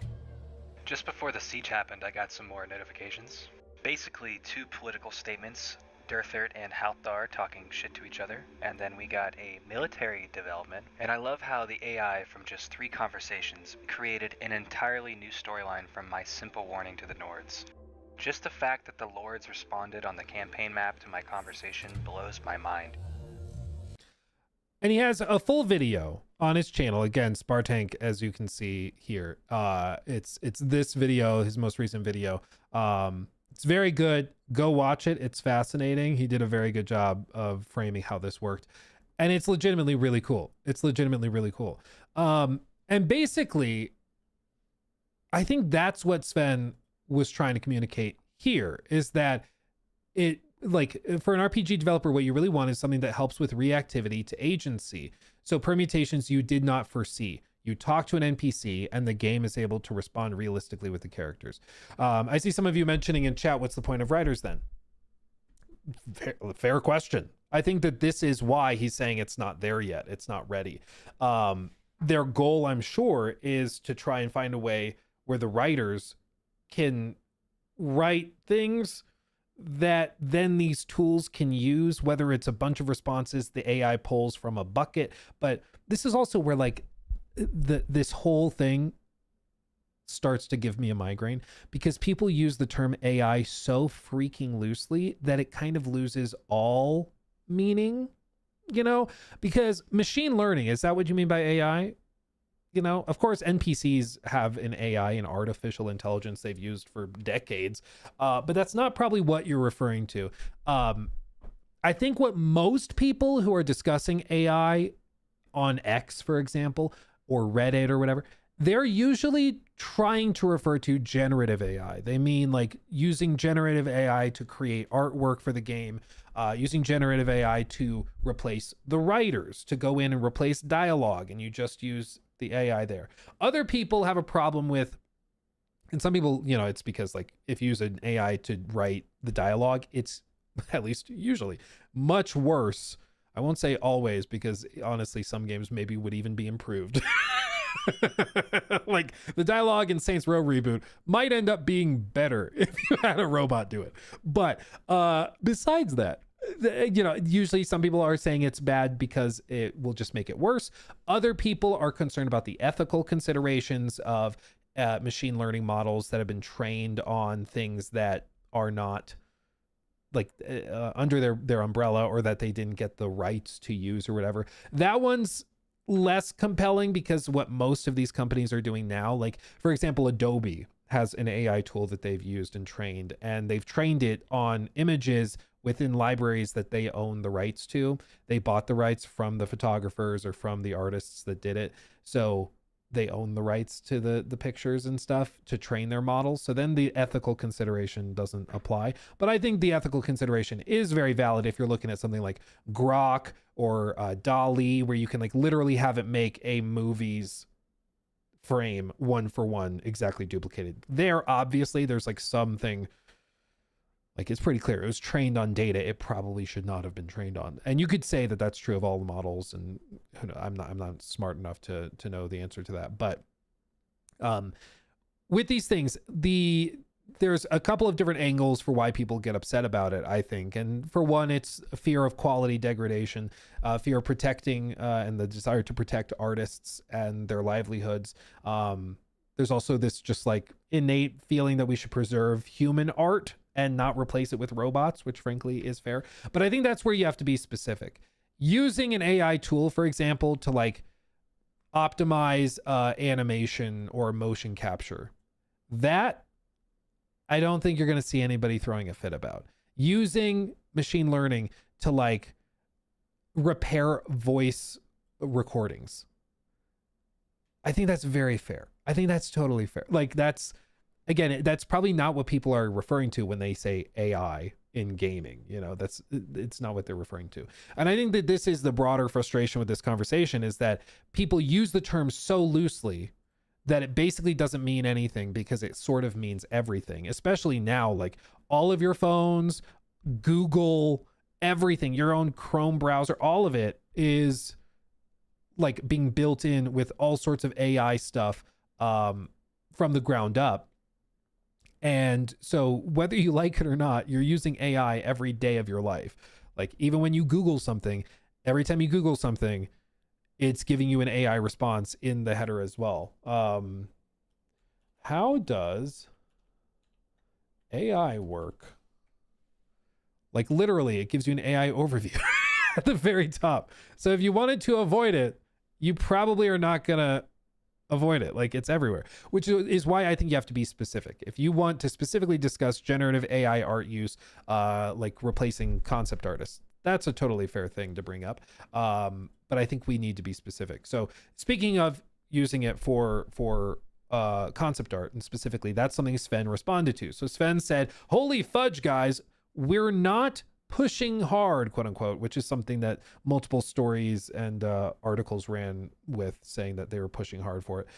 Speaker 12: Just before the siege happened, I got some more notifications. Basically, 2 political statements, Durthert and Halthar talking shit to each other, and then we got a military development. And I love how the AI from just 3 conversations created an entirely new storyline from my simple warning to the Nords. Just the fact that the Lords responded on the campaign map to my conversation blows my mind.
Speaker 2: And he has a full video on his channel. Again, Spartank, as you can see here. It's this video, his most recent video. It's very good. Go watch it. It's fascinating. He did a very good job of framing how this worked. And it's legitimately really cool. It's legitimately really cool. And basically, I think that's what Sven was trying to communicate here, is that it, like, for an RPG developer, what you really want is something that helps with reactivity to agency. So permutations you did not foresee. You talk to an NPC and the game is able to respond realistically with the characters. I see some of you mentioning in chat, what's the point of writers then? Fair question. I think that this is why he's saying it's not there yet. It's not ready. Their goal, I'm sure, is to try and find a way where the writers can write things that then these tools can use, whether it's a bunch of responses the AI pulls from a bucket. But this is also where, like, this whole thing starts to give me a migraine, because people use the term AI so freaking loosely that it kind of loses all meaning, you know, because machine learning, is that what you mean by AI? You know, of course, NPCs have an AI, an artificial intelligence they've used for decades, but that's not probably what you're referring to. I think what most people who are discussing AI on X, for example, or Reddit or whatever, they're usually trying to refer to generative AI. They mean like using generative AI to create artwork for the game, using generative AI to replace the writers, to go in and replace dialogue, and you just use the AI there. Other people have a problem with, and some people, you know, it's because, like, if you use an AI to write the dialogue, it's, at least usually, much worse. I won't say always, because honestly, some games maybe would even be improved. Like the dialogue in Saints Row reboot might end up being better if you had a robot do it. But besides that, you know, usually some people are saying it's bad because it will just make it worse. Other people are concerned about the ethical considerations of machine learning models that have been trained on things that are not like under their umbrella, or that they didn't get the rights to use or whatever. That one's less compelling, because what most of these companies are doing now, like for example, Adobe has an AI tool that they've used and trained, and they've trained it on images within libraries that they own the rights to. They bought the rights from the photographers or from the artists that did it. So they own the rights to the pictures and stuff to train their models. So then the ethical consideration doesn't apply. But I think the ethical consideration is very valid if you're looking at something like Grok or DALL-E, where you can like literally have it make a movie's frame 1-for-1 exactly duplicated. There, obviously, there's like something, like it's pretty clear it was trained on data it probably should not have been trained on. And you could say that that's true of all the models, and you know, I'm not smart enough to know the answer to that. But with these things, there's a couple of different angles for why people get upset about it, I think. And for one, it's a fear of quality degradation, fear of protecting and the desire to protect artists and their livelihoods. There's also this just like innate feeling that we should preserve human art and not replace it with robots, which frankly is fair. But I think that's where you have to be specific. Using an AI tool, for example, to like optimize animation or motion capture, that I don't think you're going to see anybody throwing a fit about. Using machine learning to like repair voice recordings, I think that's very fair. I think that's totally fair. Like that's, again, that's probably not what people are referring to when they say AI in gaming. You know, it's not what they're referring to. And I think that this is the broader frustration with this conversation, is that people use the term so loosely that it basically doesn't mean anything, because it sort of means everything, especially now. Like all of your phones, Google, everything, your own Chrome browser, all of it is like being built in with all sorts of AI stuff from the ground up. And so whether you like it or not, you're using AI every day of your life. Like even when you Google something, every time you Google something, it's giving you an AI response in the header as well. How does AI work? Like literally, it gives you an AI overview at the very top. So if you wanted to avoid it, you probably are not going to avoid it. Like it's everywhere, which is why I think you have to be specific. If you want to specifically discuss generative AI art use, like replacing concept artists, that's a totally fair thing to bring up. But I think we need to be specific. So speaking of using it for concept art, and specifically that's something Sven responded to. So Sven said, holy fudge guys, we're not pushing hard, quote unquote, which is something that multiple stories and articles ran with, saying that they were pushing hard for it.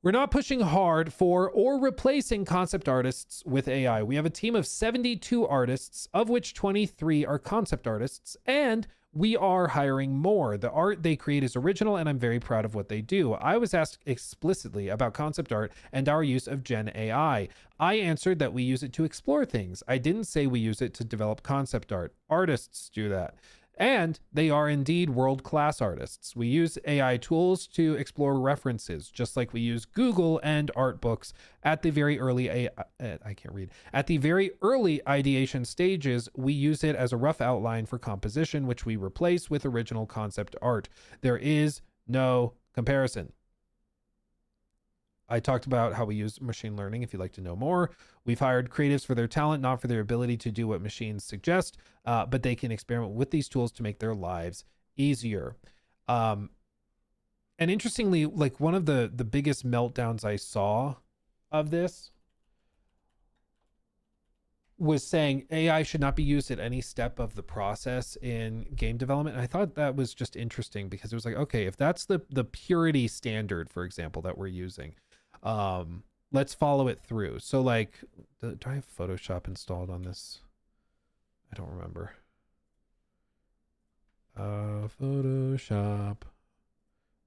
Speaker 2: We're not pushing hard for or replacing concept artists with AI. We have a team of 72 artists, of which 23 are concept artists, and we are hiring more. The art they create is original, and I'm very proud of what they do. I was asked explicitly about concept art and our use of Gen AI. I answered that we use it to explore things. I didn't say we use it to develop concept art. Artists do that. And they are indeed world-class artists. We use AI tools to explore references, just like we use Google and art books at the very early At the very early ideation stages, we use it as a rough outline for composition, which we replace with original concept art. There is no comparison. I talked about how we use machine learning if you'd like to know more. We've hired creatives for their talent, not for their ability to do what machines suggest, but they can experiment with these tools to make their lives easier. And interestingly, like one of the biggest meltdowns I saw of this was saying AI should not be used at any step of the process in game development. And I thought that was just interesting because it was like, okay, if that's the purity standard, for example, that we're using, let's follow it through. So like, do I have Photoshop installed on this? I don't remember. Photoshop.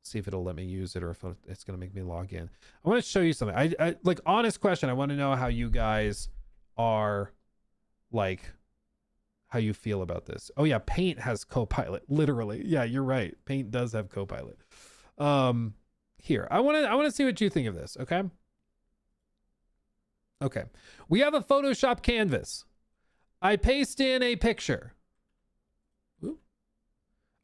Speaker 2: See if it'll let me use it or if it's going to make me log in. I want to show you something. I like, honest question. I want to know how you guys are, like, how you feel about this. Oh yeah, Paint has Copilot, literally. Yeah, you're right. Paint does have Copilot. Here, I want to see what you think of this, okay? Okay. We have a Photoshop canvas. I paste in a picture. Ooh.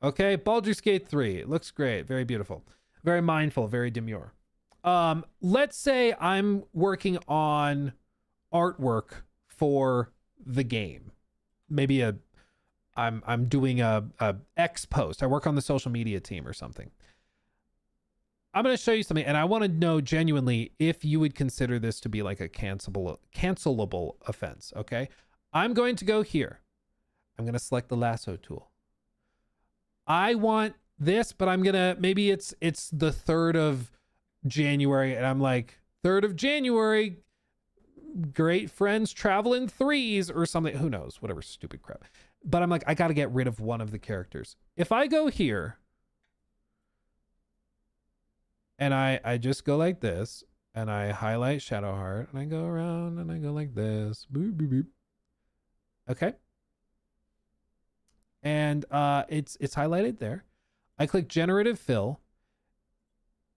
Speaker 2: Okay, Baldur's Gate 3. It looks great. Very beautiful. Very mindful, very demure. Let's say I'm working on artwork for the game. Maybe I'm doing a X post. I work on the social media team or something. I'm going to show you something, and I want to know genuinely if you would consider this to be like a cancelable offense, okay? I'm going to go here. I'm going to select the lasso tool. I want this, but I'm going to, maybe it's the 3rd of January, and I'm like, 3rd of January, great friends travel in threes or something. Who knows? Whatever stupid crap. But I'm like, I got to get rid of one of the characters. If I go here, and I just go like this, and I highlight Shadowheart, and I go around, and I go like this. Boop, boop, boop. Okay. And it's highlighted there. I click Generative Fill,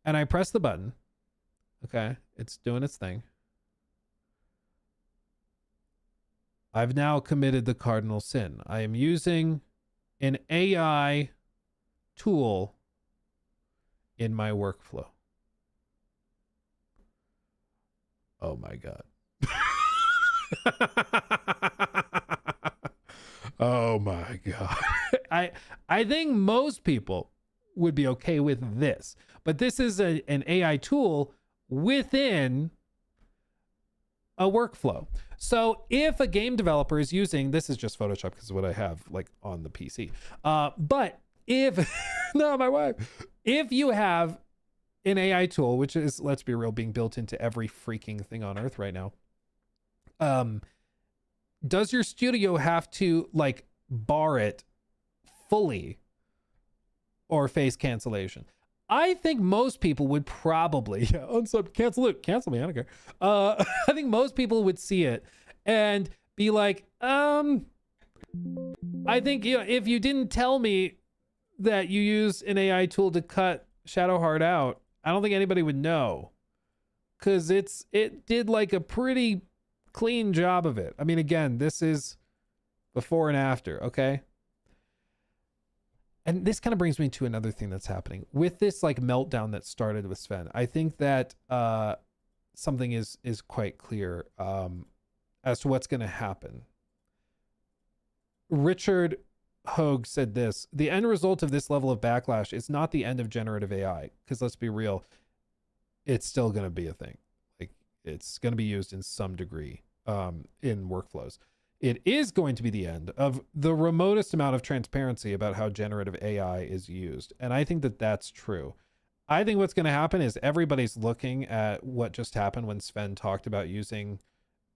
Speaker 2: and I press the button. Okay, it's doing its thing. I've now committed the cardinal sin. I am using an AI tool in my workflow. Oh my God. Oh my God. I think most people would be okay with this, but this is an AI tool within a workflow. So if a game developer is using, this is just Photoshop because of what I have like on the PC. But if, no, my wife, if you have an AI tool, which is, let's be real, being built into every freaking thing on earth right now, does your studio have to like bar it fully or face cancellation. I think most people would probably unsub, cancel it, cancel me. I don't care. I think most people would see it and be like, I think, you know, if you didn't tell me that you use an AI tool to cut Shadowheart out, I don't think anybody would know, because it did like a pretty clean job of it. I mean, again, this is before and after, okay? And this kind of brings me to another thing that's happening with this like meltdown that started with Sven. I think that something is quite clear as to what's going to happen. Richard Hogue said this: the end result of this level of backlash is not the end of generative AI, because let's be real, it's still going to be a thing. Like, it's going to be used in some degree in workflows. It is going to be the end of the remotest amount of transparency about how generative AI is used. And I think that that's true. I think what's going to happen is everybody's looking at what just happened when Sven talked about using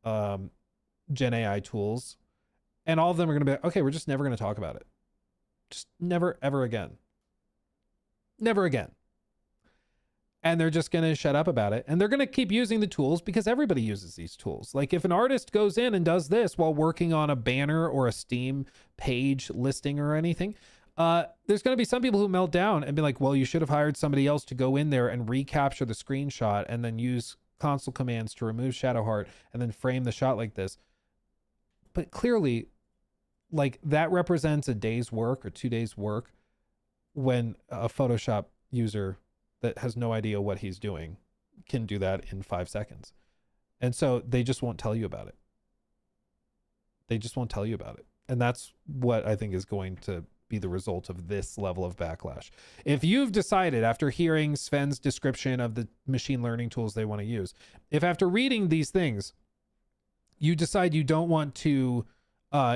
Speaker 2: Gen AI tools. And all of them are going to be like, okay, we're just never going to talk about it. Just never, ever again. Never again. And they're just going to shut up about it. And they're going to keep using the tools because everybody uses these tools. Like, if an artist goes in and does this while working on a banner or a Steam page listing or anything, there's going to be some people who melt down and be like, well, you should have hired somebody else to go in there and recapture the screenshot and then use console commands to remove Shadowheart and then frame the shot like this. But clearly, like, that represents a day's work or 2 days work when a Photoshop user that has no idea what he's doing can do that in 5 seconds. And so they just won't tell you about it. They just won't tell you about it. And that's what I think is going to be the result of this level of backlash. If you've decided after hearing Sven's description of the machine learning tools they want to use, if after reading these things, you decide you don't want to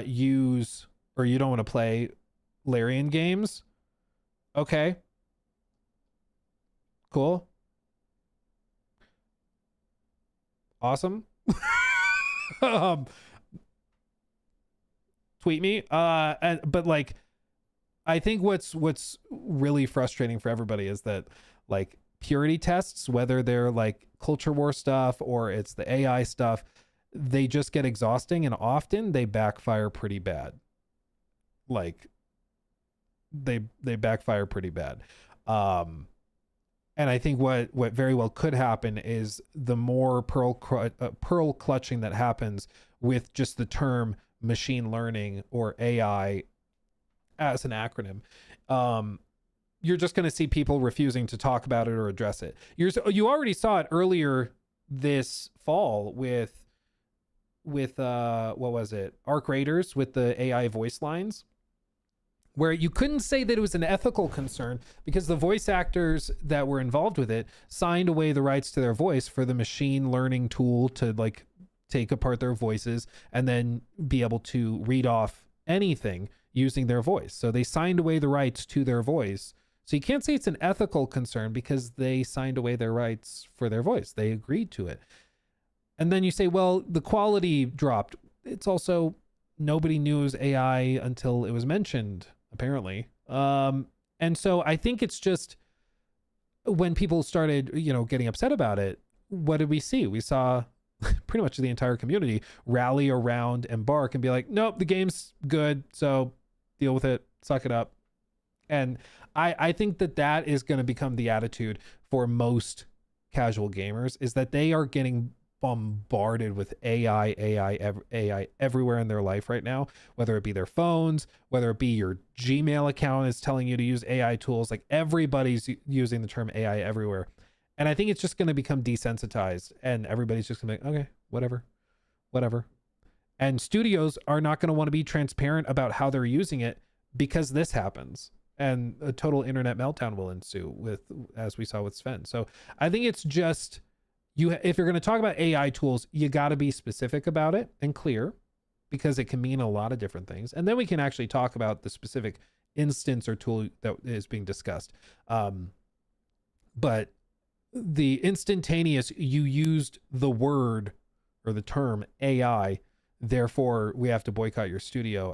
Speaker 2: use, or you don't want to play Larian games, okay, cool, awesome. Tweet me. But like, I think what's really frustrating for everybody is that, like, purity tests, whether they're like culture war stuff or it's the AI stuff, they just get exhausting, and often they backfire pretty bad. Like, they backfire pretty bad. And I think what very well could happen is the more pearl clutching that happens with just the term machine learning or AI as an acronym, you're just going to see people refusing to talk about it or address it. You already saw it earlier this fall with what was it? Arc Raiders with the AI voice lines, where you couldn't say that it was an ethical concern because the voice actors that were involved with it signed away the rights to their voice for the machine learning tool to like take apart their voices and then be able to read off anything using their voice. So they signed away the rights to their voice. So you can't say it's an ethical concern because they signed away their rights for their voice. They agreed to it. And then you say, well, the quality dropped. It's also, nobody knew it was AI until it was mentioned, apparently. And so I think it's just when people started, getting upset about it, what did we see? We saw pretty much the entire community rally around Embark and be like, nope, the game's good, so deal with it, suck it up. And I think that is going to become the attitude for most casual gamers, is that they are getting bombarded with AI everywhere in their life right now, whether it be their phones, whether it be your Gmail account is telling you to use AI tools. Like, everybody's using the term AI everywhere. And I think it's just going to become desensitized, and everybody's just going to be like, okay, whatever. And studios are not going to want to be transparent about how they're using it because this happens, and a total internet meltdown will ensue as we saw with Sven. So I think it's just, if you're going to talk about AI tools, you got to be specific about it and clear, because it can mean a lot of different things. And then we can actually talk about the specific instance or tool that is being discussed. But the instantaneous, you used the word or the term AI therefore we have to boycott your studio.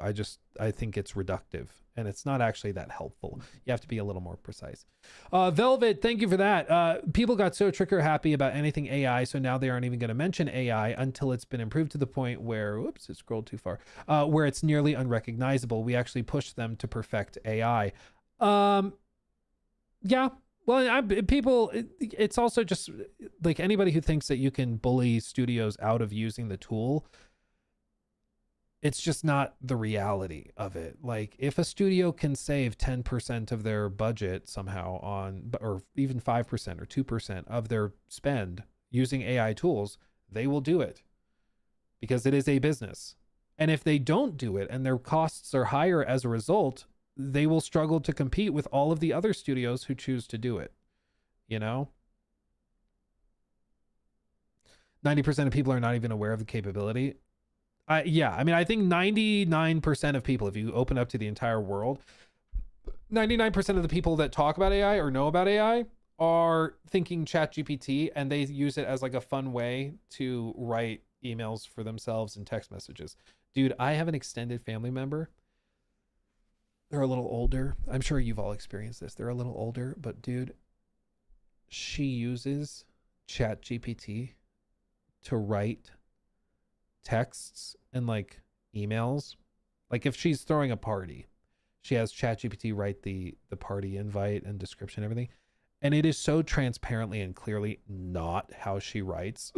Speaker 2: I think it's reductive, and it's not actually that helpful. You have to be a little more precise. Velvet, thank you for that. People got so trigger happy about anything AI, so now they aren't even going to mention AI until it's been improved to the point where, whoops, it scrolled too far, where it's nearly unrecognizable. We actually pushed them to perfect AI. Yeah. Well, it's also just like anybody who thinks that you can bully studios out of using the tool. It's just not the reality of it. Like, if a studio can save 10% of their budget somehow or even 5% or 2% of their spend using AI tools, they will do it because it is a business. And if they don't do it and their costs are higher as a result, they will struggle to compete with all of the other studios who choose to do it. 90% of people are not even aware of the capability. I think 99% of people, if you open up to the entire world, 99% of the people that talk about AI or know about AI are thinking ChatGPT, and they use it as like a fun way to write emails for themselves and text messages. Dude, I have an extended family member. They're a little older. I'm sure you've all experienced this. They're a little older, but dude, she uses ChatGPT to write texts and like emails. Like, if she's throwing a party, she has ChatGPT write the party invite and description and everything, and it is so transparently and clearly not how she writes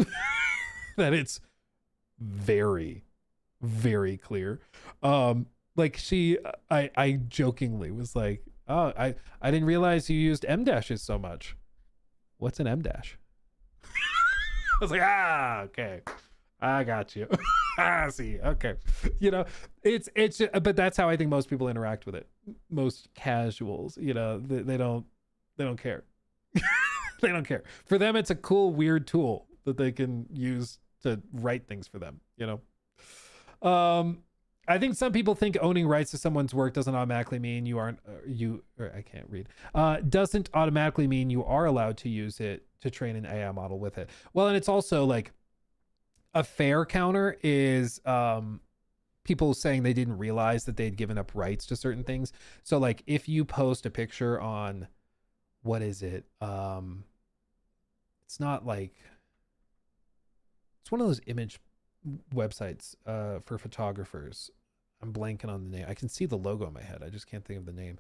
Speaker 2: that it's very, very clear. Like, I jokingly was like, oh, I didn't realize you used M dashes so much. What's an M dash? I was like, okay, I got you. See, okay. It's but that's how I think most people interact with it. Most casuals, they don't care. They don't care. For them, it's a cool, weird tool that they can use to write things for them, I think some people think owning rights to someone's work doesn't automatically mean you aren't, I can't read, doesn't automatically mean you are allowed to use it to train an AI model with it. Well, and it's also like a fair counter is people saying they didn't realize that they'd given up rights to certain things. So like, if you post a picture on, what is it? It's not like, it's one of those image websites for photographers. I'm blanking on the name. I can see the logo in my head. I just can't think of the name.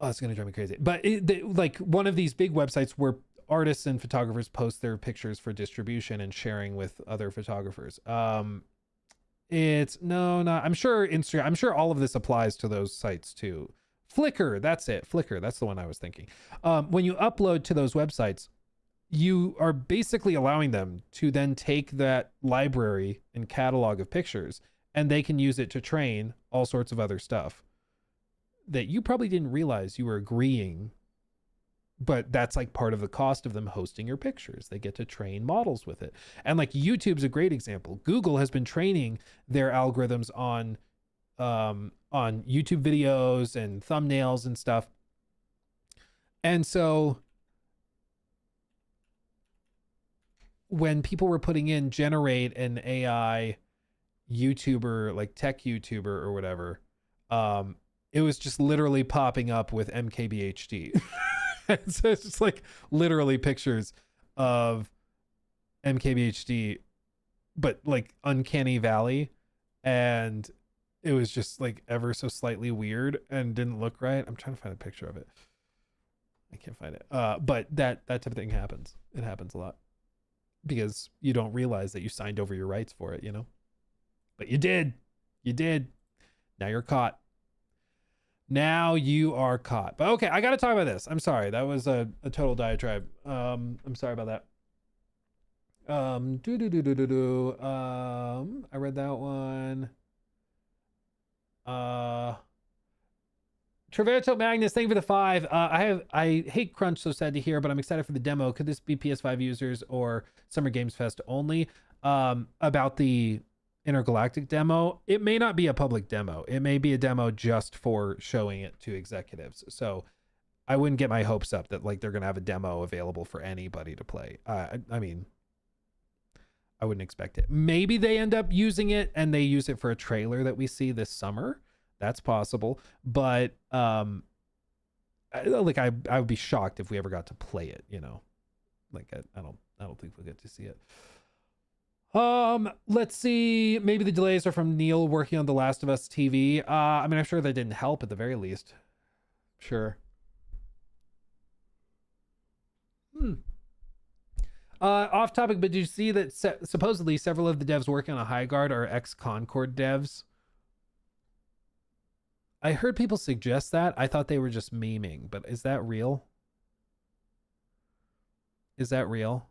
Speaker 2: Oh, it's going to drive me crazy. But like one of these big websites where artists and photographers post their pictures for distribution and sharing with other photographers. I'm sure Instagram, I'm sure all of this applies to those sites too. Flickr, that's it. Flickr, that's the one I was thinking. When you upload to those websites, you are basically allowing them to then take that library and catalog of pictures, and they can use it to train all sorts of other stuff that you probably didn't realize you were agreeing, but that's like part of the cost of them hosting your pictures. They get to train models with it. And like YouTube's a great example. Google has been training their algorithms on YouTube videos and thumbnails and stuff. And so when people were putting in generate an AI YouTuber, like tech YouTuber or whatever, it was just literally popping up with MKBHD. So it's just like literally pictures of MKBHD, but like Uncanny Valley. And it was just like ever so slightly weird and didn't look right. I'm trying to find a picture of it. I can't find it. But that type of thing happens. It happens a lot because you don't realize that you signed over your rights for it, but you did. Now you're caught. Now you are caught. But okay, I got to talk about this. I'm sorry. That was a total diatribe. I'm sorry about that. I read that one. Traverso Magnus, thank you for the 5. I hate crunch, so sad to hear, but I'm excited for the demo. Could this be PS5 users or Summer Games Fest only? About the Intergalactic demo, it may not be a public demo. It may be a demo just for showing it to executives. So I wouldn't get my hopes up that like they're gonna have a demo available for anybody to play. I mean, I wouldn't expect it. Maybe they end up using it and they use it for a trailer that we see this summer. That's possible. But I would be shocked if we ever got to play it, you know. Like I don't think we'll get to see it. Let's see. Maybe the delays are from Neil working on The Last of Us TV. I mean, I'm sure that didn't help at the very least. Sure. Off topic, but did you see that supposedly several of the devs working on a High Guard are ex-Concord devs? I heard people suggest that. I thought they were just memeing, but is that real? Is that real?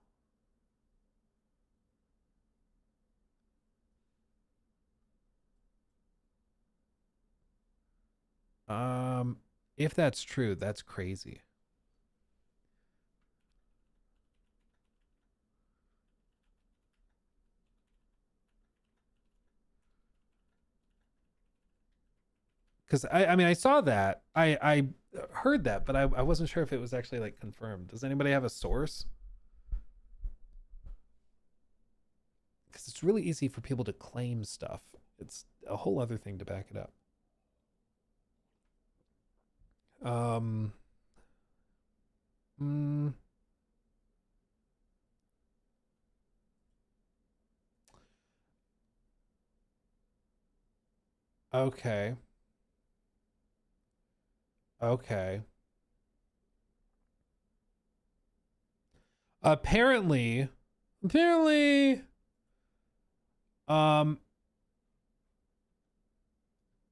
Speaker 2: If that's true, that's crazy. Because I mean, I saw that. I heard that, but I wasn't sure if it was actually like confirmed. Does anybody have a source? Because it's really easy for people to claim stuff. It's a whole other thing to back it up. Okay. Okay. Apparently,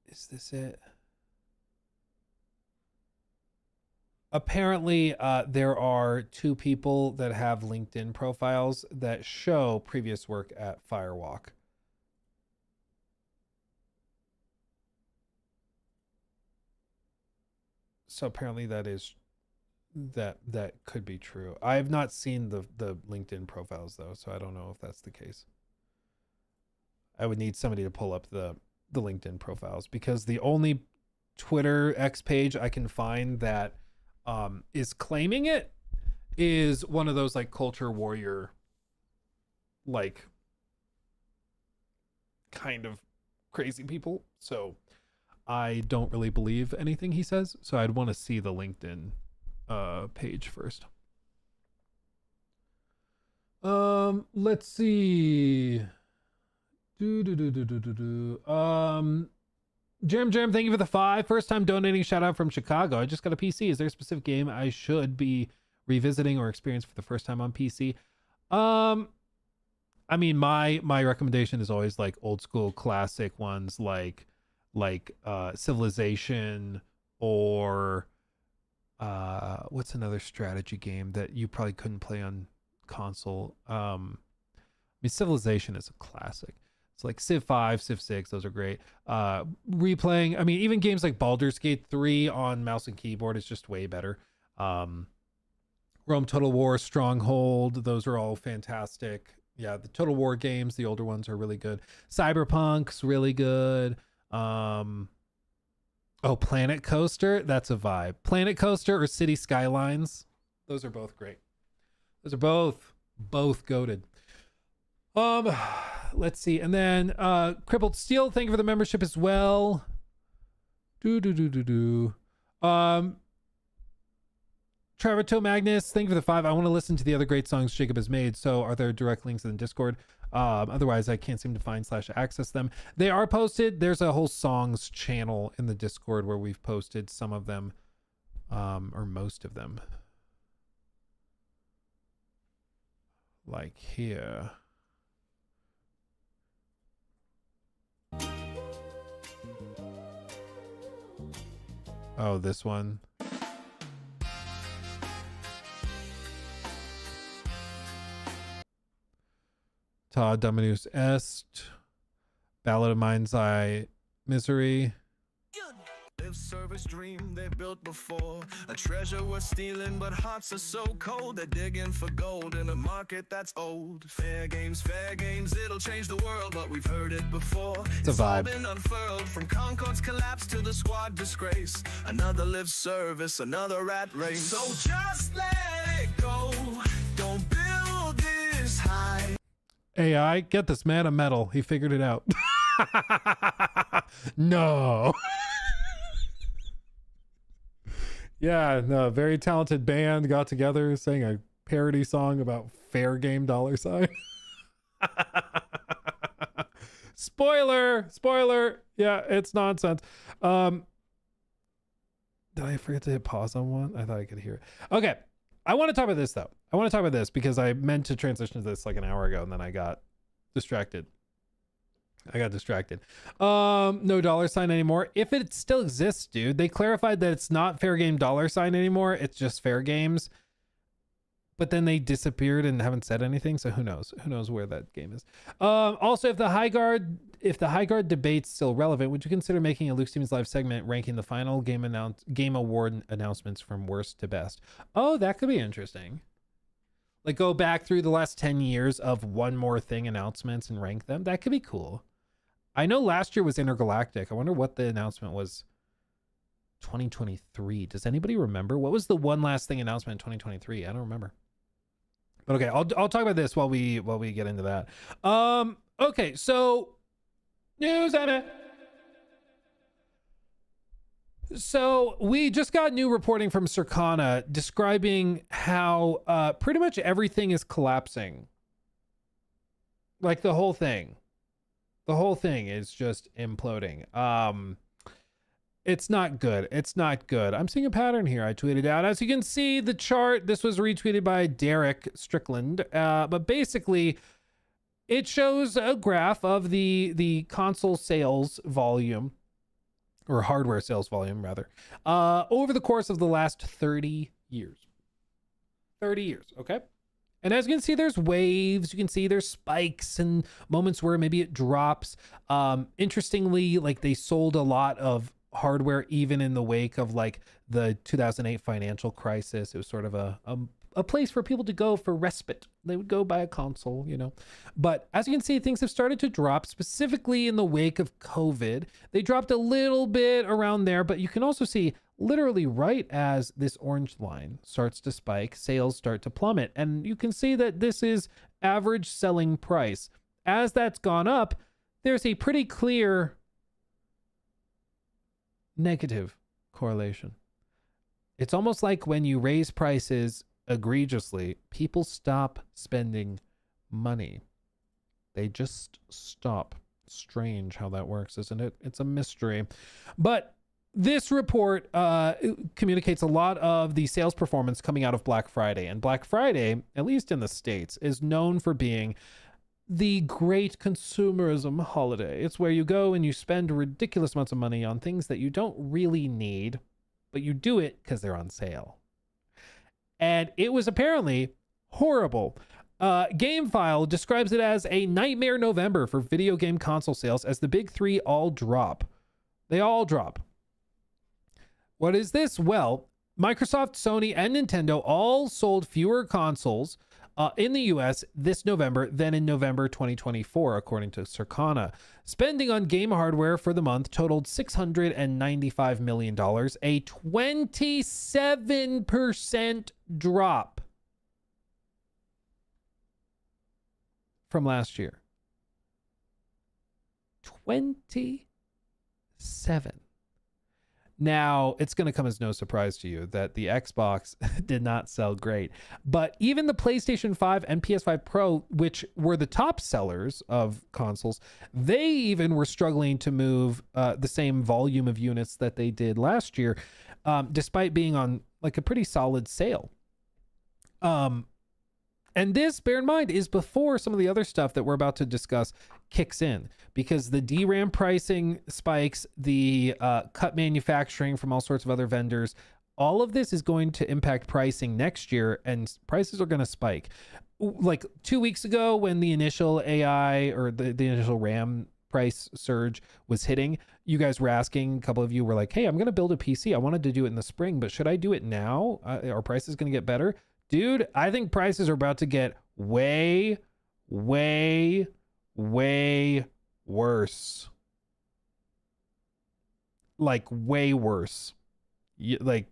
Speaker 2: is this it? Apparently, there are 2 people that have LinkedIn profiles that show previous work at Firewalk. So apparently that could be true. I have not seen the LinkedIn profiles though, so I don't know if that's the case. I would need somebody to pull up the LinkedIn profiles, because the only Twitter X page I can find that is claiming it is one of those like culture warrior, like kind of crazy people. So I don't really believe anything he says. So I'd want to see the LinkedIn page first. Let's see. Jerem, thank you for the 5. First time donating, shout out from Chicago. I just got a PC. Is there a specific game I should be revisiting or experience for the first time on PC? I mean, my recommendation is always like old school classic ones like Civilization, or what's another strategy game that you probably couldn't play on console? I mean, Civilization is a classic. It's like Civ 5, Civ 6, those are great. Replaying, I mean, even games like Baldur's Gate 3 on mouse and keyboard is just way better. Rome Total War, Stronghold, those are all fantastic. Yeah, the Total War games, the older ones, are really good. Cyberpunk's really good. Oh, Planet Coaster, that's a vibe. Planet Coaster or City Skylines, those are both great. Those are both goated. Let's see, and then Crippled Steel, thank you for the membership as well. Travato Magnus, thank you for the 5. I want to listen to the other great songs Jacob has made. So are there direct links in the Discord? Otherwise I can't seem to find / access them. They are posted. There's a whole songs channel in the Discord where we've posted some of them, or most of them. Like here. Oh, this one. Ta Dominus Est, Ballad of Mind's Eye Misery.
Speaker 13: Live service dream they built before. A treasure worth stealing, but hearts are so cold. They're digging for gold in a market that's old. Fair games, it'll change the world, but we've heard it before.
Speaker 2: It's a vibe.
Speaker 13: All been unfurled from Concord's collapse to the squad disgrace. Another live service, another rat race. So just let it go. Don't build this high.
Speaker 2: AI, get this man a medal. He figured it out. No. Yeah, no, very talented band got together, sang a parody song about fair game $sign. Spoiler. Yeah, it's nonsense. Did I forget to hit pause on one? I thought I could hear it. Okay. I want to talk about this though. I want to talk about this because I meant to transition to this like an hour ago and then I got distracted. No $sign anymore. If it still exists, dude, they clarified that it's not fair game $sign anymore. It's just fair games. But then they disappeared and haven't said anything. So who knows? Who knows where that game is? Also, if the High Guard debate's still relevant, would you consider making a Luke Stevens live segment ranking the final game award announcements from worst to best? Oh, that could be interesting. Like go back through the last 10 years of One More Thing announcements and rank them. That could be cool. I know last year was Intergalactic. I wonder what the announcement was 2023. Does anybody remember? What was the one last thing announcement in 2023? I don't remember. But okay, I'll talk about this while we get into that. Okay, so news on it. So we just got new reporting from Circana describing how pretty much everything is collapsing. Like the whole thing. The whole thing is just imploding. It's not good. It's not good. I'm seeing a pattern here. I tweeted out. As you can see, the chart, this was retweeted by Derek Strickland. But basically, it shows a graph of the console sales volume, or hardware sales volume, rather, over the course of the last 30 years. 30 years, okay? And as you can see, there's waves. You can see there's spikes and moments where maybe it drops. Interestingly, like they sold a lot of hardware even in the wake of like the 2008 financial crisis. It was sort of a place for people to go for respite. They would go buy a console, you know. But as you can see, things have started to drop, specifically in the wake of COVID. They dropped a little bit around there, but you can also see literally right as this orange line starts to spike, sales start to plummet. And you can see that this is average selling price. As that's gone up, there's a pretty clear negative correlation. It's almost like when you raise prices egregiously, people stop spending money. They just stop. Strange how that works, isn't it? It's a mystery. But this report communicates a lot of the sales performance coming out of Black Friday. And Black Friday, at least in the States, is known for being the great consumerism holiday. It's where you go and you spend ridiculous amounts of money on things that you don't really need, but you do it because they're on sale. And it was apparently horrible. GameFile describes it as a nightmare November for video game console sales as the big three all drop. They all drop. What is this? Well, Microsoft, Sony, and Nintendo all sold fewer consoles in the US this November than in November 2024, according to Circana. Spending on game hardware for the month totaled $695 million, a 27% drop from last year. 27. Now, it's going to come as no surprise to you that the Xbox did not sell great. But even the PlayStation 5 and PS5 Pro, which were the top sellers of consoles, they even were struggling to move the same volume of units that they did last year, despite being on like a pretty solid sale. And this, bear in mind, is before some of the other stuff that we're about to discuss kicks in, because the DRAM pricing spikes, the cut manufacturing from all sorts of other vendors, all of this is going to impact pricing next year, and prices are going to spike. Like 2 weeks ago when the initial AI or the initial RAM price surge was hitting, you guys were asking, a couple of you were like, hey, I'm going to build a PC. I wanted to do it in the spring, but should I do it now? Are prices going to get better? Dude, I think prices are about to get way, way, way worse. Like way worse. Like,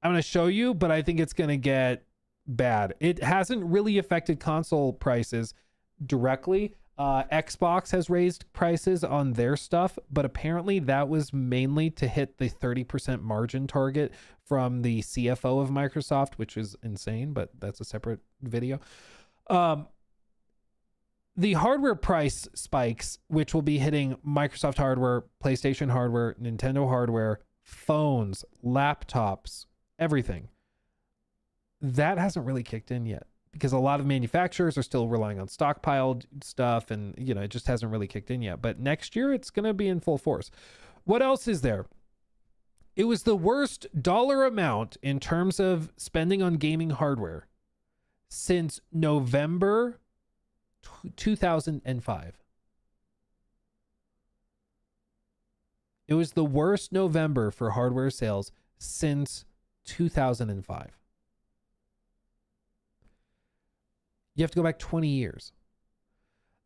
Speaker 2: I'm going to show you, but I think it's going to get bad. It hasn't really affected console prices directly. Xbox has raised prices on their stuff, but apparently that was mainly to hit the 30% margin target from the CFO of Microsoft, which is insane, but that's a separate video. The hardware price spikes, which will be hitting Microsoft hardware, PlayStation hardware, Nintendo hardware, phones, laptops, everything. That hasn't really kicked in yet, because a lot of manufacturers are still relying on stockpiled stuff, and it just hasn't really kicked in yet. But next year it's going to be in full force. What else is there? It was the worst dollar amount in terms of spending on gaming hardware since November 2005. It was the worst November for hardware sales since 2005. You have to go back 20 years.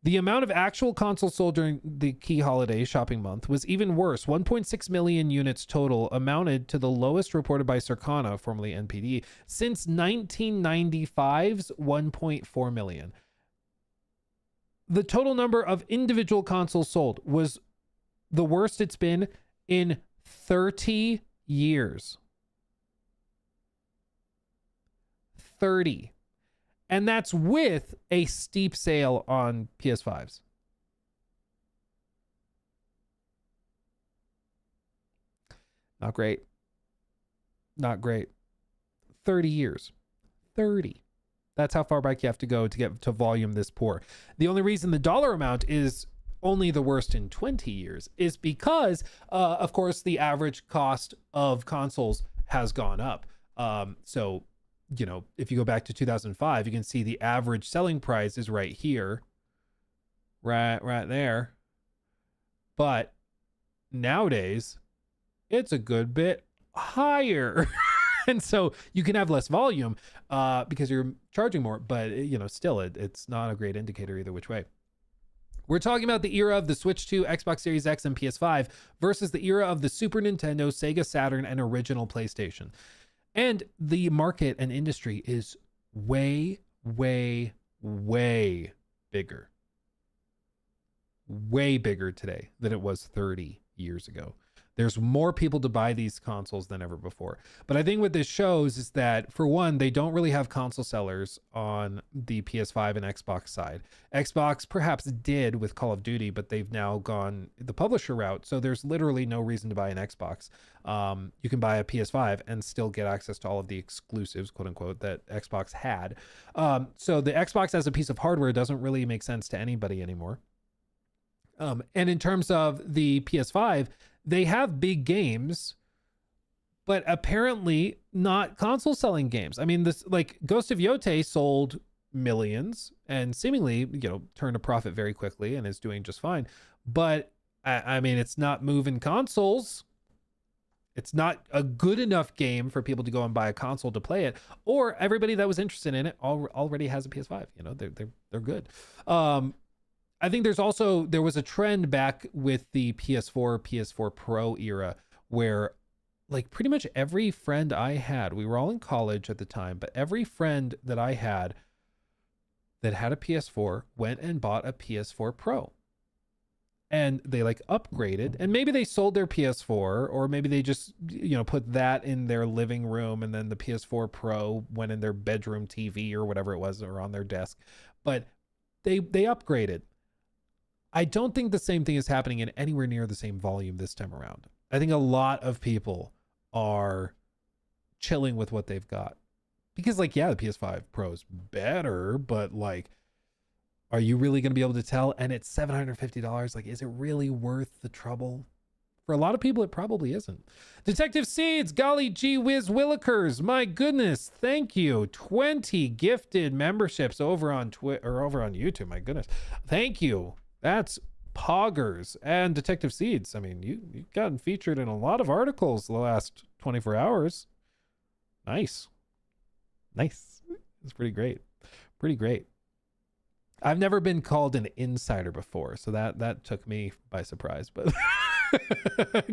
Speaker 2: The amount of actual consoles sold during the key holiday shopping month was even worse. 1.6 million units total amounted to the lowest reported by Circana, formerly NPD, since 1995's 1.4 million. The total number of individual consoles sold was the worst it's been in 30 years. 30. And that's with a steep sale on PS5s. Not great. Not great. 30 years. 30. That's how far back you have to go to get to volume this poor. The only reason the dollar amount is only the worst in 20 years is because, of course, the average cost of consoles has gone up. So, if you go back to 2005, you can see the average selling price is right here, right there. But nowadays, it's a good bit higher. And so you can have less volume because you're charging more, but still it's not a great indicator either which way. We're talking about the era of the Switch 2, Xbox Series X, and PS5 versus the era of the Super Nintendo, Sega Saturn, and original PlayStation. And the market and industry is way, way, way bigger. Way bigger today than it was 30 years ago. There's more people to buy these consoles than ever before. But I think what this shows is that, for one, they don't really have console sellers on the PS5 and Xbox side. Xbox perhaps did with Call of Duty, but they've now gone the publisher route. So there's literally no reason to buy an Xbox. You can buy a PS5 and still get access to all of the exclusives, quote unquote, that Xbox had. So the Xbox as a piece of hardware doesn't really make sense to anybody anymore. And in terms of the PS5, they have big games, but apparently not console selling games. I mean, this, like, Ghost of Yotei sold millions and seemingly, turned a profit very quickly and is doing just fine. But I mean, it's not moving consoles. It's not a good enough game for people to go and buy a console to play it, or everybody that was interested in it already has a PS5. They're good. I think there was a trend back with the PS4 Pro era where, like, pretty much every friend I had, we were all in college at the time, but every friend that I had that had a PS4 went and bought a PS4 Pro. And they upgraded, and maybe they sold their PS4, or maybe they just, put that in their living room, and then the PS4 Pro went in their bedroom TV or whatever it was, or on their desk. But they upgraded. I don't think the same thing is happening in anywhere near the same volume this time around. I think a lot of people are chilling with what they've got. Because, the PS5 Pro is better, but, are you really going to be able to tell? And it's $750. Is it really worth the trouble? For a lot of people, it probably isn't. Detective Seeds, golly gee whiz willikers. My goodness, thank you. 20 gifted memberships over on over on YouTube. My goodness. Thank you. That's poggers. And Detective Seeds, I mean, you've gotten featured in a lot of articles the last 24 hours. Nice. It's pretty great. I've never been called an insider before, so that took me by surprise, but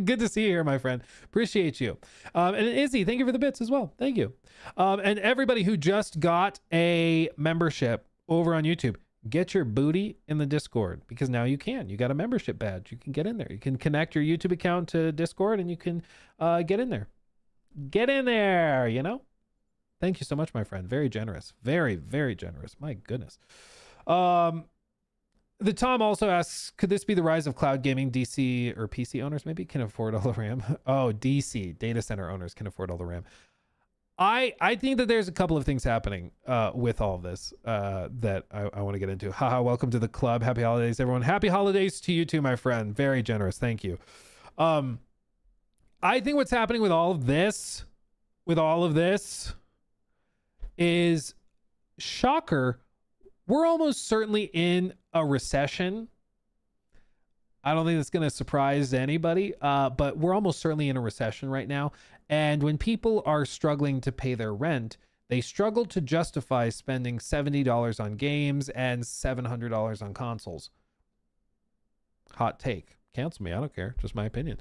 Speaker 2: good to see you here, my friend. Appreciate you. And Izzy, thank you for the bits as well. Thank you. And everybody who just got a membership over on YouTube, get your booty in the Discord, because now you got a membership badge. You can get in there. You can connect your YouTube account to Discord and you can get in there. Get in there, you know? Thank you so much, my friend. Very generous. Very, very generous. My goodness. The Tom also asks, could this be the rise of cloud gaming? DC or PC owners maybe can afford all the RAM. Oh, DC data center owners can afford all the RAM. I think that there's a couple of things happening with all of this that I want to get into. Haha, welcome to the club. Happy holidays, everyone. Happy holidays to you too, my friend. Very generous. Thank you. I think what's happening with all of this is, shocker, we're almost certainly in a recession. I don't think that's going to surprise anybody, but we're almost certainly in a recession right now. And when people are struggling to pay their rent, they struggle to justify spending $70 on games and $700 on consoles. Hot take. Cancel me. I don't care. Just my opinion.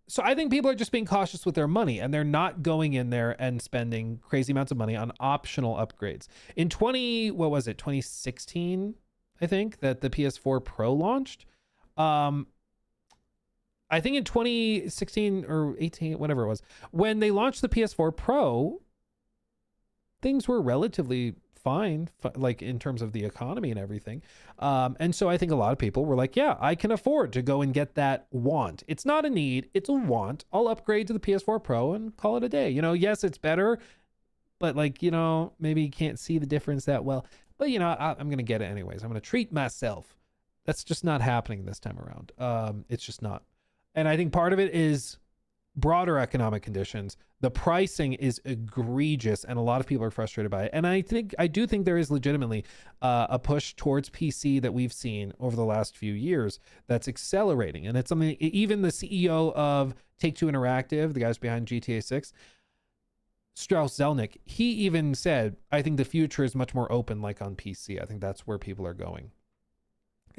Speaker 2: So I think people are just being cautious with their money, and they're not going in there and spending crazy amounts of money on optional upgrades. In 2016, I think, that the PS4 Pro launched. I think in 2016 or 18, whatever it was, when they launched the PS4 Pro, things were relatively fine, like in terms of the economy and everything. And so I think a lot of people were like, yeah, I can afford to go and get that want. It's not a need, it's a want. I'll upgrade to the PS4 Pro and call it a day. You know, yes, it's better, but like, you know, maybe you can't see the difference that well. But, you know, I'm going to get it anyways. I'm going to treat myself. That's just not happening this time around. It's just not. And I think part of it is broader economic conditions. The pricing is egregious and a lot of people are frustrated by it. And I do think there is legitimately a push towards PC that we've seen over the last few years that's accelerating. And it's something, even the CEO of Take-Two Interactive, the guys behind GTA 6, Strauss Zelnick, he even said, I think the future is much more open like on PC. I think that's where people are going.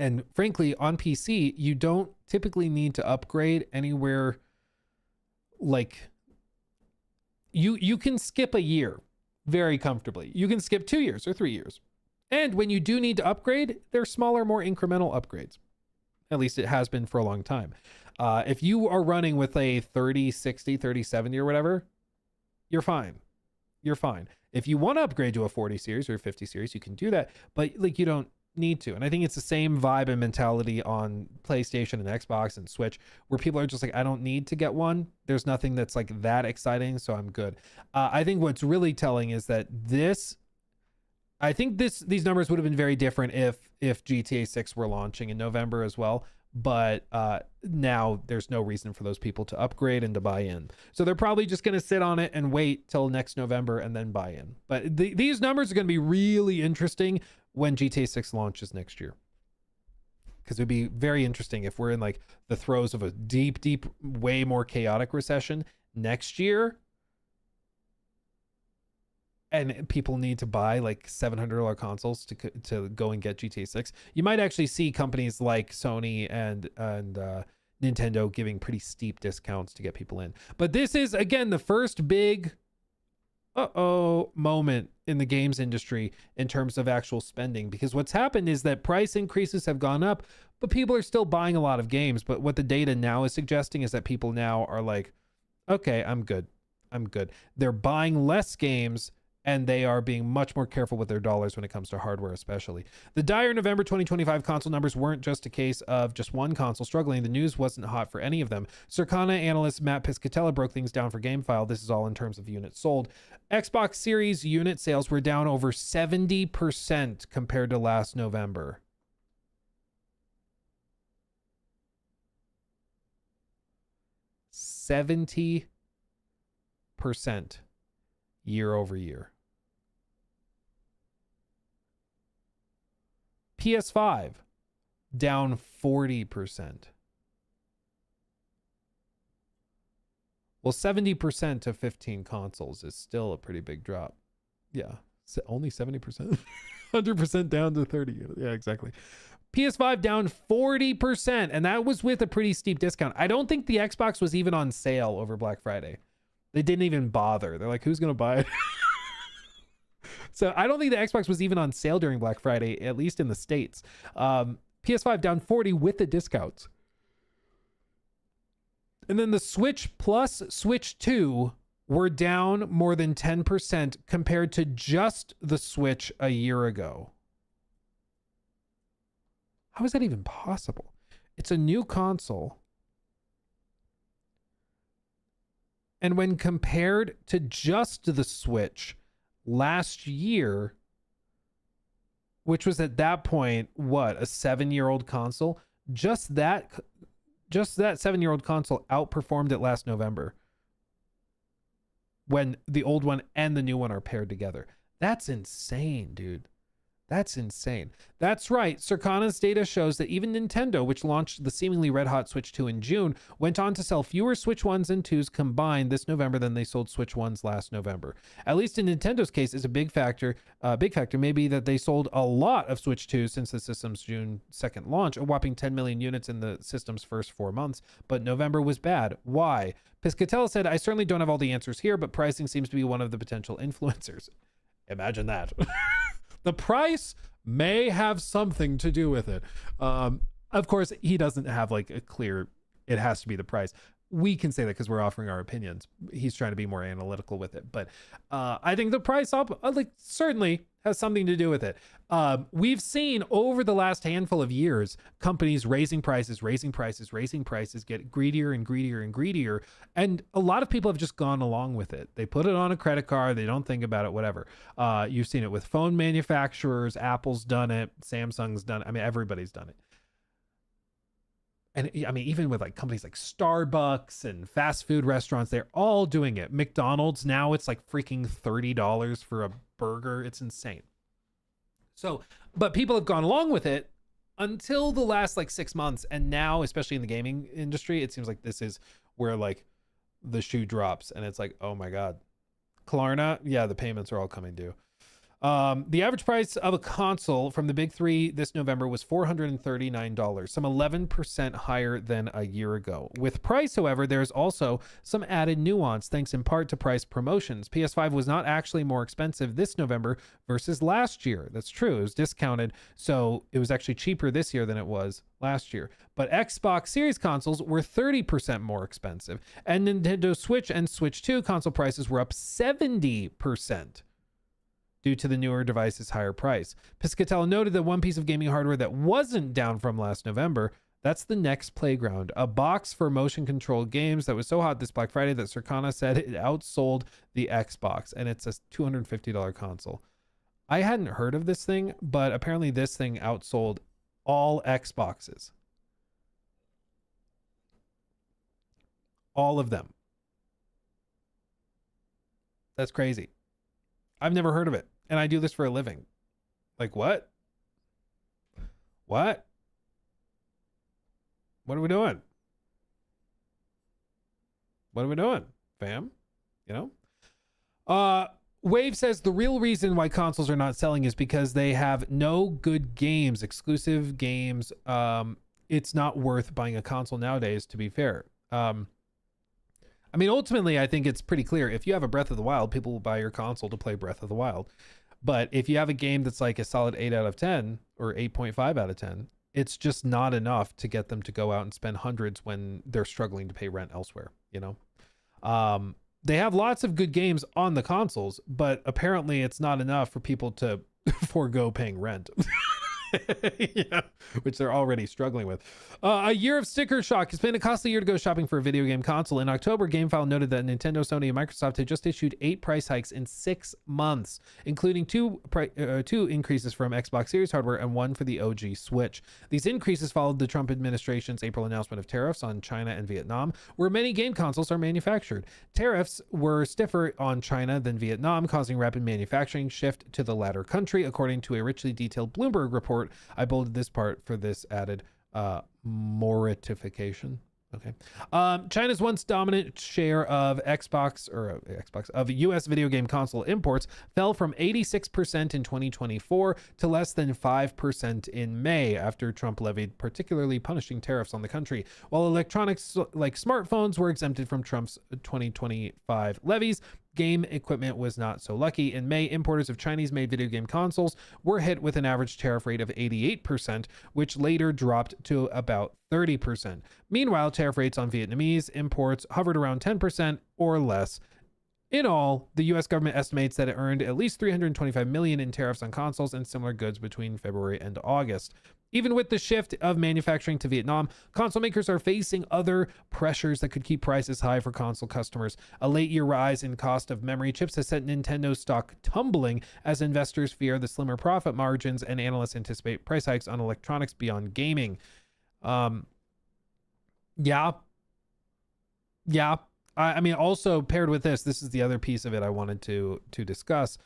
Speaker 2: And frankly, on PC, you don't typically need to upgrade anywhere. Like, you can skip a year very comfortably. You can skip 2 years or 3 years. And when you do need to upgrade, they're smaller, more incremental upgrades. At least it has been for a long time. If you are running with a 3060, 3070 or whatever, you're fine. You're fine. If you want to upgrade to a 40 series or a 50 series, you can do that. But like, you don't need to. And I think it's the same vibe and mentality on PlayStation and Xbox and Switch, where people are just like, I don't need to get one. There's nothing that's like that exciting, so I'm good. I think what's really telling is that these numbers would have been very different if GTA 6 were launching in November as well. But now there's no reason for those people to upgrade and to buy in. So they're probably just going to sit on it and wait till next November and then buy in. But these numbers are going to be really interesting when GTA 6 launches next year. Because it would be very interesting if we're in like the throes of a deep, way more chaotic recession next year, and people need to buy like $700 consoles to go and get GTA 6. You might actually see companies like Sony and Nintendo giving pretty steep discounts to get people in. But this is, again, the first big moment in the games industry in terms of actual spending, because what's happened is that price increases have gone up, but people are still buying a lot of games. But what the data now is suggesting is that people now are like, okay, I'm good. They're buying less games, and they are being much more careful with their dollars when it comes to hardware, especially. The dire November 2025 console numbers weren't just a case of just one console struggling. The news wasn't hot for any of them. Circana analyst Matt Piscatella broke things down for GameFile. This is all in terms of units sold. Xbox Series unit sales were down over 70% compared to last November. %70 year over year. PS5 down 40%. Well, 70% of 15 consoles is still a pretty big drop. Yeah, only 70%. 100% down to 30. Yeah, exactly. PS5 down 40%, and that was with a pretty steep discount. I don't think the Xbox was even on sale over Black Friday. They didn't even bother. They're like, who's going to buy it? So I don't think the Xbox was even on sale during Black Friday, at least in the States. PS5 down 40 with the discounts. And then the Switch plus Switch 2 were down more than 10% compared to just the Switch a year ago. How is that even possible? It's a new console. And when compared to just the Switch last year, which was at that point, what, a 7-year-old console? Just that 7-year-old console outperformed it last November when the old one and the new one are paired together. That's insane, dude. That's insane. That's right. Circana's data shows that even Nintendo, which launched the seemingly red-hot Switch 2 in June, went on to sell fewer Switch 1s and 2s combined this November than they sold Switch 1s last November. At least in Nintendo's case, it's a big factor. Maybe that they sold a lot of Switch 2s since the system's June 2nd launch, a whopping 10 million units in the system's first 4 months. But November was bad. Why? Piscatella said, I certainly don't have all the answers here, but pricing seems to be one of the potential influencers. Imagine that. The price may have something to do with it. Of course, he doesn't have like a clear, it has to be the price. We can say that because we're offering our opinions. He's trying to be more analytical with it. But I think the price up certainly has something to do with it. We've seen over the last handful of years, companies raising prices, get greedier and greedier and greedier. And a lot of people have just gone along with it. They put it on a credit card. They don't think about it, whatever. You've seen it with phone manufacturers. Apple's done it. Samsung's done it. I mean, everybody's done it. And I mean, even with like companies like Starbucks and fast food restaurants, they're all doing it. McDonald's now, it's like freaking $30 for a burger. It's insane. So, but people have gone along with it until the last like 6 months. And now, especially in the gaming industry, it seems like this is where like the shoe drops and it's like, oh my God. Klarna, yeah, the payments are all coming due. The average price of a console from the big three this November was $439, some 11% higher than a year ago. With price, however, there's also some added nuance thanks in part to price promotions. PS5 was not actually more expensive this November versus last year. That's true. It was discounted, so it was actually cheaper this year than it was last year. But Xbox Series consoles were 30% more expensive, and Nintendo Switch and Switch 2 console prices were up 70%. Due to the newer device's higher price. Piscatella noted that one piece of gaming hardware that wasn't down from last November, that's the Next Playground, a box for motion-controlled games that was so hot this Black Friday that Circana said it outsold the Xbox, and it's a $250 console. I hadn't heard of this thing, but apparently this thing outsold all Xboxes. All of them. That's crazy. I've never heard of it, and I do this for a living. Like, what? What? What are we doing? What are we doing, fam? You know? Wave says the real reason why consoles are not selling is because they have no good games, exclusive games. It's not worth buying a console nowadays, to be fair. I mean, ultimately, I think it's pretty clear. If you have a Breath of the Wild, people will buy your console to play Breath of the Wild. But if you have a game that's like a solid 8 out of 10 or 8.5 out of 10, it's just not enough to get them to go out and spend hundreds when they're struggling to pay rent elsewhere, you know? They have lots of good games on the consoles, but apparently it's not enough for people to forego paying rent. Yeah, which they're already struggling with. A year of sticker shock. It's been a costly year to go shopping for a video game console. In October, GameFile noted that Nintendo, Sony, and Microsoft had just issued 8 price hikes in 6 months, including 2 increases from Xbox Series hardware and 1 for the OG Switch. These increases followed the Trump administration's April announcement of tariffs on China and Vietnam, where many game consoles are manufactured. Tariffs were stiffer on China than Vietnam, causing rapid manufacturing shift to the latter country, according to a richly detailed Bloomberg report. I bolded this part for this added mortification. Okay. China's once dominant share of of US video game console imports fell from 86% in 2024 to less than 5% in May after Trump levied particularly punishing tariffs on the country. While electronics like smartphones were exempted from Trump's 2025 levies, Game equipment was not so lucky. In May, importers of Chinese-made video game consoles were hit with an average tariff rate of 88%, which later dropped to about 30%. Meanwhile, tariff rates on Vietnamese imports hovered around 10% or less. In all, the U.S. government estimates that it earned at least $325 million in tariffs on consoles and similar goods between February and August. Even with the shift of manufacturing to Vietnam, console makers are facing other pressures that could keep prices high for console customers. A late-year rise in cost of memory chips has sent Nintendo stock tumbling as investors fear the slimmer profit margins and analysts anticipate price hikes on electronics beyond gaming. Yeah. I mean, also paired with this is the other piece of it I wanted to discuss.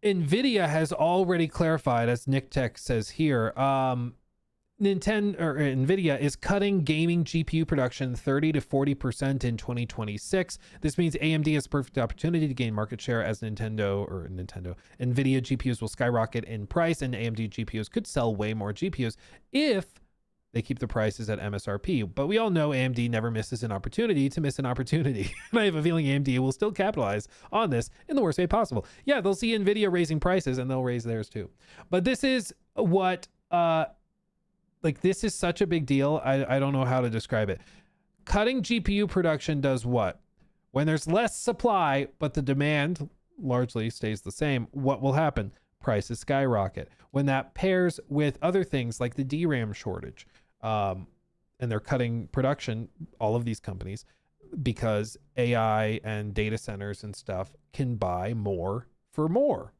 Speaker 2: NVIDIA has already clarified, as Nick Tech says here, NVIDIA is cutting gaming GPU production 30 to 40% in 2026. This means AMD has a perfect opportunity to gain market share as NVIDIA GPUs will skyrocket in price, and AMD GPUs could sell way more GPUs if they keep the prices at MSRP. But we all know AMD never misses an opportunity to miss an opportunity. And I have a feeling AMD will still capitalize on this in the worst way possible. Yeah, they'll see NVIDIA raising prices and they'll raise theirs too. But this is what, this is such a big deal. I don't know how to describe it. Cutting GPU production does what? When there's less supply, but the demand largely stays the same, what will happen? Prices skyrocket. When that pairs with other things like the DRAM shortage, and they're cutting production, all of these companies, because AI and data centers and stuff can buy more for more.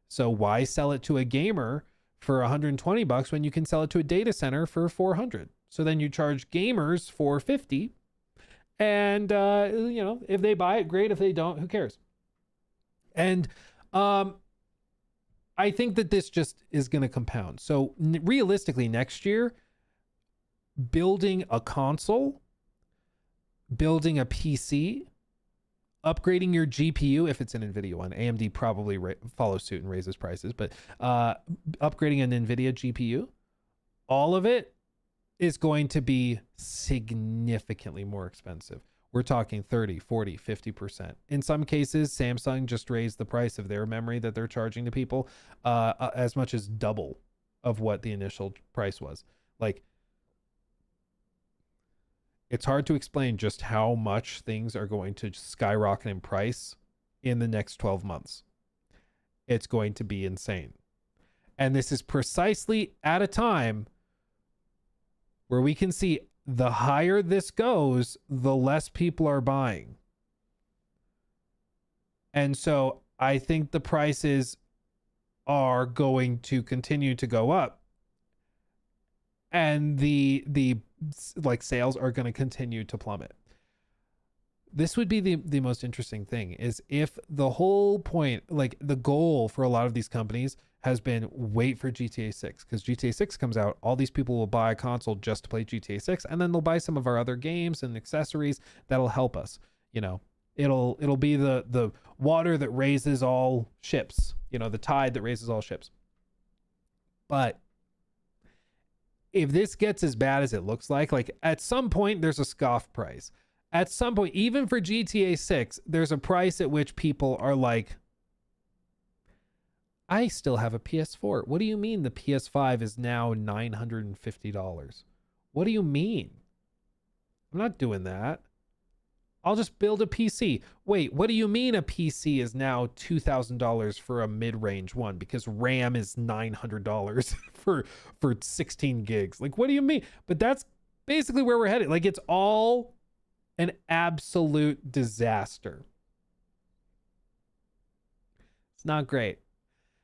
Speaker 2: So why sell it to a gamer for $120 when you can sell it to a data center for $400? So then you charge gamers $450, and if they buy it, great. If they don't, who cares? And I think that this just is going to compound. So realistically, next year, building a console, building a PC, upgrading your GPU, if it's an NVIDIA one, AMD probably follows suit and raises prices, but upgrading an NVIDIA GPU, all of it is going to be significantly more expensive. We're talking 30, 40, 50%. In some cases, Samsung just raised the price of their memory that they're charging to people as much as double of what the initial price was. Like, it's hard to explain just how much things are going to skyrocket in price in the next 12 months. It's going to be insane. And this is precisely at a time where we can see the higher this goes, the less people are buying. And so I think the prices are going to continue to go up. And the sales are going to continue to plummet. This would be the most interesting thing, is if the whole point, like the goal for a lot of these companies has been wait for GTA 6, because GTA 6 comes out, all these people will buy a console just to play GTA 6, and then they'll buy some of our other games and accessories that'll help us. It'll be the water that raises all ships, the tide that raises all ships. But if this gets as bad as it looks like at some point there's a scoff price. At some point, even for GTA 6, there's a price at which people are like, I still have a PS4. What do you mean the PS5 is now $950? What do you mean? I'm not doing that. I'll just build a PC. Wait, what do you mean a PC is now $2,000 for a mid-range one? Because RAM is $900 for 16 gigs. Like, what do you mean? But that's basically where we're headed. Like, it's all an absolute disaster. It's not great.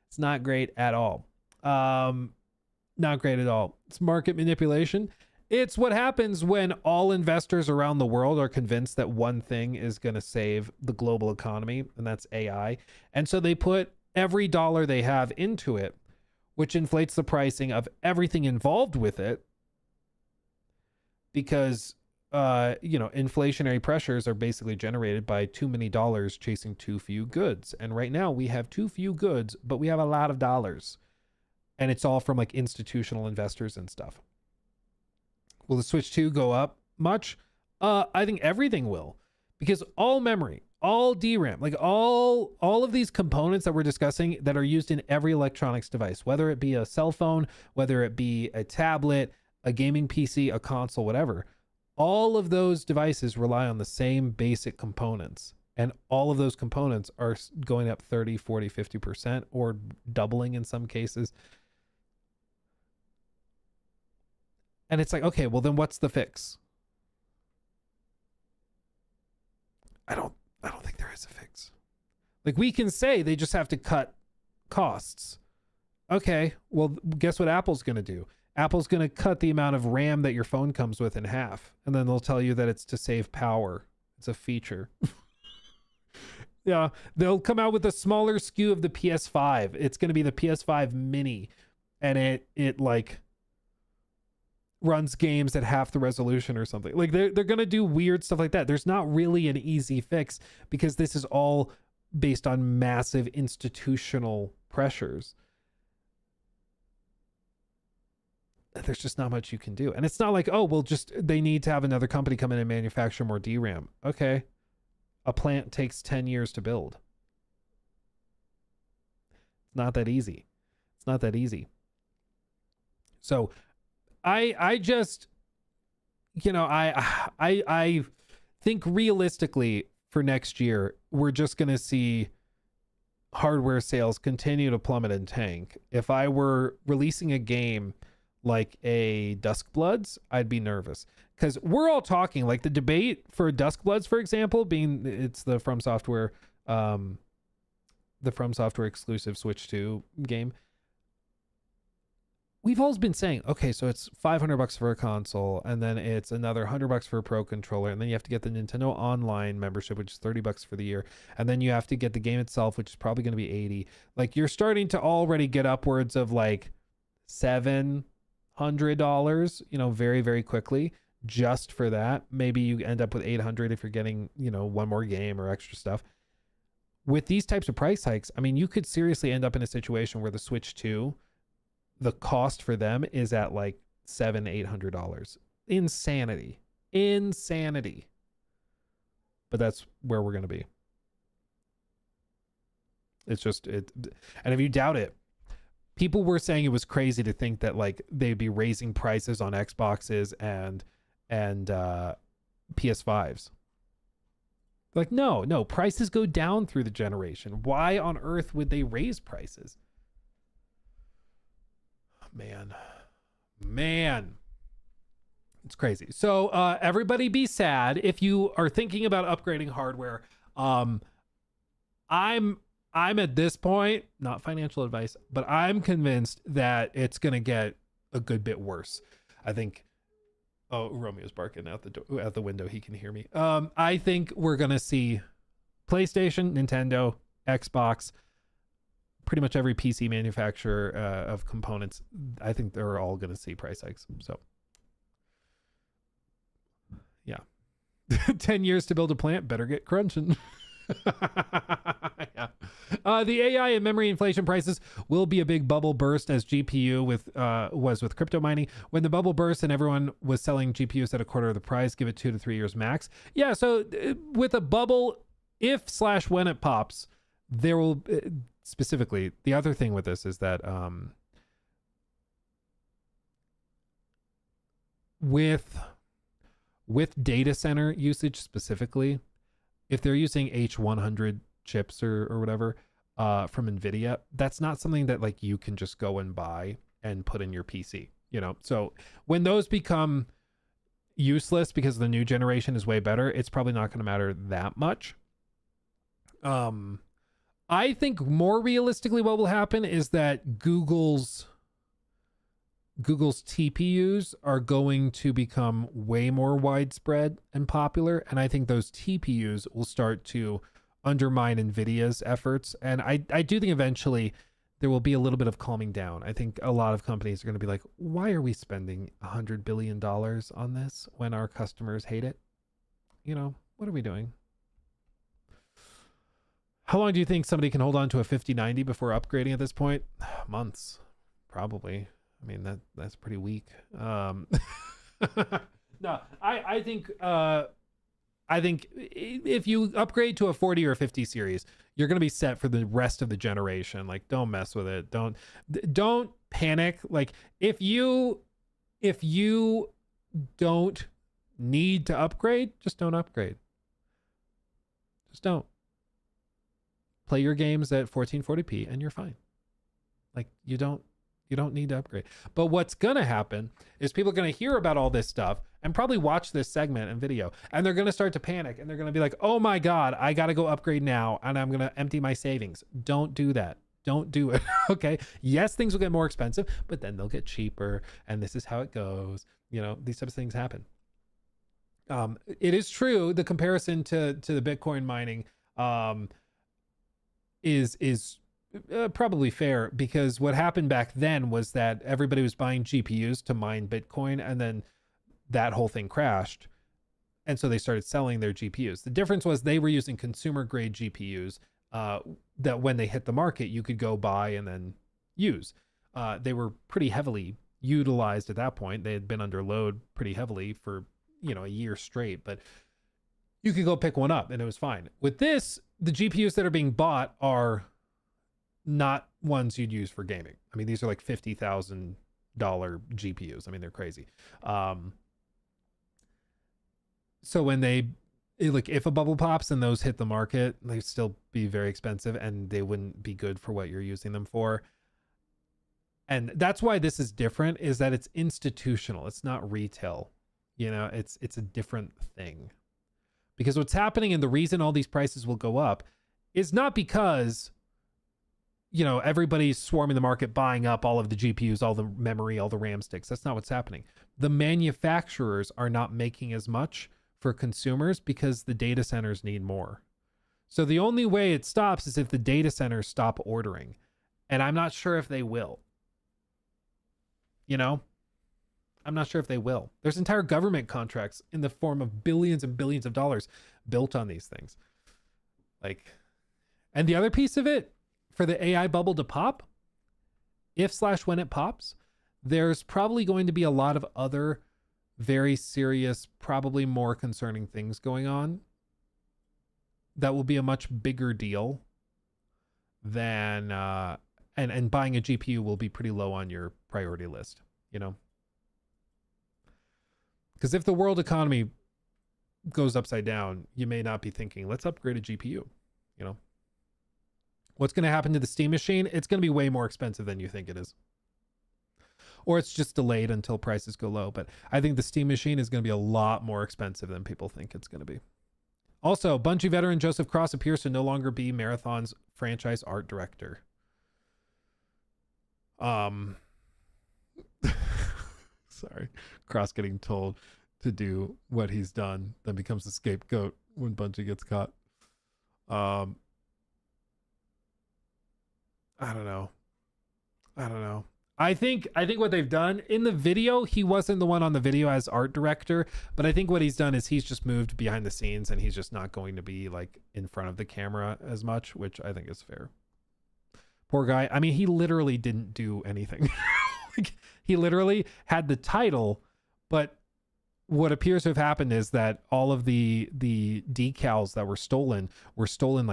Speaker 2: It's not great at all. Not great at all. It's market manipulation. It's what happens when all investors around the world are convinced that one thing is going to save the global economy, and that's AI. And so they put every dollar they have into it, which inflates the pricing of everything involved with it, because inflationary pressures are basically generated by too many dollars chasing too few goods. And right now we have too few goods, but we have a lot of dollars. And it's all from like institutional investors and stuff. Will the Switch 2 go up much? I think everything will. because all memory, all DRAM, like all of these components that we're discussing that are used in every electronics device, whether it be a cell phone, whether it be a tablet, a gaming PC, a console, whatever, all of those devices rely on the same basic components. And all of those components are going up 30, 40, 50% or doubling in some cases. And it's like, okay, well then what's the fix? I don't think there is a fix. Like, we can say they just have to cut costs. Okay, well, guess what Apple's going to do? Apple's going to cut the amount of RAM that your phone comes with in half. And then they'll tell you that it's to save power. It's a feature. Yeah, they'll come out with a smaller SKU of the PS5. It's going to be the PS5 Mini. And it like runs games at half the resolution or something. Like, they're going to do weird stuff like that. There's not really an easy fix because this is all based on massive institutional pressures. There's just not much you can do. And it's not like, oh, well, just they need to have another company come in and manufacture more DRAM. Okay. A plant takes 10 years to build. It's not that easy. It's not that easy. So I just, you know, I think realistically for next year, we're just going to see hardware sales continue to plummet and tank. If I were releasing a game like a Duskbloods, I'd be nervous, because we're all talking like the debate for Duskbloods, for example, being it's the From Software exclusive Switch 2 game. We've always been saying, okay, so it's $500 for a console, and then it's another $100 for a Pro controller, and then you have to get the Nintendo Online membership, which is $30 for the year, and then you have to get the game itself, which is probably going to be $80. Like, you're starting to already get upwards of like $700, you know, very, very quickly just for that. Maybe you end up with $800 if you're getting, you know, one more game or extra stuff. With these types of price hikes, I mean, you could seriously end up in a situation where the Switch 2, the cost for them is at like $700-800. Insanity. But that's where we're going to be. It's just it. And if you doubt it, people were saying it was crazy to think that like they'd be raising prices on Xboxes and PS5s. Like, no, prices go down through the generation. Why on earth would they raise prices? Man, it's crazy. So everybody be sad if you are thinking about upgrading hardware. I'm at this point, not financial advice, but I'm convinced that it's going to get a good bit worse. I think, oh, Romeo's barking out the window. He can hear me. I think we're going to see PlayStation, Nintendo, Xbox, pretty much every PC manufacturer of components. I think they're all going to see price hikes. So yeah, 10 years to build a plant, better get crunching. Yeah. The AI and memory inflation prices will be a big bubble burst, as GPU was with crypto mining. When the bubble burst and everyone was selling GPUs at a quarter of the price, give it 2 to 3 years max. Yeah, so with a bubble, if/when it pops, there will specifically, the other thing with this is that with data center usage specifically, if they're using H100 chips or whatever from NVIDIA, that's not something that like you can just go and buy and put in your PC, you know? So when those become useless because the new generation is way better, it's probably not going to matter that much. I think more realistically what will happen is that Google's TPUs are going to become way more widespread and popular, and I think those TPUs will start to undermine NVIDIA's efforts. And I do think eventually there will be a little bit of calming down. I think a lot of companies are going to be like, why are we spending $100 billion on this when our customers hate it? You know, what are we doing? How long do you think somebody can hold on to a 5090 before upgrading at this point? Months, probably. I mean, that's pretty weak. No, I think I think if you upgrade to a 40 or 50 series, you're going to be set for the rest of the generation. Like, don't mess with it. Don't panic. Like, if you don't need to upgrade, just don't upgrade. Just don't. Play your games at 1440p and you're fine. Like, you don't need to upgrade. But what's going to happen is people are going to hear about all this stuff and probably watch this segment and video, and they're going to start to panic, and they're going to be like, oh my God, I got to go upgrade now, and I'm going to empty my savings. Don't do that. Don't do it. Okay. Yes, things will get more expensive, but then they'll get cheaper, and this is how it goes. You know, these types of things happen. It is true. The comparison to the Bitcoin mining is probably fair, because what happened back then was that everybody was buying GPUs to mine Bitcoin, and then that whole thing crashed. And so they started selling their GPUs. The difference was they were using consumer grade GPUs that when they hit the market, you could go buy and then use. They were pretty heavily utilized at that point. They had been under load pretty heavily for, a year straight, but you could go pick one up and it was fine. With this, the GPUs that are being bought are not ones you'd use for gaming. I mean, these are like $50,000 GPUs. I mean, they're crazy. So when if a bubble pops and those hit the market, they'd still be very expensive and they wouldn't be good for what you're using them for. And that's why this is different, is that it's institutional. It's not retail. It's a different thing. Because what's happening, and the reason all these prices will go up, is not because everybody's swarming the market, buying up all of the GPUs, all the memory, all the RAM sticks. That's not what's happening. The manufacturers are not making as much for consumers because the data centers need more. So the only way it stops is if the data centers stop ordering. And I'm not sure if they will. I'm not sure if they will. There's entire government contracts in the form of billions and billions of dollars built on these things. And the other piece of it, for the AI bubble to pop, when it pops, there's probably going to be a lot of other very serious, probably more concerning things going on that will be a much bigger deal than and buying a GPU will be pretty low on your priority list, because if the world economy goes upside down, you may not be thinking, let's upgrade a GPU. What's going to happen to the Steam machine? It's going to be way more expensive than you think it is. Or it's just delayed until prices go low. But I think the Steam machine is going to be a lot more expensive than people think it's going to be. Also, Bungie veteran Joseph Cross appears to no longer be Marathon's franchise art director. Sorry. Cross getting told to do what he's done, then becomes the scapegoat when Bungie gets caught. I don't know. I think what they've done in the video, he wasn't the one on the video as art director, but I think what he's done is he's just moved behind the scenes and he's just not going to be in front of the camera as much, which I think is fair. Poor guy. I mean, he literally didn't do anything. He literally had the title, but what appears to have happened is that all of the decals that were stolen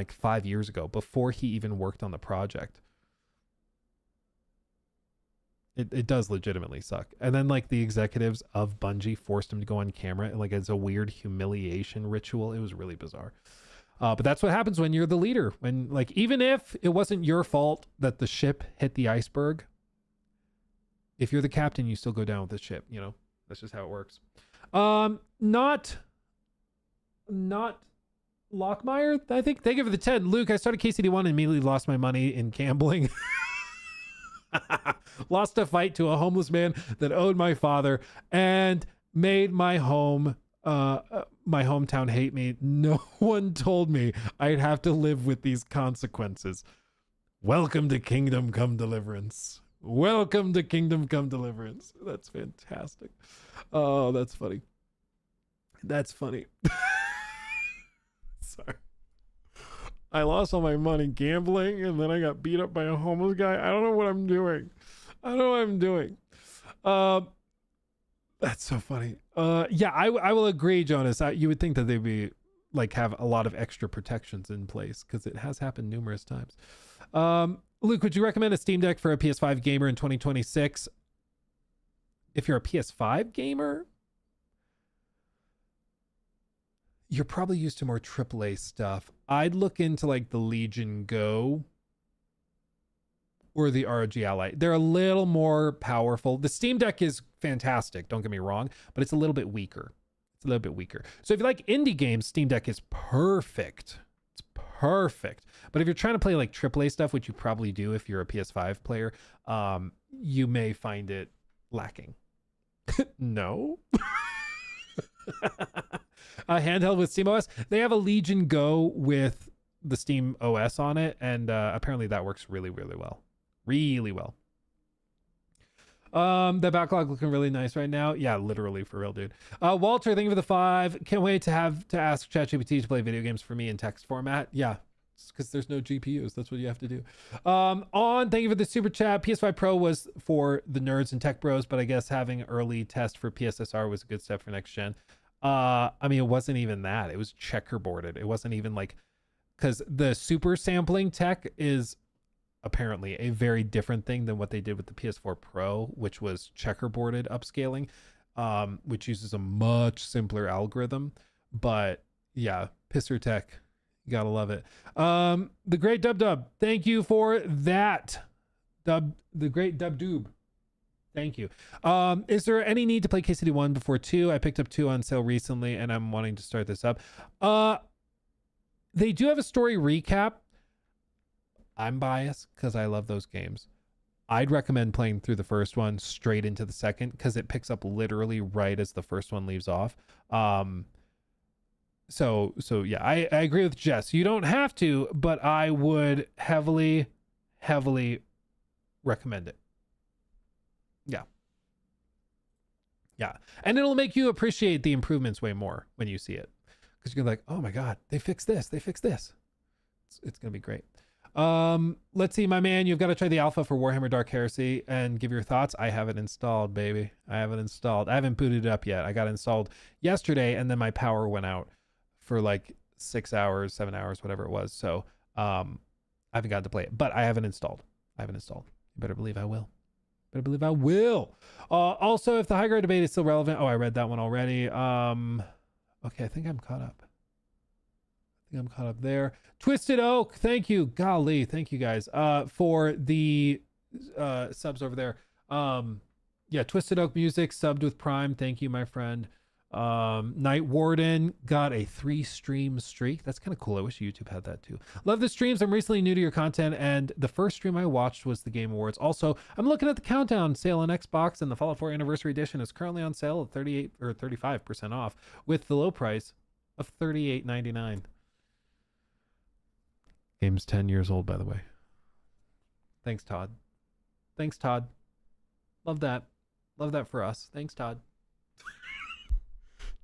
Speaker 2: 5 years ago, before he even worked on the project. It does legitimately suck. And then the executives of Bungie forced him to go on camera as a weird humiliation ritual. It was really bizarre. But that's what happens when you're the leader. When even if it wasn't your fault that the ship hit the iceberg, if you're the captain, you still go down with the ship. That's just how it works. Not Lockmeyer, I think. Thank you for the 10. Luke, I started KCD1 and immediately lost my money in gambling. Lost a fight to a homeless man that owed my father and made my hometown hate me. No one told me I'd have to live with these consequences. Welcome to Kingdom Come Deliverance. Welcome to Kingdom Come Deliverance. That's fantastic. Oh, that's funny. That's funny. Sorry. I lost all my money gambling and then I got beat up by a homeless guy. I don't know what I'm doing. That's so funny. Yeah, I will agree, Jonas. You would think that they'd be like have a lot of extra protections in place, because it has happened numerous times. Luke, would you recommend a Steam Deck for a PS5 gamer in 2026? If you're a PS5 gamer, you're probably used to more AAA stuff. I'd look into like the Legion Go or the ROG Ally. They're a little more powerful. The Steam Deck is fantastic, don't get me wrong, but it's a little bit weaker. It's a little bit weaker. So if you like indie games, Steam Deck is perfect. It's perfect. But if you're trying to play like AAA stuff, which you probably do if you're a PS5 player, you may find it lacking. No. Handheld with SteamOS. They have a Legion Go with the Steam OS on it, and apparently that works really, really well. Really well. The backlog looking really nice right now. Yeah, literally, for real, dude. Walter, thank you for the 5. Can't wait to ask ChatGPT to play video games for me in text format. Yeah, because there's no GPUs. That's what you have to do. Thank you for the super chat. PS5 Pro was for the nerds and tech bros, but I guess having early test for PSSR was a good step for next gen. I mean, it wasn't even that. It was checkerboarded. It wasn't even like, because the super sampling tech is apparently a very different thing than what they did with the PS4 Pro, which was checkerboarded upscaling, which uses a much simpler algorithm. But yeah, Pisser Tech, you gotta love it. The great Dub, thank you for that. The great Dub. Thank you. Is there any need to play KCD 1 before 2? I picked up 2 on sale recently, and I'm wanting to start this up. They do have a story recap. I'm biased because I love those games. I'd recommend playing through the first one straight into the second, because it picks up literally right as the first one leaves off. So yeah, I agree with Jess. You don't have to, but I would heavily recommend it. Yeah. And it'll make you appreciate the improvements way more when you see it, because you're like, oh my God, they fixed this. It's going to be great. Let's see, my man, you've got to try the alpha for Warhammer Dark Heresy and give your thoughts. I have it installed, baby. I have it installed. I haven't booted it up yet. I got it installed yesterday, and then my power went out for like 6 hours, 7 hours, whatever it was. So, I haven't gotten to play it, but I have it installed. You better believe I will. Also, if the high grade debate is still relevant. Oh, I read that one already. Okay, I think I'm caught up. There. Twisted Oak, thank you. Golly, thank you guys for the subs over there. Yeah, Twisted Oak Music subbed with Prime. Thank you, my friend. Night Warden got a 3-stream streak. That's kind of cool. I wish YouTube had that too. Love the streams. I'm recently new to your content, and the first stream I watched was the Game Awards. Also, I'm looking at the countdown sale on Xbox, and the Fallout 4 Anniversary Edition is currently on sale at 38 or 35% off, with the low price of $38.99. Game's 10 years old, by the way. Thanks, Todd. Love that for us. Thanks, Todd.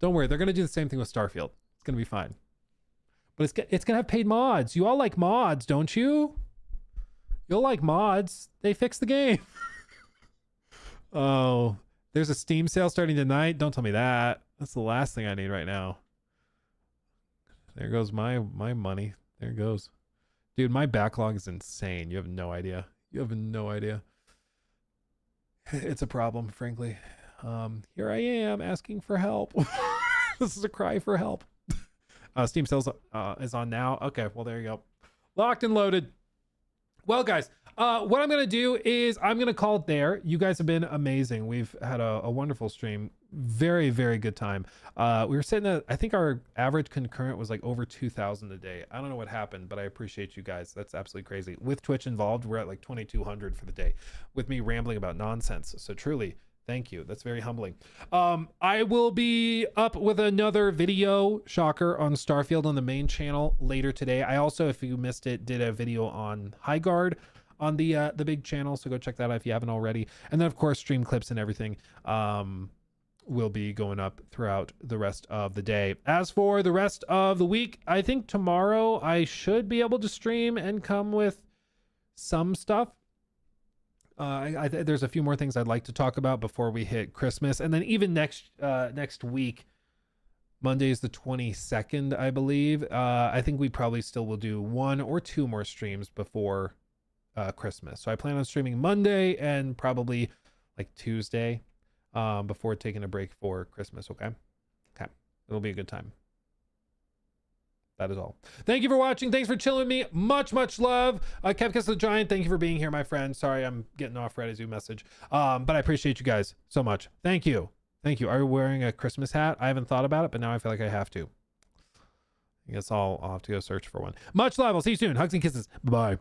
Speaker 2: Don't worry, they're going to do the same thing with Starfield. It's going to be fine. But it's going to have paid mods. You all like mods, don't you? You'll like mods. They fixed the game. Oh, there's a Steam sale starting tonight. Don't tell me that. That's the last thing I need right now. There goes my money. There it goes. Dude, my backlog is insane. You have no idea. It's a problem, frankly. Here I am asking for help. This is a cry for help. Steam sales is on now. Okay, well, there you go. Locked and loaded. Well, guys, what I'm going to do is I'm going to call it there. You guys have been amazing. We've had a wonderful stream. Very, very good time. We were sitting at, I think our average concurrent was like over 2,000 a day. I don't know what happened, but I appreciate you guys. That's absolutely crazy. With Twitch involved, we're at like 2,200 for the day with me rambling about nonsense. So truly, thank you. That's very humbling. I will be up with another video, shocker, on Starfield on the main channel later today. I also, if you missed it, did a video on High Guard on the big channel. So go check that out if you haven't already. And then, of course, stream clips and everything will be going up throughout the rest of the day. As for the rest of the week, I think tomorrow I should be able to stream and come with some stuff. There's a few more things I'd like to talk about before we hit Christmas, and then even next week, Monday is the 22nd, I believe. I think we probably still will do 1 or 2 more streams before Christmas. So I plan on streaming Monday and probably like Tuesday before taking a break for Christmas. Okay. It'll be a good time. That is all. Thank you for watching. Thanks for chilling with me. Much love. Kevkiss the Giant, thank you for being here, my friend. Sorry, I'm getting off Reddit's message. But I appreciate you guys so much. Thank you. Are you wearing a Christmas hat? I haven't thought about it, but now I feel like I have to. I guess I'll have to go search for one. Much love. I'll see you soon. Hugs and kisses. Bye.